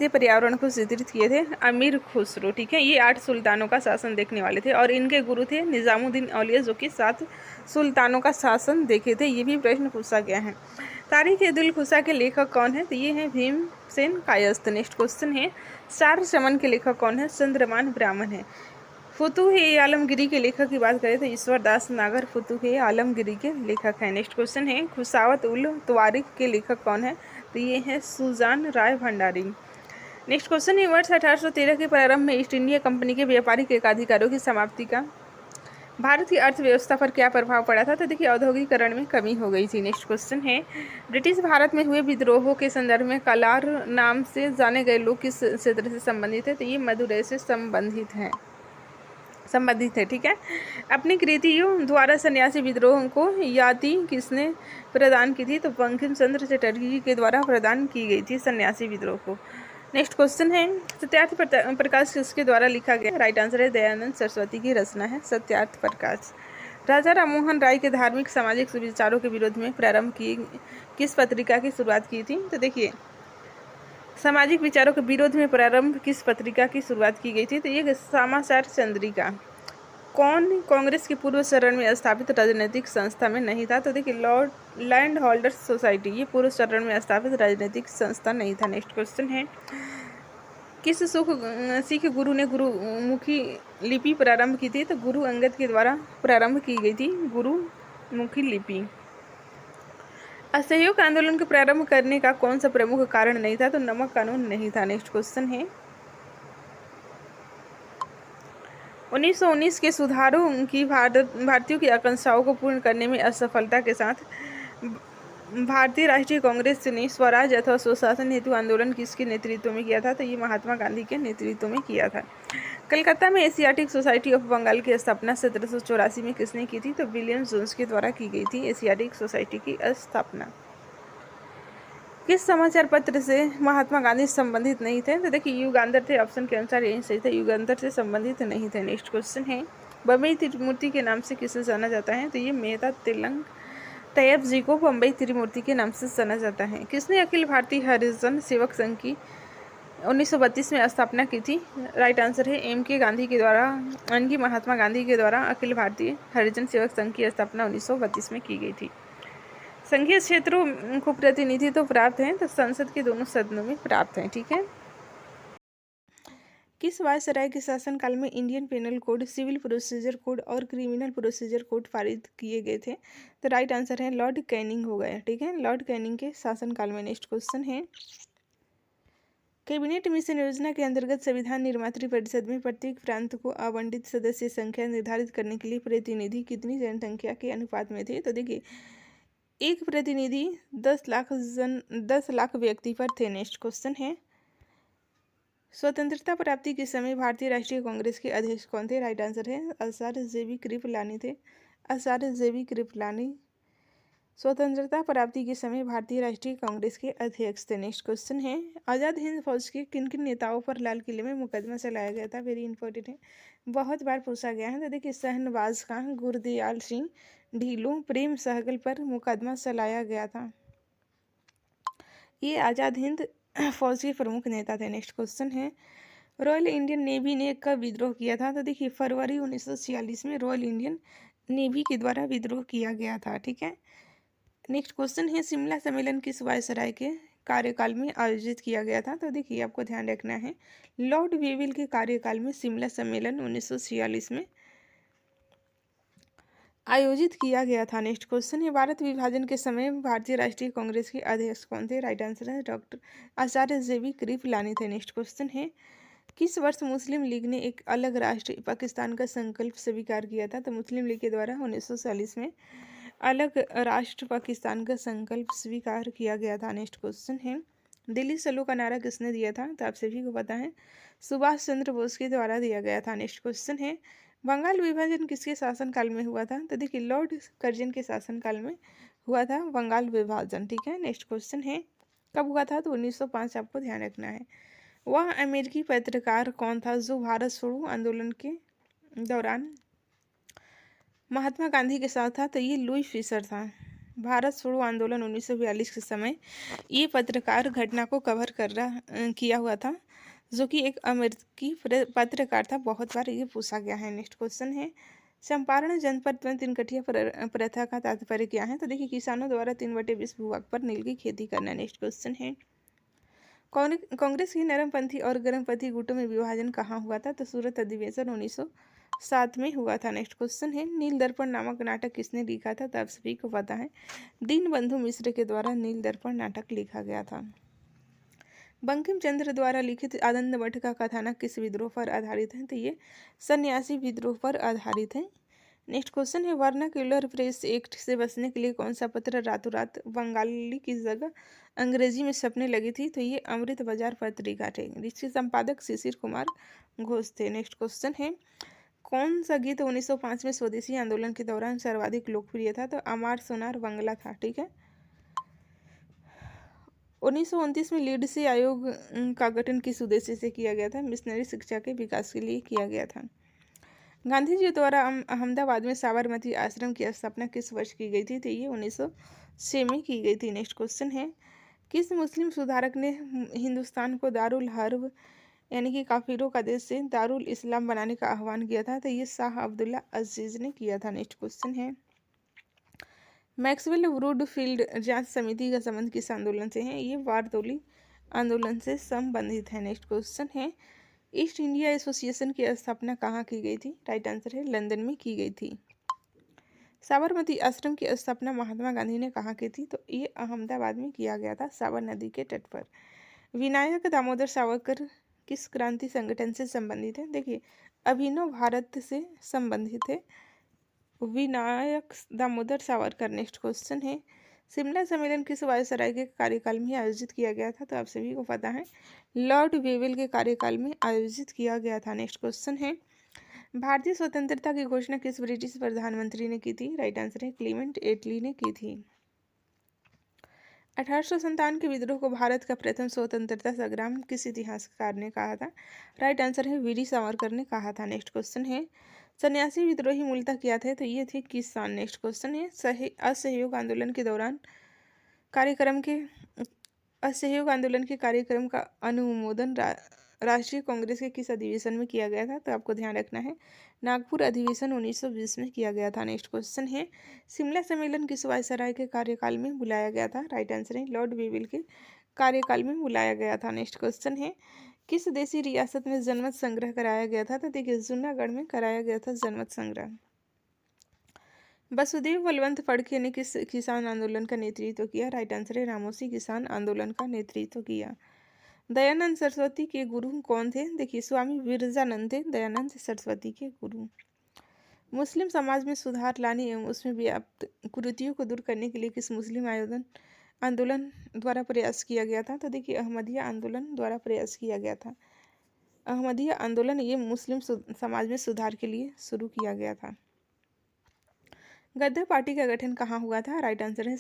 पर्यावरण को चित्रित किए थे, अमीर खुसरो। ठीक है, ये 8 सुल्तानों का शासन देखने वाले थे, और इनके गुरु थे निजामुद्दीन औलिया, जो कि 7 सुल्तानों का शासन देखे थे। ये भी प्रश्न पूछा गया है। तारीख-ए-दिल-खुसा के लेखक कौन है? तो ये है भीमसेन कायस्थ। नेक्स्ट क्वेश्चन है, चार चमन के लेखक कौन है? चंद्रमान ब्राह्मण है। फुतूह-ए-आलमगीरी के लेखक की बात करें तो ईश्वर दास नागर फुतूह-ए-आलमगीरी के लेखक हैं। नेक्स्ट क्वेश्चन है, खुशावत उल तवारिख के लेखक कौन है? तो ये है सुजान राय भंडारी। नेक्स्ट क्वेश्चन है, वर्ष 1813 के प्रारंभ में ईस्ट इंडिया कंपनी के व्यापारिक एकाधिकारों की समाप्ति का भारत की अर्थव्यवस्था पर क्या प्रभाव पड़ा था? तो देखिए औद्योगिकरण में कमी हो गई थी। नेक्स्ट क्वेश्चन है, ब्रिटिश भारत में हुए विद्रोहों के संदर्भ में कलार नाम से जाने गए लोग किस क्षेत्र से संबंधित है? तो ये मदुरै से संबंधित है। ठीक है, अपनी कृतियों द्वारा सन्यासी विद्रोह को याति किसने प्रदान की थी? तो बंकिम चंद्र चटर्जी के द्वारा प्रदान की गई थी सन्यासी विद्रोह को। नेक्स्ट क्वेश्चन है, सत्यार्थ प्रकाश किसके द्वारा लिखा गया? राइट आंसर है दयानंद सरस्वती की रचना है सत्यार्थ प्रकाश। राजा राममोहन राय के धार्मिक सामाजिक विचारों के विरोध में प्रारंभ की किस पत्रिका की शुरुआत की थी? तो देखिए सामाजिक विचारों के विरोध में प्रारंभ किस पत्रिका की शुरुआत की गई थी? तो ये समाचार चंद्रिका। कौन कांग्रेस के पूर्व चरण में स्थापित राजनीतिक संस्था में नहीं था? तो देखिए लैंड होल्डर्स सोसाइटी, ये पूर्व चरण में स्थापित राजनीतिक संस्था नहीं था। नेक्स्ट क्वेश्चन है, किस सिख गुरु ने गुरुमुखी लिपि प्रारंभ की थी? तो गुरु अंगद के द्वारा प्रारंभ की गई थी गुरुमुखी लिपि। असहयोग आंदोलन के प्रारंभ करने का कौन सा प्रमुख कारण नहीं था? तो नमक कानून नहीं था। नेक्स्ट क्वेश्चन है, 1919 के सुधारों की भारतीयों की आकांक्षाओं को पूर्ण करने में असफलता के साथ भारतीय राष्ट्रीय कांग्रेस ने स्वराज अथवा स्वशासन हेतु आंदोलन किसके नेतृत्व में किया था? तो ये महात्मा गांधी के नेतृत्व में किया था। कलकत्ता में एशियाटिक सोसाइटी ऑफ बंगाल की स्थापना 1784 में किसने की थी? तो विलियम जोन्स के द्वारा की गई थी एशियाटिक सोसाइटी की स्थापना। किस समाचार पत्र से महात्मा गांधी संबंधित नहीं थे? तो देखिए युगांतर थे, ऑप्शन के अनुसार यही सही था, युगांतर से संबंधित नहीं थे। नेक्स्ट क्वेश्चन है, बम्बई त्रिमूर्ति के नाम से किसे जाना जाता है? तो ये मेहता तिलक तैयब जी को बम्बई त्रिमूर्ति के नाम से जाना जाता है। किसने अखिल भारतीय हरिजन सेवक संघ की 1932 में स्थापना की थी? राइट आंसर है एम के गांधी के द्वारा, यानी महात्मा गांधी के द्वारा अखिल भारतीय हरिजन सेवक संघ की स्थापना 1932 में की गई थी। संघीय क्षेत्रों को प्रतिनिधित्व तो प्राप्त है, तो संसद के दोनों सदनों में प्राप्त है। ठीक है। किस वायसराय के शासनकाल में Indian penal code, civil procedure code और क्रिमिनल प्रोसीजर कोड पारित किए गए थे? तो राइट आंसर है लॉर्ड कैनिंग हो गया। ठीक है, लॉर्ड कैनिंग के शासनकाल में। नेक्स्ट क्वेश्चन है, कैबिनेट मिशन योजना के अंतर्गत संविधान निर्मात्री परिषद में प्रत्येक प्रांत को आवंटित सदस्य संख्या निर्धारित करने के लिए प्रतिनिधि कितनी जनसंख्या के अनुपात में थे? तो देखिए एक प्रतिनिधि 10 लाख व्यक्ति पर थे। नेक्स्ट क्वेश्चन है, स्वतंत्रता प्राप्ति के समय भारतीय राष्ट्रीय कांग्रेस के अध्यक्ष कौन थे? राइट आंसर है आचार्य JB कृपलानी थे। आचार्य JB कृपलानी स्वतंत्रता प्राप्ति के समय भारतीय राष्ट्रीय कांग्रेस के अध्यक्ष थे। नेक्स्ट क्वेश्चन है, आज़ाद हिंद फौज के किन किन नेताओं पर लाल किले में मुकदमा चलाया गया था? वेरी इंपॉर्टेंट है, बहुत बार पूछा गया है। तो देखिए शहनवाज खां, गुरदयाल सिंह ढीलों, प्रेम सहगल पर मुकदमा चलाया गया था। ये आज़ाद हिंद फौज के प्रमुख नेता थे। नेक्स्ट क्वेश्चन है, रॉयल इंडियन नेवी ने कब विद्रोह किया था? तो देखिए फरवरी 1946 में रॉयल इंडियन नेवी के द्वारा विद्रोह किया गया था। ठीक है। नेक्स्ट क्वेश्चन है, शिमला सम्मेलन किस वायसराय के कार्यकाल में आयोजित किया गया था? तो देखिए आपको ध्यान रखना है, लॉर्ड वेविल के कार्यकाल में शिमला सम्मेलन 1946 में आयोजित किया गया था। नेक्स्ट क्वेश्चन है, भारत विभाजन के समय भारतीय राष्ट्रीय कांग्रेस के अध्यक्ष कौन थे? राइट आंसर है डॉक्टर आचार्य JB कृपलानी थे। नेक्स्ट क्वेश्चन है, किस वर्ष मुस्लिम लीग ने एक अलग राष्ट्र पाकिस्तान का संकल्प स्वीकार किया था? तो मुस्लिम लीग के द्वारा 1940 में अलग राष्ट्र पाकिस्तान का संकल्प स्वीकार किया गया था। नेक्स्ट क्वेश्चन है, दिल्ली चलो का नारा किसने दिया था? तो आप सभी को पता है सुभाष चंद्र बोस के द्वारा दिया गया था। नेक्स्ट क्वेश्चन है, बंगाल विभाजन किसके शासनकाल में हुआ था? तो देखिए लॉर्ड कर्जन के शासनकाल में हुआ था बंगाल विभाजन। ठीक है। नेक्स्ट क्वेश्चन है, कब हुआ था? तो 1905, आपको ध्यान रखना है। वह अमेरिकी पत्रकार कौन था जो भारत छोड़ो आंदोलन के दौरान महात्मा गांधी के साथ था? तो ये लुई फिशर था। भारत छोड़ो आंदोलन 1942 के समय ये पत्रकार घटना को कवर किया हुआ था, जो कि एक अमेरिकी पत्रकार था। बहुत बार ये पूछा गया है। नेक्स्ट क्वेश्चन है, चंपारण जनपद में तिनकटिया प्रथा का तात्पर्य क्या है? तो देखिए किसानों द्वारा 3/20 भूभाग पर नील की खेती करना। नेक्स्ट क्वेश्चन है, कांग्रेस की नरमपंथी और गर्मपंथी गुटों में विभाजन कहाँ हुआ था? तो सूरत अधिवेशन 1907 में हुआ था। नेक्स्ट क्वेश्चन है, नील दर्पण नामक नाटक किसने लिखा था? तो आप सभी को पता है दीनबंधु मिश्र के द्वारा नील दर्पण नाटक लिखा गया था। बंकिम चंद्र द्वारा लिखित आनंद मठ का कथानक किस विद्रोह पर आधारित है? तो ये सन्यासी विद्रोह पर आधारित है। नेक्स्ट क्वेश्चन है, वर्नाक्यूलर प्रेस एक्ट से बचने के लिए कौन सा पत्र रातों रात बंगाली की जगह अंग्रेजी में छपने लगी थी? तो ये अमृत बाजार पत्रिका थे, जिसके संपादक शिशिर कुमार घोष थे। नेक्स्ट क्वेश्चन है, कौन सा गीत 1905 में स्वदेशी आंदोलन के दौरान सर्वाधिक लोकप्रिय था? तो अमार सोनार बंगला था। ठीक है। 1929 में लीड से आयोग का गठन किस उद्देश्य से किया गया था? मिशनरी शिक्षा के विकास के लिए किया गया था। गांधी जी द्वारा अहमदाबाद में साबरमती आश्रम की स्थापना किस वर्ष की गई थी? तो ये 1906 में की गई थी। नेक्स्ट क्वेश्चन है, किस मुस्लिम सुधारक ने हिंदुस्तान को दारुल हर्ब यानी कि काफिरों का देश से दारुल इस्लाम बनाने का आह्वान किया था? तो ये शाह अब्दुल्ला अजीज ने किया था। नेक्स्ट क्वेश्चन है, मैक्सवेल वुडफील्ड जांच समिति का संबंध किस आंदोलन से है? ये बारदौली आंदोलन से संबंधित है। नेक्स्ट क्वेश्चन है, ईस्ट इंडिया एसोसिएशन की स्थापना कहाँ की गई थी? राइट आंसर है लंदन में की गई थी। साबरमती आश्रम की स्थापना महात्मा गांधी ने कहाँ की थी? तो ये अहमदाबाद में किया गया था, साबर नदी के तट पर। विनायक दामोदर सावरकर किस क्रांति संगठन से संबंधित है? देखिए अभिनव भारत से संबंधित है विनायक दामोदर सावरकर। नेक्स्ट क्वेश्चन है, शिमला सम्मेलन किस वायसराय के कार्यकाल में आयोजित किया गया था? तो आप सभी को पता है, लॉर्ड वेवेल के कार्यकाल में आयोजित किया गया था। नेक्स्ट क्वेश्चन है, भारतीय स्वतंत्रता की घोषणा किस ब्रिटिश प्रधानमंत्री ने की थी? राइट आंसर है क्लीमेंट एटली ने की थी। 1857 के विद्रोह को भारत का प्रथम स्वतंत्रता संग्राम किस इतिहासकार ने कहा था? राइट आंसर है वीर सावरकर ने कहा था। नेक्स्ट क्वेश्चन है, सन्यासी विद्रोही मूलतः क्या थे? तो ये थे किसान। नेक्स्ट क्वेश्चन है, असहयोग आंदोलन के दौरान कार्यक्रम के असहयोग आंदोलन के कार्यक्रम का अनुमोदन राष्ट्रीय कांग्रेस के किस अधिवेशन में किया गया था? तो आपको ध्यान रखना है, नागपुर अधिवेशन 1920 में किया गया था। नेक्स्ट क्वेश्चन है, शिमला सम्मेलन किस वायसराय के कार्यकाल में बुलाया गया था? राइट आंसर है लॉर्ड वेवेल के कार्यकाल में बुलाया गया था। नेक्स्ट क्वेश्चन है, किस देशी रियासत में जनमत संग्रह कराया गया था? तो देखिए, जूनागढ़ में कराया गया था जनमत संग्रह। वसुदेव बलवंत फड़के ने किस किसान आंदोलन का नेतृत्व किया? राइट आंसर है रामोसी किसान आंदोलन का नेतृत्व किया। दयानंद सरस्वती के गुरु कौन थे? देखिए, स्वामी विरजानंद थे दयानंद सरस्वती के गुरु। मुस्लिम समाज में सुधार लाने एवं उसमें व्याप्त कुरीतियों को दूर करने के लिए किस मुस्लिम आंदोलन द्वारा प्रयास किया गया था? तो देखिए, अहमदिया आंदोलन द्वारा प्रयास किया गया था। अहमदिया आंदोलन ये मुस्लिम समाज में सुधार के लिए शुरू किया गया था। गद्दार पार्टी का गठन कहाँ हुआ था? राइट आंसर है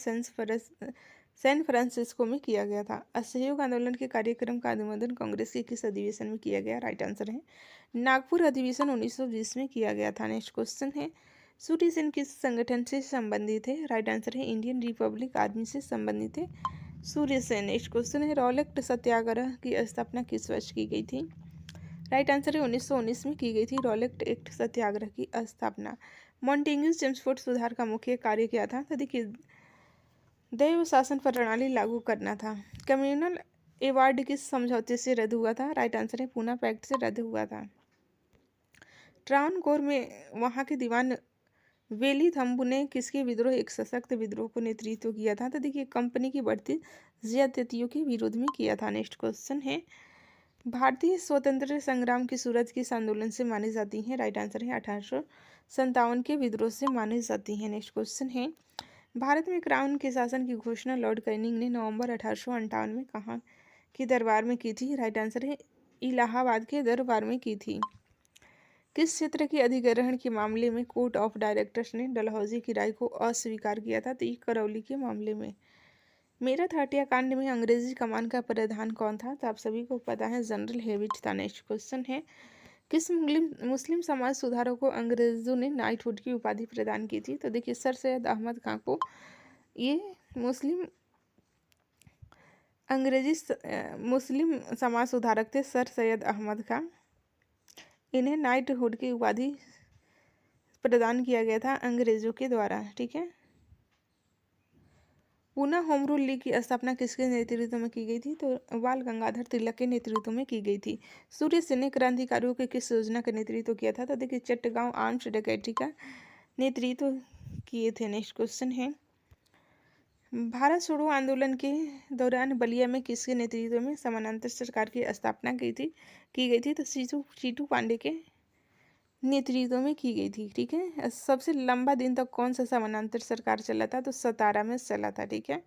सैन फ्रांसिस्को में किया गया था। असहयोग आंदोलन के कार्यक्रम का अनुमोदन कांग्रेस के किस अधिवेशन में किया गया? राइट आंसर है नागपुर अधिवेशन 1920 में किया गया था। नेक्स्ट क्वेश्चन है, सूर्य सेन किस संगठन से संबंधित है? राइट आंसर है इंडियन रिपब्लिक आर्मी से संबंधित है सूर्य सेन। नेक्स्ट क्वेश्चन है, रॉलेट सत्याग्रह की स्थापना किस वर्ष की गई थी? राइट आंसर है 1919 में की गई थी रॉलेट एक्ट सत्याग्रह की स्थापना। मॉन्टेग्यू चेम्सफोर्ड सुधार का मुख्य कार्य क्या था? तो देखिए, दैव शासन प्रणाली लागू करना था। कम्युनल एवार्ड किस समझौते से रद्द हुआ था? राइट आंसर है पूना पैक्ट से रद्द हुआ था। ट्रावनकोर में वहाँ के दीवान वेली थम्बू ने किसके विद्रोह एक सशक्त विद्रोह को नेतृत्व किया था? तो देखिए, कंपनी की बढ़ती ज्यादतियों के विरोध में किया था। नेक्स्ट क्वेश्चन है, भारतीय स्वतंत्रता संग्राम की सूरत किस आंदोलन से मानी जाती है? राइट आंसर है 1857 के विद्रोह से मानी जाती है। नेक्स्ट क्वेश्चन है, भारत में क्राउन के शासन की घोषणा लॉर्ड कैनिंग ने नवंबर 1858 में कहाँ के दरबार में की थी? राइट आंसर है इलाहाबाद के दरबार में की थी। किस क्षेत्र के अधिग्रहण के मामले में कोर्ट ऑफ डायरेक्टर्स ने डलहौजी की राय को अस्वीकार किया था? तो ये करौली के मामले में। मेरठ हत्याकांड में अंग्रेजी कमान का प्रधान कौन था? तो आप सभी को पता है जनरल हेविट था। नेक्स्ट क्वेश्चन है, किस मुस्लिम समाज सुधारक को अंग्रेजों ने नाइटहुड की उपाधि प्रदान की थी? तो देखिए, सर सैयद अहमद खां को ये मुस्लिम समाज सुधारक थे सर सैयद अहमद खां। इन्हें नाइटहुड की उपाधि प्रदान किया गया था अंग्रेजों के द्वारा। ठीक है, पूना होम रूल लीग की स्थापना किसके नेतृत्व में की गई थी? तो बाल गंगाधर तिलक के नेतृत्व में की गई थी। सूर्य सेन ने क्रांतिकारियों के किस योजना का नेतृत्व किया था? तो देखिए, चट्टगांव आर्म्स डकैती का नेतृत्व किए थे। नेक्स्ट क्वेश्चन है, भारत छोड़ो आंदोलन के दौरान बलिया में किसके नेतृत्व में समानांतर सरकार की स्थापना की गई थी? तो चीटू पांडे के नेतृत्व में की गई थी। ठीक है, सबसे लंबा दिन तक कौन सा समानांतर सरकार चला था? तो 17 में चला था। ठीक है,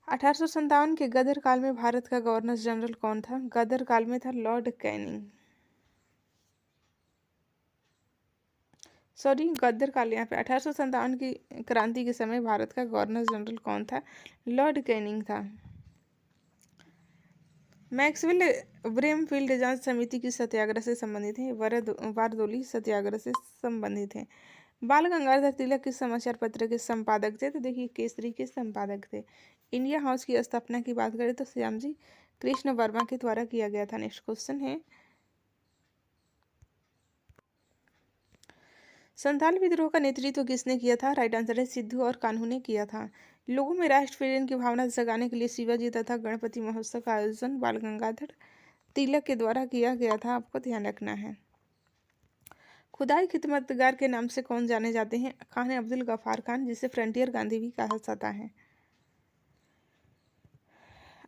1857 के गदर काल में भारत का गवर्नर जनरल कौन था? गदर काल में था लॉर्ड कैनिंग। सॉरी, गदर काल यहाँ पे 1857 की क्रांति के समय भारत का गवर्नर जनरल कौन था? लॉर्ड कैनिंग था। मैक्सवेल ब्रेमफील्ड जांच समिति की सत्याग्रह से संबंधित है? बारदोली सत्याग्रह से संबंधित है। बाल गंगाधर तिलक किस समाचार पत्र के संपादक थे? तो देखिए, केसरी के संपादक थे। इंडिया हाउस की स्थापना की बात करें तो श्यामजी कृष्ण वर्मा के द्वारा किया गया था। नेक्स्ट क्वेश्चन है, संथाल विद्रोह का नेतृत्व किसने किया था? राइट आंसर है सिद्धू और कान्हू ने किया था। लोगों में राष्ट्र प्रेम की भावना जगाने के लिए शिवाजी तथा गणपति महोत्सव का आयोजन बाल गंगाधर तिलक के द्वारा किया गया था। आपको ध्यान रखना है। खुदाई खिदमतगार के नाम से कौन जाने जाते हैं? खान अब्दुल गफ्फार खान, जिसे फ्रंटियर गांधी भी कहा जाता है।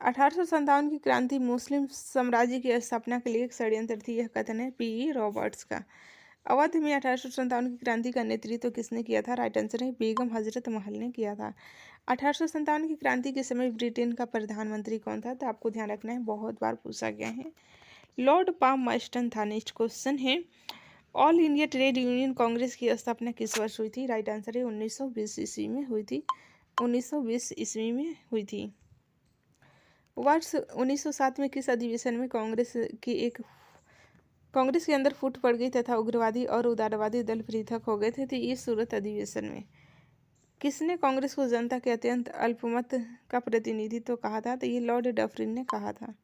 1857 की क्रांति मुस्लिम साम्राज्य की स्थापना के लिए एक षड्यंत्र थी, यह कथन है पी रॉबर्ट्स का। अवध में 1857 की क्रांति का नेतृत्व किसने किया था? राइट आंसर है बेगम हजरत महल ने किया था। 1857 की क्रांति के समय ब्रिटेन का प्रधानमंत्री कौन था? तो आपको ध्यान रखना है, बहुत बार पूछा गया है। लॉर्ड पामर्स्टन था। नेक्स्ट क्वेश्चन है, all India trade union Congress की स्थापना किस वर्ष हुई थी? राइट आंसर है 1920 ईस्वी में हुई थी। 1920 ईस्वी में हुई थी। वर्ष 1907 में किस अधिवेशन में कांग्रेस के अंदर फूट पड़ गई तथा उग्रवादी और उदारवादी दल पृथक हो गए थे? तो ये सूरत अधिवेशन में। किसने कांग्रेस को जनता के अत्यंत अल्पमत का प्रतिनिधित्व कहा था? तो ये लॉर्ड डफरिन ने कहा था।